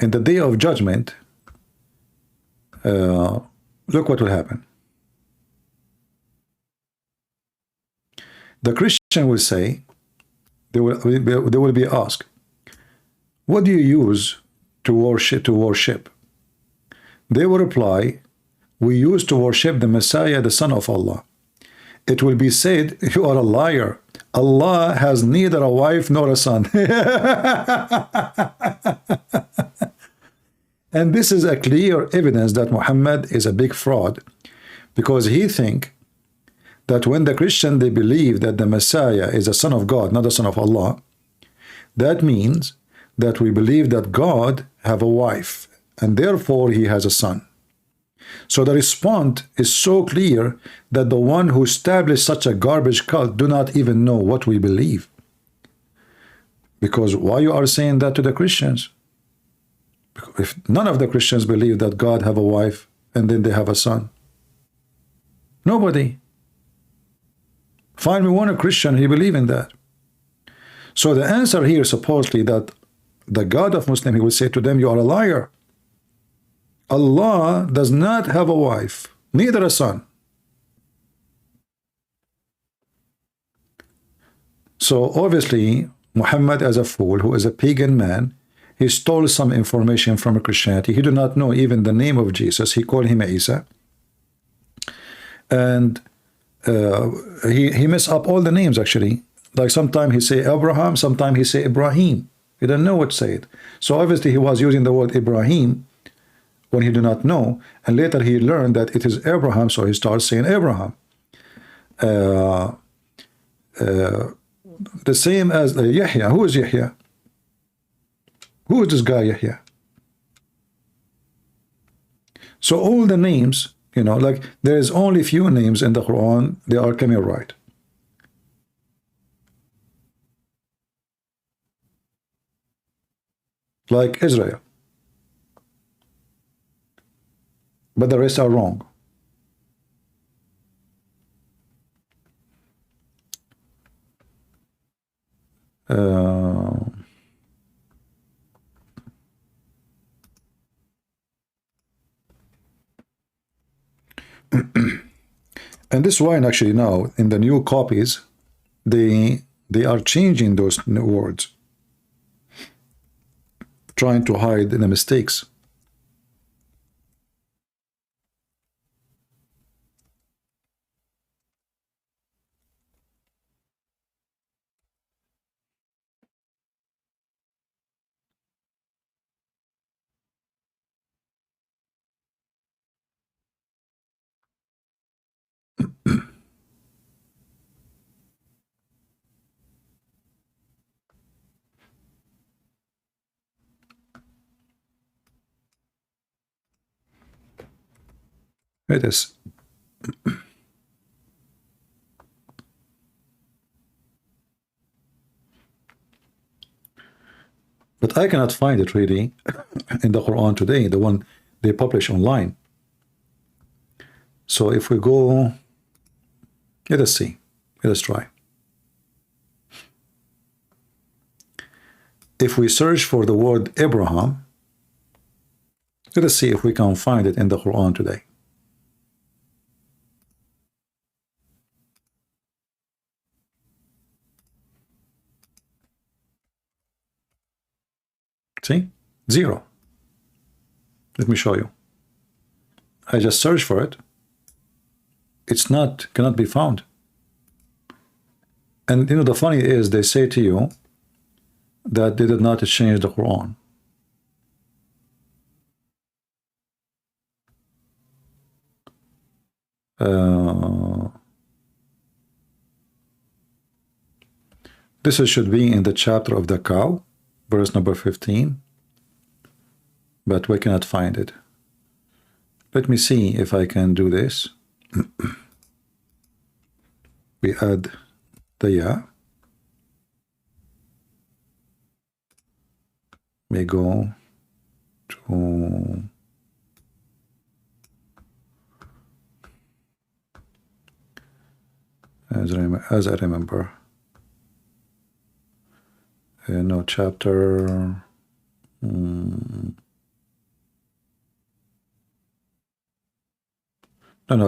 in the day of judgment, look what will happen. The Christian will say, they will be asked, what do you use to worship? They will reply, we used to worship the Messiah, the Son of Allah. It will be said, you are a liar. Allah has neither a wife nor a son. And this is a clear evidence that Muhammad is a big fraud, because he think that when the Christian, they believe that the Messiah is a son of God, not a son of Allah, that means that we believe that God have a wife, and therefore he has a son. So the response is so clear that the one who established such a garbage cult do not even know what we believe. Because why you are saying that to the Christians? Because if none of the Christians believe that God have a wife and then they have a son. Nobody. Find me one Christian who believe in that. So the answer here supposedly that the God of Muslim, he will say to them, you are a liar. Allah does not have a wife, neither a son. So obviously, Muhammad as a fool, who is a pagan man, he stole some information from Christianity. He did not know even the name of Jesus. He called him Isa. And he messed up all the names actually. Like sometimes he say Abraham, sometimes he say Ibrahim. He didn't know what to say it. So obviously he was using the word Ibrahim when he did not know, and later he learned that it is Abraham, so he starts saying Abraham. The same as Yahya. Who is Yahya? Who is this guy Yahya? So all the names, you know, like there is only few names in the Quran, they are coming right. Like Israel. But the rest are wrong. And this wine actually now in the new copies, they are changing those words, trying to hide the mistakes. It is. But I cannot find it really in the Quran today, the one they publish online. So if we go, let us see, let us try. If we search for the word Abraham, Let us see if we can find it in the Quran today. See? 0. Let me show you. I just searched for it. It's not, cannot be found. And you know, the funny is they say to you that they did not change the Quran. This should be in the chapter of the cow, verse number 15, but we cannot find it. Let me see if I can do this. We add the ya. We go to as I remember. No, chapter. No,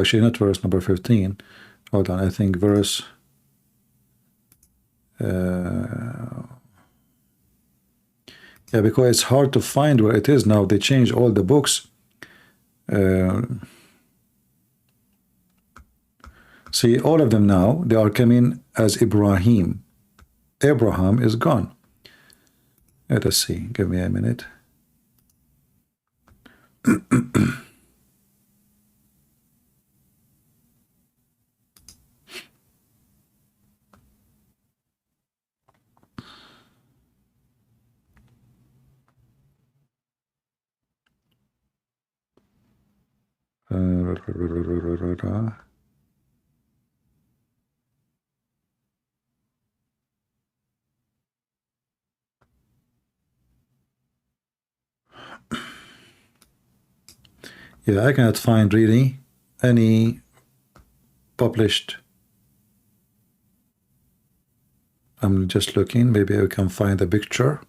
actually not verse number 15. Hold on, I think verse. Yeah, because it's hard to find where it is now. They changed all the books. See, all of them now, they are coming as Ibrahim. Abraham is gone. Let us see. Give me a minute. Yeah, I cannot find really any published. I'm just looking. Maybe I can find a picture.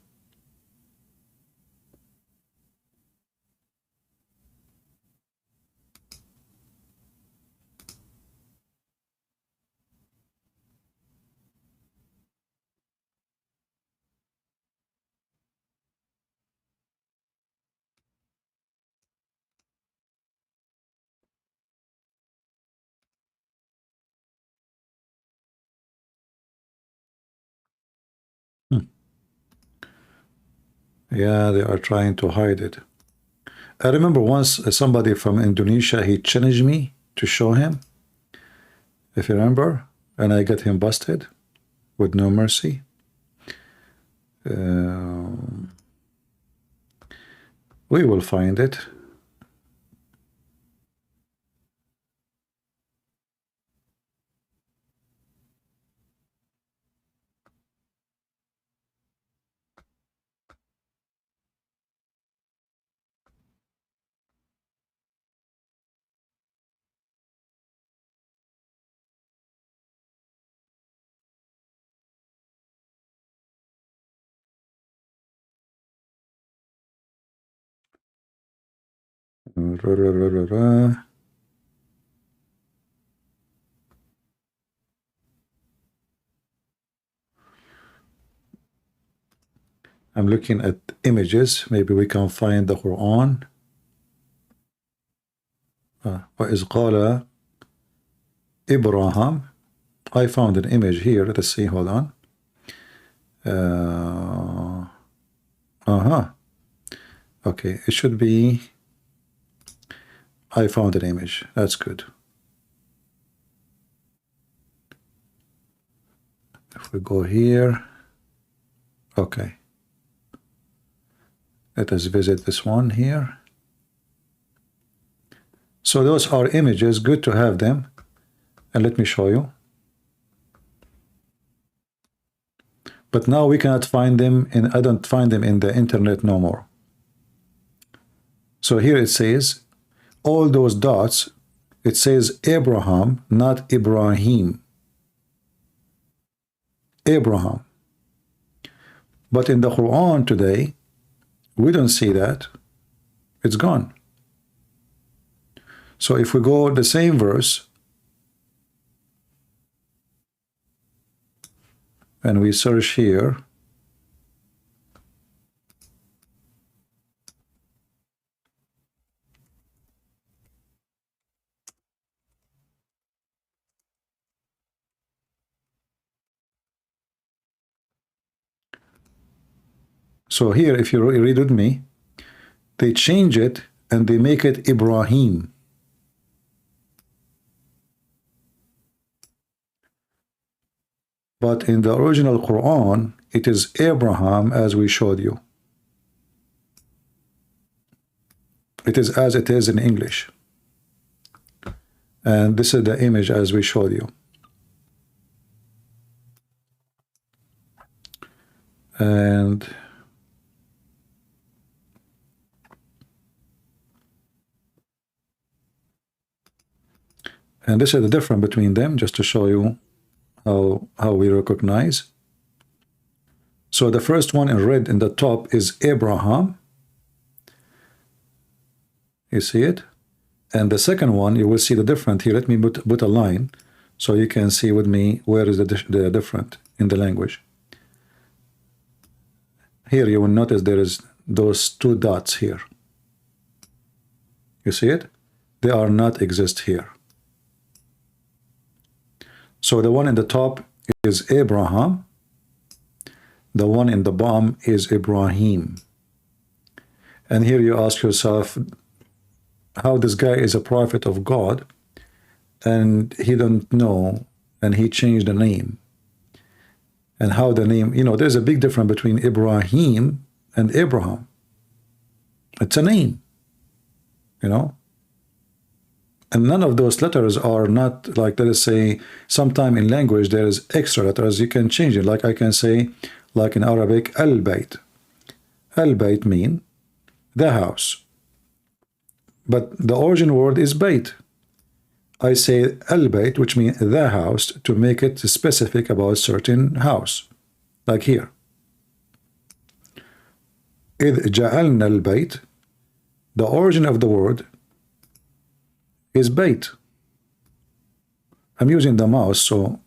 Yeah, they are trying to hide it. I remember once somebody from Indonesia, he challenged me to show him, if you remember, and I got him busted with no mercy. We will find it. I'm looking at images. Maybe we can find the Quran. وَإِذْ قَالَ Abraham. I found an image here. Let us see. Hold on. Okay, it should be. I found an image. That's good. If we go here. Okay. Let us visit this one here. So those are images. Good to have them. And let me show you. But now we cannot find them, and I don't find them in the internet no more. So here it says, all those dots, it says Abraham, not Ibrahim. Abraham. But in the Quran today, we don't see that. It's gone. So if we go the same verse and we search here, so here, if you read with me, they change it and they make it Ibrahim. But in the original Quran, it is Abraham, as we showed you. It is as it is in English. And this is the image as we showed you. And this is the difference between them, just to show you how we recognize. So the first one in red in the top is Abraham. You see it? And the second one, you will see the difference here. Let me put a line so you can see with me where is the different in the language. Here you will notice there is those two dots here. You see it? They are not exist here. So the one in the top is Abraham. The one in the bottom is Ibrahim. And here you ask yourself, how this guy is a prophet of God and he don't know and he changed the name. And how the name, you know, there's a big difference between Ibrahim and Abraham. It's a name, you know. And none of those letters are not like, let us say, sometime in language there is extra letters, you can change it. Like I can say, like in Arabic, al-bayt. Al-bayt mean the house. But the origin word is bayt. I say al-bayt, which means the house, to make it specific about certain house. Like here. إذ جعلنا البيت, the origin of the word is bayt. I'm using the mouse, so,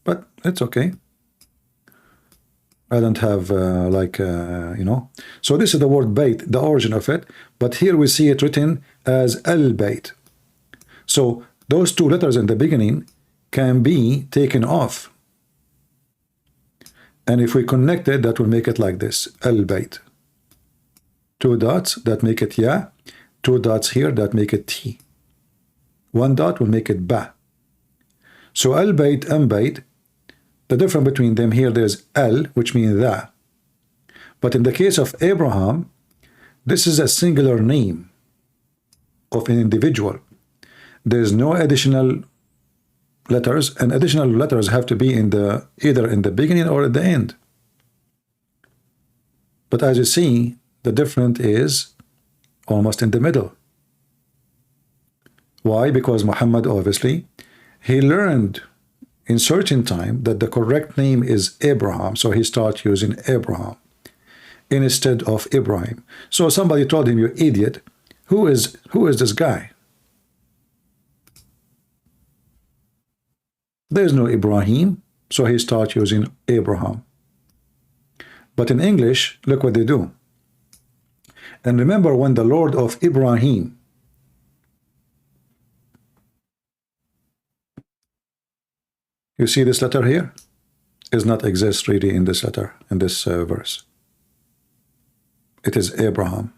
but it's okay. I don't have you know. So this is the word bayt, the origin of it, but here we see it written as al-bayt. So those two letters in the beginning can be taken off. And if we connect it, that will make it like this, al-bayt. Two dots, that make it ya. Two dots here, that make it t. One dot will make it ba. So al-bayt and bayt, the difference between them here, there's al, which means the. But in the case of Abraham, this is a singular name of an individual. There's no additional letters, and additional letters have to be in the either in the beginning or at the end. But as you see, the difference is almost in the middle. Why? Because Muhammad, obviously, he learned in certain time that the correct name is Abraham, so he started using Abraham instead of Ibrahim. So somebody told him, you idiot, who is this guy? There's no Ibrahim, so he started using Abraham. But in English, look what they do. And remember, when the Lord of Ibrahim, you see this letter here is not exist really in this letter, in this verse. It is Abraham.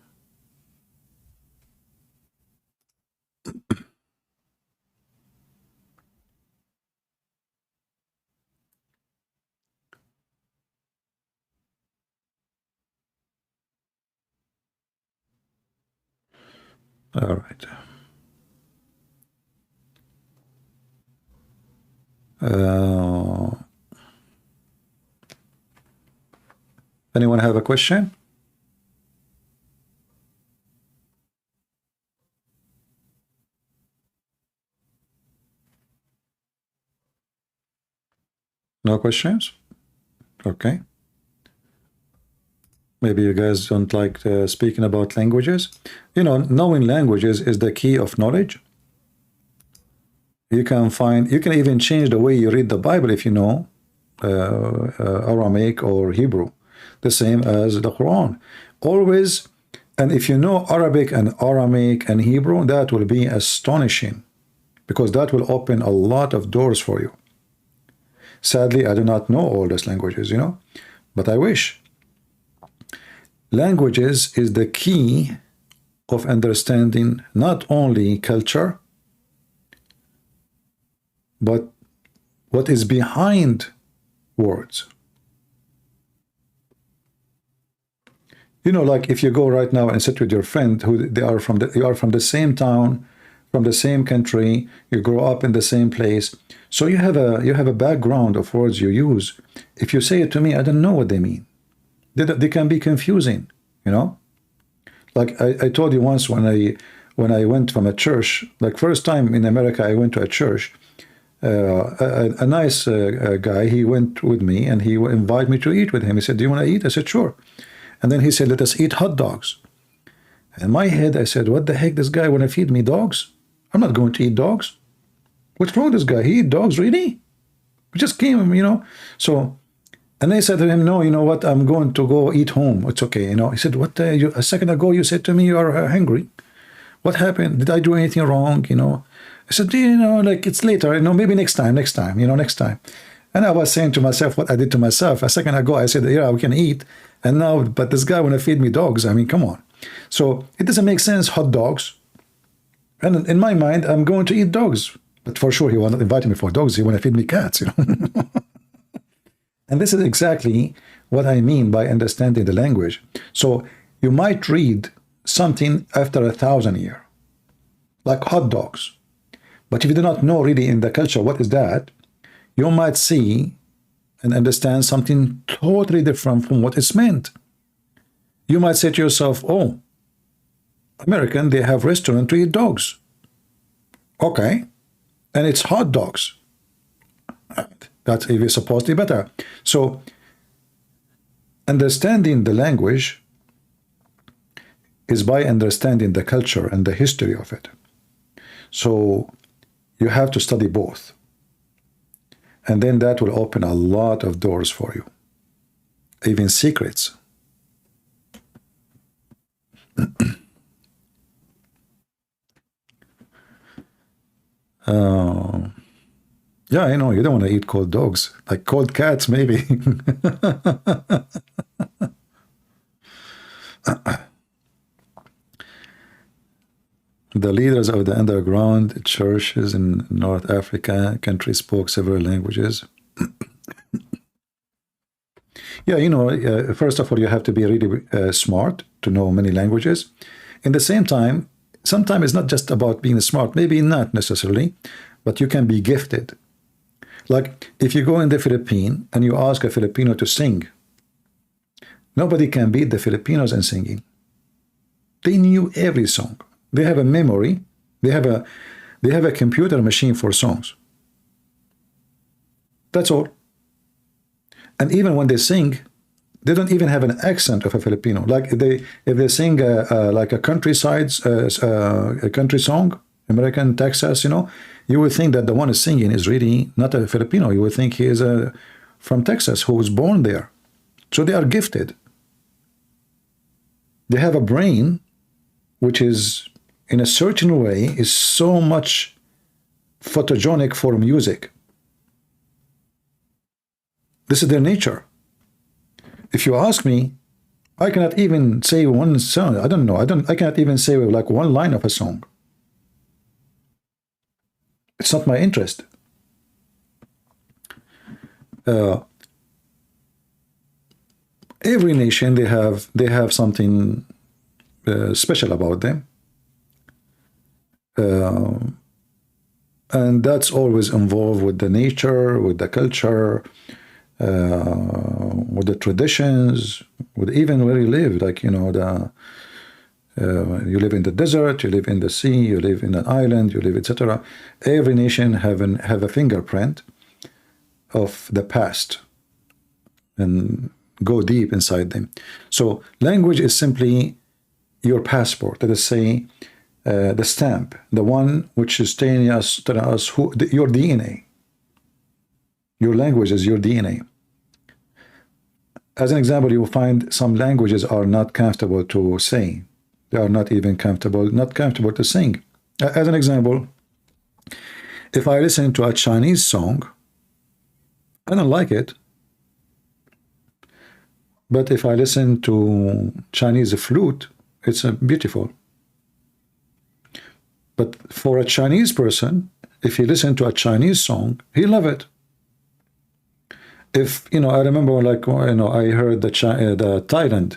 All right. Anyone have a question? No questions? Okay. Maybe you guys don't like speaking about languages. You know, knowing languages is the key of knowledge. You can even change the way you read the Bible if you know Aramaic or Hebrew, the same as the Quran. Always, and if you know Arabic and Aramaic and Hebrew, that will be astonishing, because that will open a lot of doors for you. Sadly, I do not know all those languages, you know, but I wish. Languages is the key of understanding not only culture, but what is behind words. You know, like if you go right now and sit with your friend who you are from the same town, from the same country, you grow up in the same place, so you have a background of words you use. If you say it to me, I don't know what they mean. They can be confusing, you know. Like I told you once when I went from a church, like first time in America, I went to a church. A nice guy, he went with me and he invited me to eat with him. He said, "Do you want to eat?" I said, "Sure." And then he said, "Let us eat hot dogs." In my head, I said, what the heck, this guy want to feed me dogs? I'm not going to eat dogs. What's wrong with this guy? He eat dogs, really? We just came, you know. So, and I said to him, "No, you know what? I'm going to go eat home. It's okay, you know." He said, "What? A second ago you said to me you are hungry. What happened? Did I do anything wrong? You know?" I said, "You know, like it's later. You know, maybe next time. You know, next time." And I was saying to myself what I did to myself. A second ago, I said, "Yeah, we can eat." And now, but this guy want to feed me dogs. I mean, come on. So it doesn't make sense, hot dogs. And in my mind, I'm going to eat dogs. But for sure, he was not inviting me for dogs. He want to feed me cats, you know. And this is exactly what I mean by understanding the language. So you might read something after 1,000 years, like hot dogs. But if you do not know really in the culture what is that, you might see and understand something totally different from what it's meant. You might say to yourself, "Oh, American, they have restaurant to eat dogs." Okay. And it's hot dogs. That's even supposed to be better. So understanding the language is by understanding the culture and the history of it. So you have to study both. And then that will open a lot of doors for you, even secrets. Yeah, I know, you don't want to eat cold dogs. Like cold cats, maybe. The leaders of the underground churches in North Africa country spoke several languages. Yeah, you know, first of all, you have to be really smart to know many languages. In the same time, sometimes it's not just about being smart, maybe not necessarily, but you can be gifted. Like if you go in the Philippines and you ask a Filipino to sing, nobody can beat the Filipinos in singing. They knew every song. They have a memory. They have a computer machine for songs. That's all. And even when they sing, they don't even have an accent of a Filipino. Like if they sing like a a country song, American Texas, you know, you would think that the one is singing is really not a Filipino. You would think he is from Texas, who was born there. So they are gifted. They have a brain which is, in a certain way, is so much photogenic for music. This is their nature. If you ask me, I cannot even say one song. I don't know. I cannot even say like one line of a song. It's not my interest. Every nation, they have something special about them. And that's always involved with the nature, with the culture, with the traditions, with even where you live. Like, you know, you live in the desert, you live in the sea, you live in an island, you live, etc. Every nation have a fingerprint of the past, and go deep inside them. So language is simply your passport. Let us say the stamp, the one which is telling us who your DNA. Your language is your DNA. As an example, you will find some languages are not comfortable to say. They are not even not comfortable to sing. As an example, if I listen to a Chinese song, I don't like it. But if I listen to Chinese flute, it's beautiful. But for a Chinese person, if he listen to a Chinese song, he love it. If I remember, like I heard the Thailand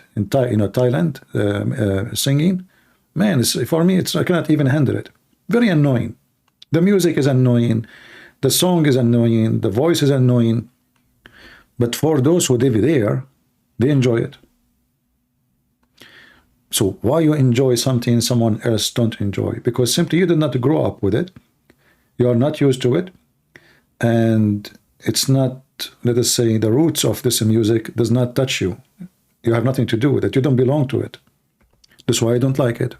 singing, man, for me, I cannot even handle it. Very annoying. The music is annoying, the song is annoying, the voice is annoying. But for those who live there, they enjoy it. So why you enjoy something someone else don't enjoy? Because simply you did not grow up with it. You are not used to it, and it's not. Let us say the roots of this music does not touch you. You have nothing to do with it. You don't belong to it. That's why I don't like it.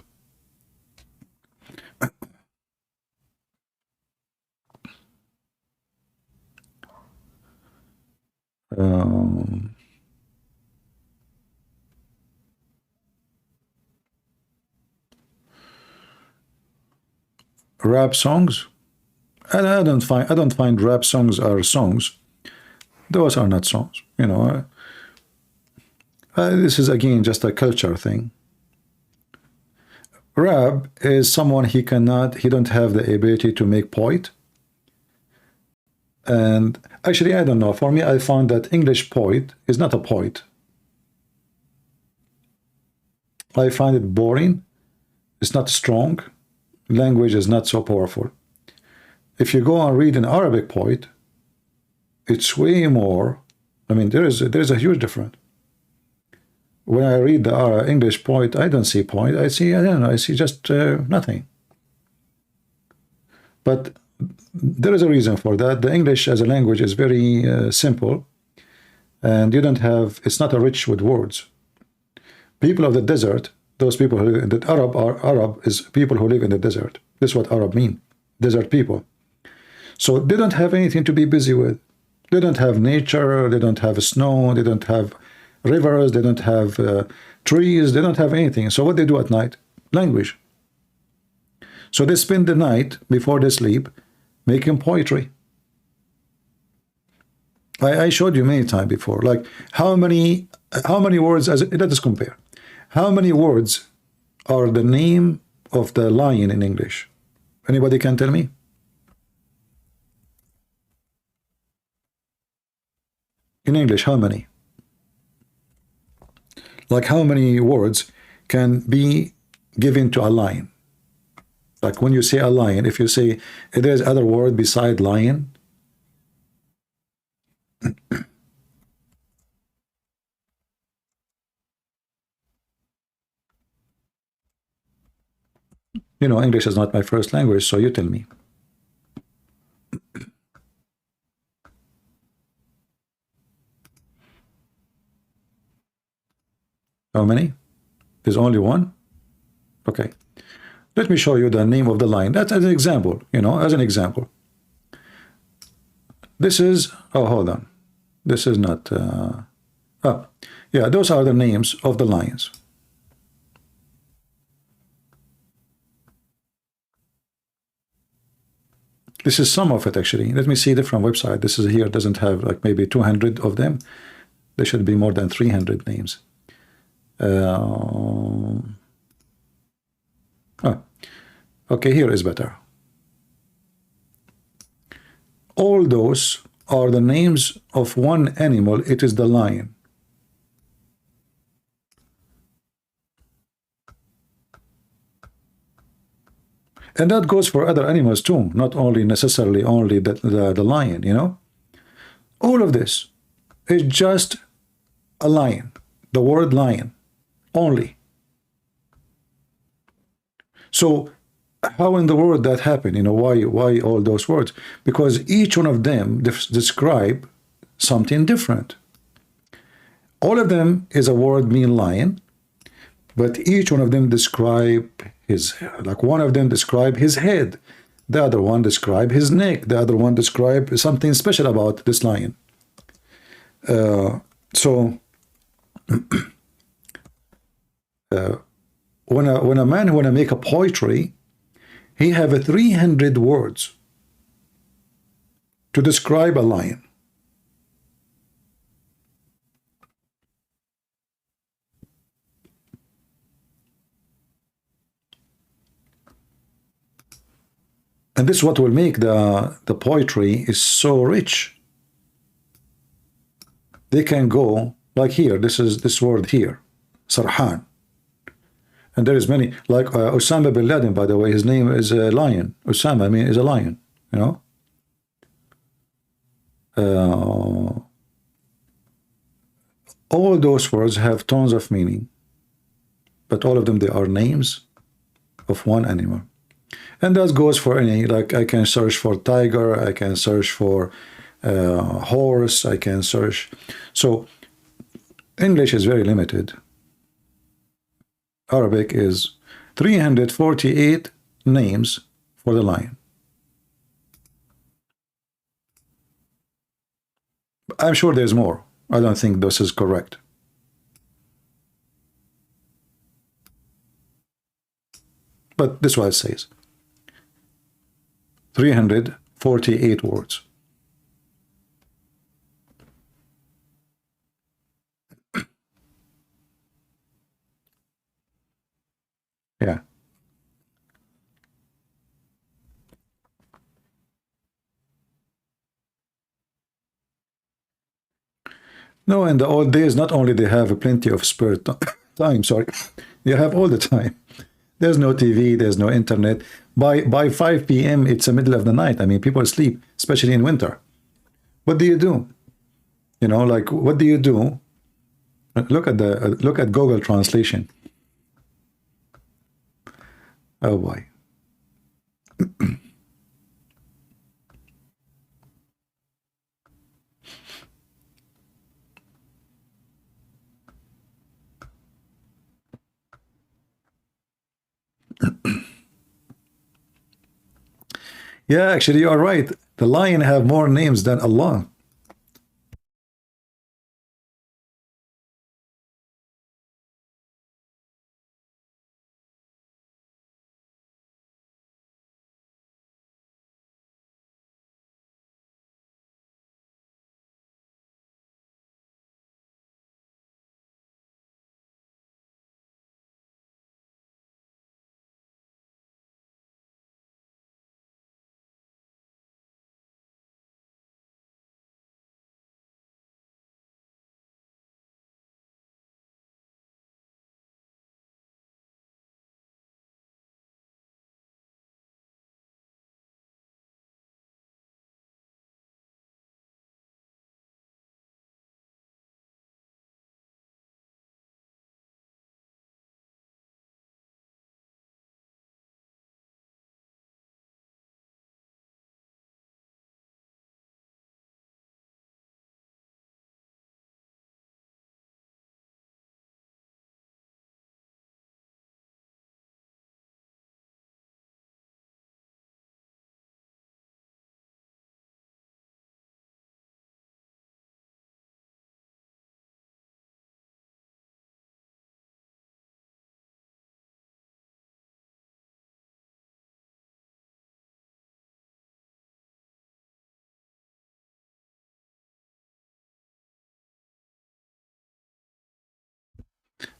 Rap songs. I don't find rap songs are songs. Those are not songs, this is again just a culture thing. Rap is someone he don't have the ability to make poet. And actually, I don't know. For me, I found that English poet is not a poet. I find it boring. It's not strong. Language is not so powerful. If you go and read an Arabic poet, it's way more. I mean, there is a huge difference. When I read the English poet, I don't see point. I don't know. I see just nothing. But there is a reason for that. The English as a language is very simple, and you don't have. It's not rich with words. People of the desert, those people who live in the Arab is people who live in the desert. This is what Arab mean. Desert people. So they don't have anything to be busy with. They don't have nature, they don't have snow, they don't have rivers, they don't have trees, they don't have anything. So what they do at night? Language. So they spend the night before they sleep making poetry. I showed you many times before, like how many words, let us compare. How many words are the name of the lion in English? Anybody can tell me? In English, how many? Like how many words can be given to a lion? Like when you say a lion, if you say there's other word beside lion, English is not my first language, so you tell me. How many? There's only one? Okay. Let me show you the name of the lion. That's as an example, as an example. This is, hold on. This is not, yeah, those are the names of the lions. This is some of it, actually. Let me see different website. This is here, doesn't have like maybe 200 of them. There should be more than 300 names. Okay, here is better. All those are the names of one animal. It is the lion. And that goes for other animals too, not only necessarily only the lion, All of this is just a lion, the word lion, only. So how in the world that happened? Why all those words? Because each one of them describe something different. All of them is a word mean lion, but each one of them describe his, like one of them describe his head, the other one describe his neck, the other one describe something special about this lion. So when a man wanna make a poetry, he have 300 words to describe a lion. And this is what will make the poetry is so rich. They can go like here. This is this word here, Sarhan. And there is many, like Osama bin Laden, by the way, his name is a lion. Osama, I mean, is a lion, you know. All those words have tons of meaning, but all of them, they are names of one animal. And that goes for any, like I can search for tiger, I can search for horse, I can search. So English is very limited. Arabic is 348 names for the lion. I'm sure there's more. I don't think this is correct. But this is what it says. 348 words. Yeah. No, in the old days, not only they have plenty of spare time, sorry, you have all the time. There's no TV, there's no internet. By 5 p.m., it's the middle of the night. I mean, people sleep, especially in winter. What do you do? You know, like, what do you do? Look at Google Translation. Oh boy. Yeah, actually, you are right. The lion have more names than Allah.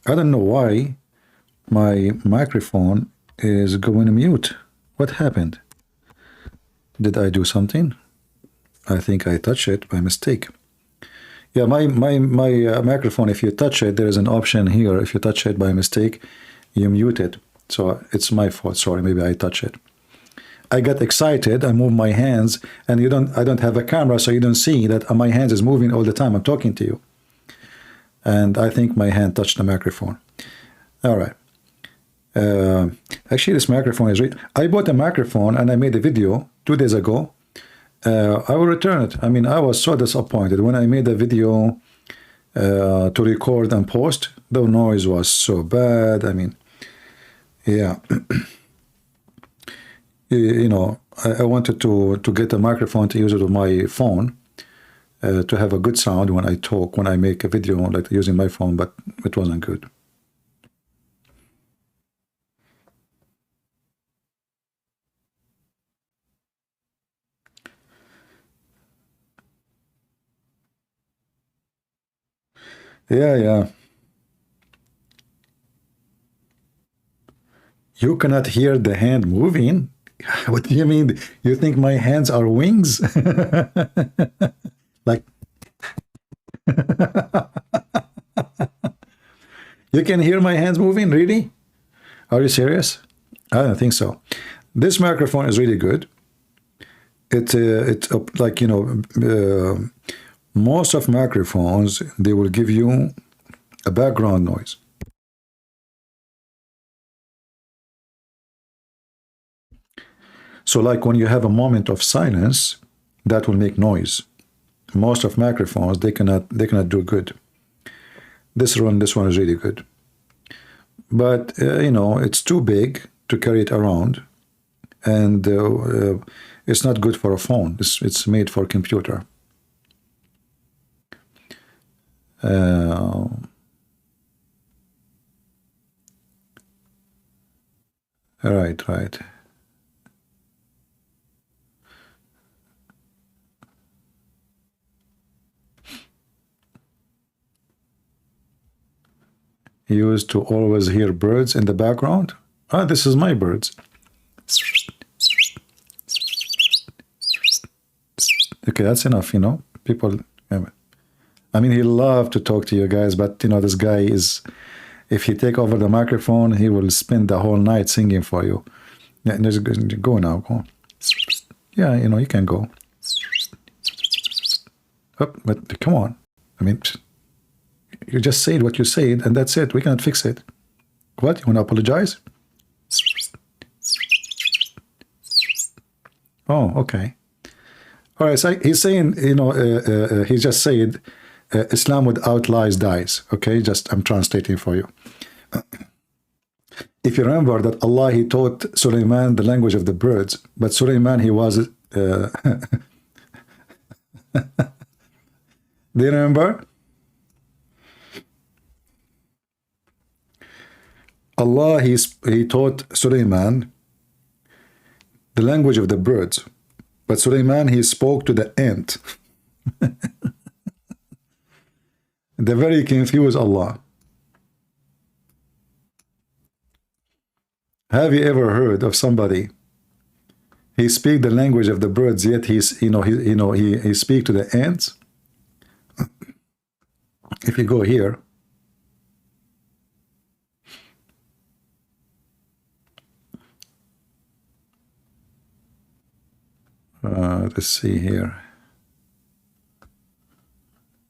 I don't know why my microphone is going mute. What happened? Did I do something? I think I touched it by mistake. Yeah, my microphone, if you touch it, there is an option here. If you touch it by mistake, you mute it. So it's my fault. Sorry, maybe I touched it. I got excited. I moved my hands, and I don't have a camera, so you don't see that my hands is moving all the time. I'm talking to you. And I think my hand touched the microphone. All right. Actually, this microphone is right. I bought a microphone and I made a video 2 days ago. I will return it. I mean, I was so disappointed when I made a video to record and post. The noise was so bad. I mean, yeah. You know, I wanted to get a microphone to use it with my phone to have a good sound when I talk, when I make a video, like using my phone, but it wasn't good. Yeah, yeah. You cannot hear the hand moving? What do you mean? You think my hands are wings? Like, you can hear my hands moving? Really? Are you serious? I don't think so. This microphone is really good. It's like, you know, most of microphones, they will give you a background noise. So like when you have a moment of silence, that will make noise. Most of microphones, they cannot do good. This one is really good. But, you know, it's too big to carry it around. And it's not good for a phone. It's made for a computer. Right. Used to always hear birds in the background. Ah, this is my birds. Okay, that's enough, you know. People, I mean, he love to talk to you guys, but you know, this guy is, if he take over the microphone, he will spend the whole night singing for you. Yeah, go now, go. Yeah, you know, you can go. Oh, but come on. I mean, you just said what you said, and that's it. We cannot fix it. What? You want to apologize? Oh, okay. All right, so he's saying, you know, he just said, Islam without lies dies. Okay, just I'm translating for you. If you remember that Allah, he taught Sulaiman the language of the birds, but Sulaiman, he was... do you remember? Allah, he taught Sulaiman the language of the birds, but Sulaiman, he spoke to the ant. They very confused Allah. Have you ever heard of somebody? He speak the language of the birds, yet he speak to the ants. If you go here, let's see here.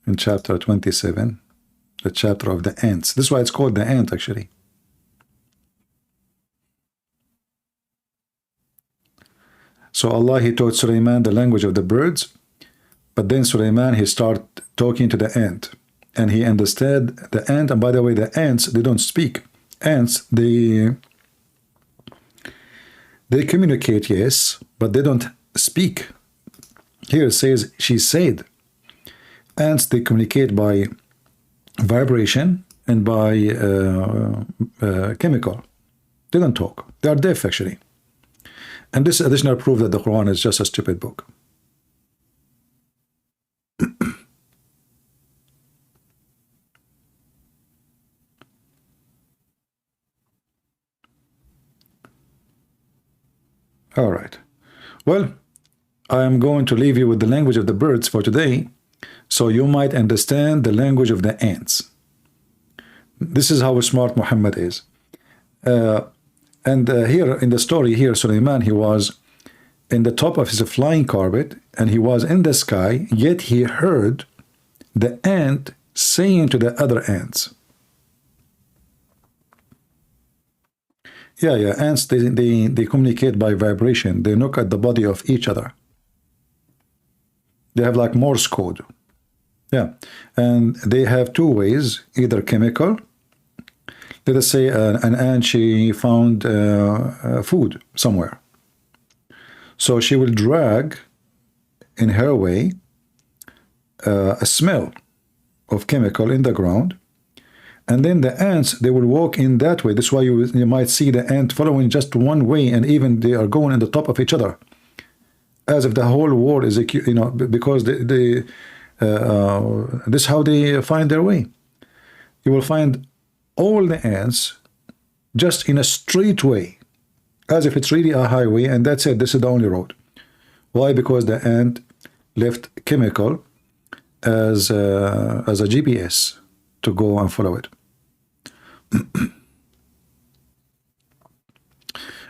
In chapter 27, the chapter of the ants. This is why it's called the ant, actually. So Allah, he taught Sulaiman the language of the birds, but then Sulaiman, he started talking to the ant, and he understood the ant. And by the way, the ants, they don't speak. Ants, they communicate, yes, but they don't speak. Here it says, she said. Ants, they communicate by vibration and by chemical. They don't talk. They are deaf, actually. And this additional proof that the Quran is just a stupid book. All right. Well, I am going to leave you with the language of the birds for today, so you might understand the language of the ants. This is how smart Muhammad is. And here in the story here, Sulaiman, he was in the top of his flying carpet, and he was in the sky, yet he heard the ant saying to the other ants. Yeah, ants, they communicate by vibration. They look at the body of each other. They have like Morse code. Yeah, and they have two ways, either chemical. Let us say an ant, she found food somewhere. So she will drag in her way a smell of chemical in the ground. And then the ants, they will walk in that way. That's why you might see the ant following just one way, and even they are going on the top of each other, as if the whole world is, you know, because this is how they find their way. You will find all the ants just in a straight way, as if it's really a highway, and that's it. This is the only road. Why? Because the ant left chemical as a GPS to go and follow it.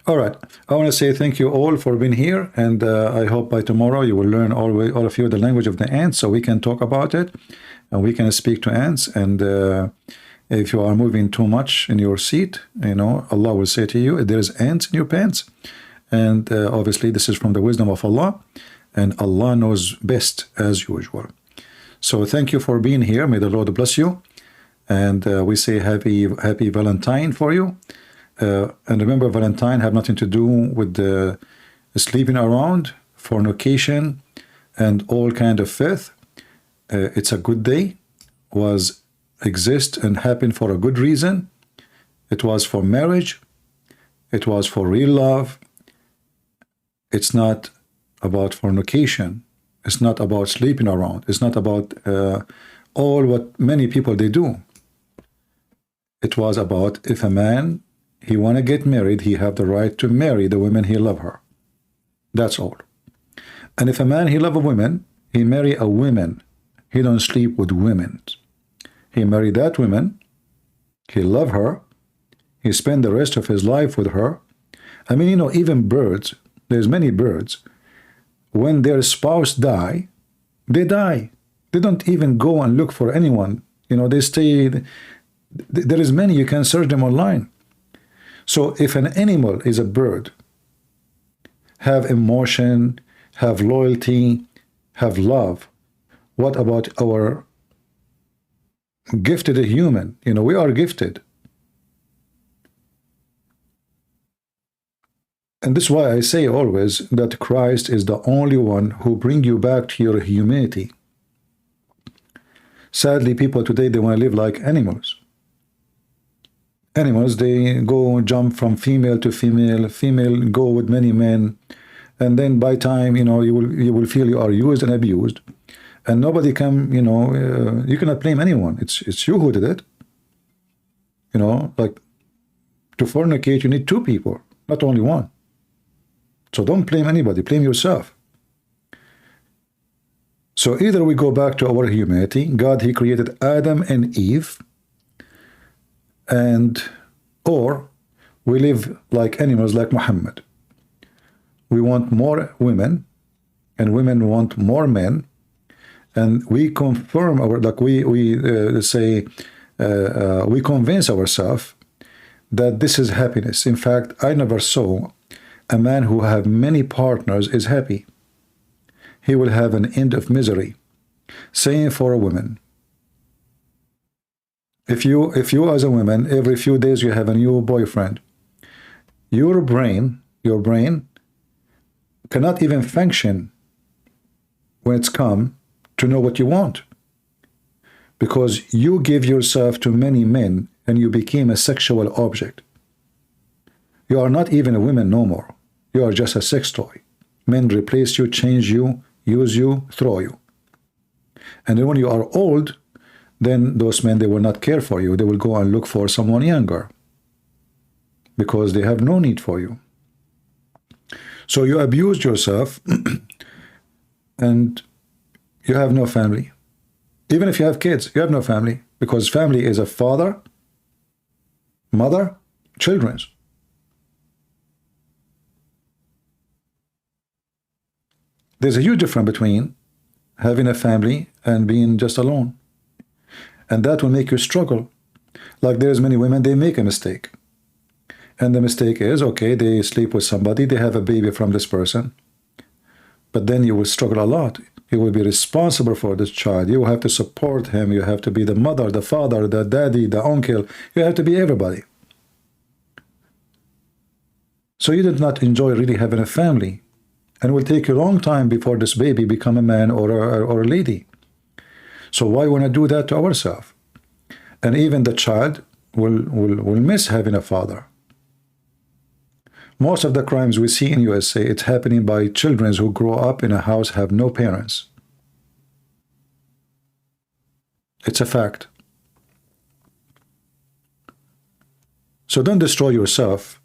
All right, I want to say thank you all for being here, and I hope by tomorrow you will learn all of you the language of the ants, so we can talk about it and we can speak to ants. And if you are moving too much in your seat, you know, Allah will say to you, there is ants in your pants. And obviously this is from the wisdom of Allah, and Allah knows best as usual. So thank you for being here. May the Lord bless you. And we say happy Valentine for you. And remember, Valentine have nothing to do with sleeping around, fornication, and all kind of filth. It's a good day, was exist and happen for a good reason. It was for marriage. It was for real love. It's not about fornication. It's not about sleeping around. It's not about all what many people they do. It was about if a man, he want to get married, he have the right to marry the women he love her. That's all. And if a man, he love a woman, he marry a woman. He don't sleep with women. He marry that woman, he love her, he spend the rest of his life with her. I mean, you know, even birds, there's many birds, when their spouse die, they die. They don't even go and look for anyone. You know, they stay. There is many, you can search them online. So if an animal is a bird, have emotion, have loyalty, have love, what about our gifted human? You know, we are gifted. And this is why I say always that Christ is the only one who brings you back to your humanity. Sadly, people today, they want to live like animals. Animals, they go jump from female to female, female go with many men, and then by time, you know, you will feel you are used and abused, and nobody can, you know, you cannot blame anyone. It's you who did it. You know, like to fornicate, you need two people, not only one. So don't blame anybody, blame yourself. So either we go back to our humanity, God, he created Adam and Eve, or we live like animals like Muhammad. We want more women, and women want more men, and we confirm our, like we convince ourselves that this is happiness. In fact, I never saw a man who have many partners is happy. He will have an end of misery. Same for a woman. If you as a woman, every few days you have a new boyfriend, your brain cannot even function when it's come to know what you want, because you give yourself to many men and you became a sexual object. You are not even a woman no more. You are just a sex toy. Men replace you, change you, use you, throw you. And then when you are old, then those men, they will not care for you. They will go and look for someone younger because they have no need for you. So you abused yourself and you have no family. Even if you have kids, you have no family, because family is a father, mother, children. There's a huge difference between having a family and being just alone. And that will make you struggle. Like there's many women, they make a mistake. And the mistake is, okay, they sleep with somebody, they have a baby from this person. But then you will struggle a lot. He will be responsible for this child. You have to support him. You have to be the mother, the father, the daddy, the uncle. You have to be everybody. So you did not enjoy really having a family. And it will take you a long time before this baby become a man or a lady. So why want to do that to ourselves? And even the child will miss having a father. Most of the crimes we see in USA, it's happening by children who grow up in a house, have no parents. It's a fact. So don't destroy yourself.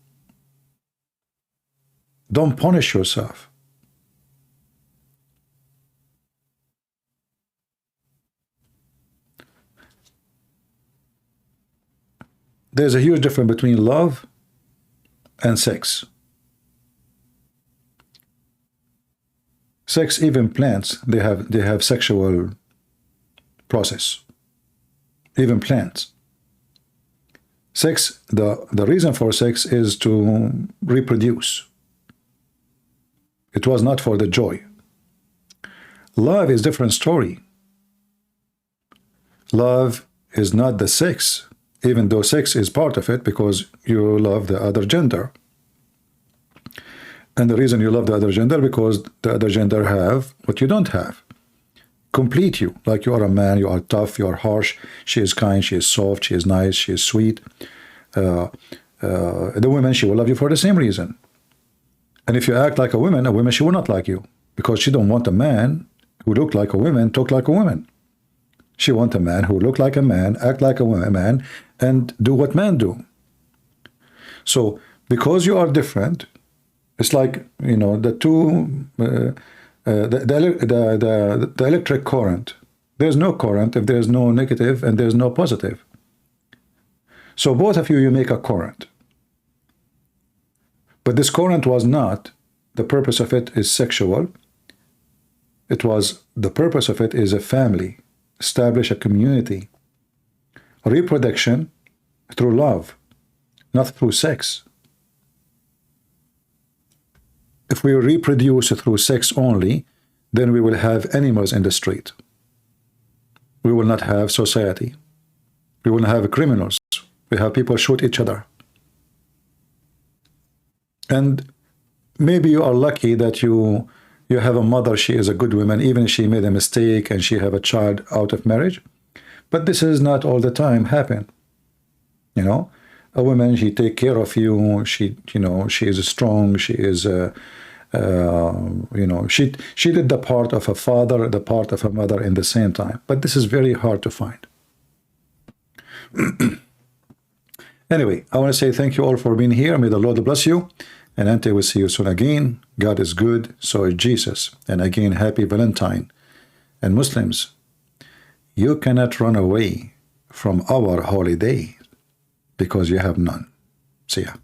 Don't punish yourself. There's a huge difference between love and sex. Sex, even plants, they have sexual process. Even plants. Sex, the reason for sex is to reproduce. It was not for the joy. Love is a different story. Love is not the sex, even though sex is part of it because you love the other gender. And the reason you love the other gender because the other gender have what you don't have. Complete you. Like you are a man, you are tough, you are harsh. She is kind, she is soft, she is nice, she is sweet. The woman, she will love you for the same reason. And if you act like a woman, she will not like you because she don't want a man who look like a woman, talk like a woman. She want a man who look like a man, act like a man, and do what men do. So because you are different, it's like, you know, the electric current. There's no current if there's no negative and there's no positive. So both of you make a current. But this current was not, the purpose of it is sexual. It was, the purpose of it is a family, establish a community. Reproduction through love, not through sex. If we reproduce through sex only, then we will have animals in the street. We will not have society. We will not have criminals. We have people shoot each other. And maybe you are lucky that you have a mother, she is a good woman, even if she made a mistake and she have a child out of marriage. But this is not all the time happen. You know, a woman, she take care of you, she is strong, she is, she did the part of a father, the part of a mother in the same time. But this is very hard to find. Anyway, I want to say thank you all for being here. May the Lord bless you. And until we see you soon again, God is good, so is Jesus. And again, happy Valentine. And Muslims, you cannot run away from our holiday because you have none. See ya.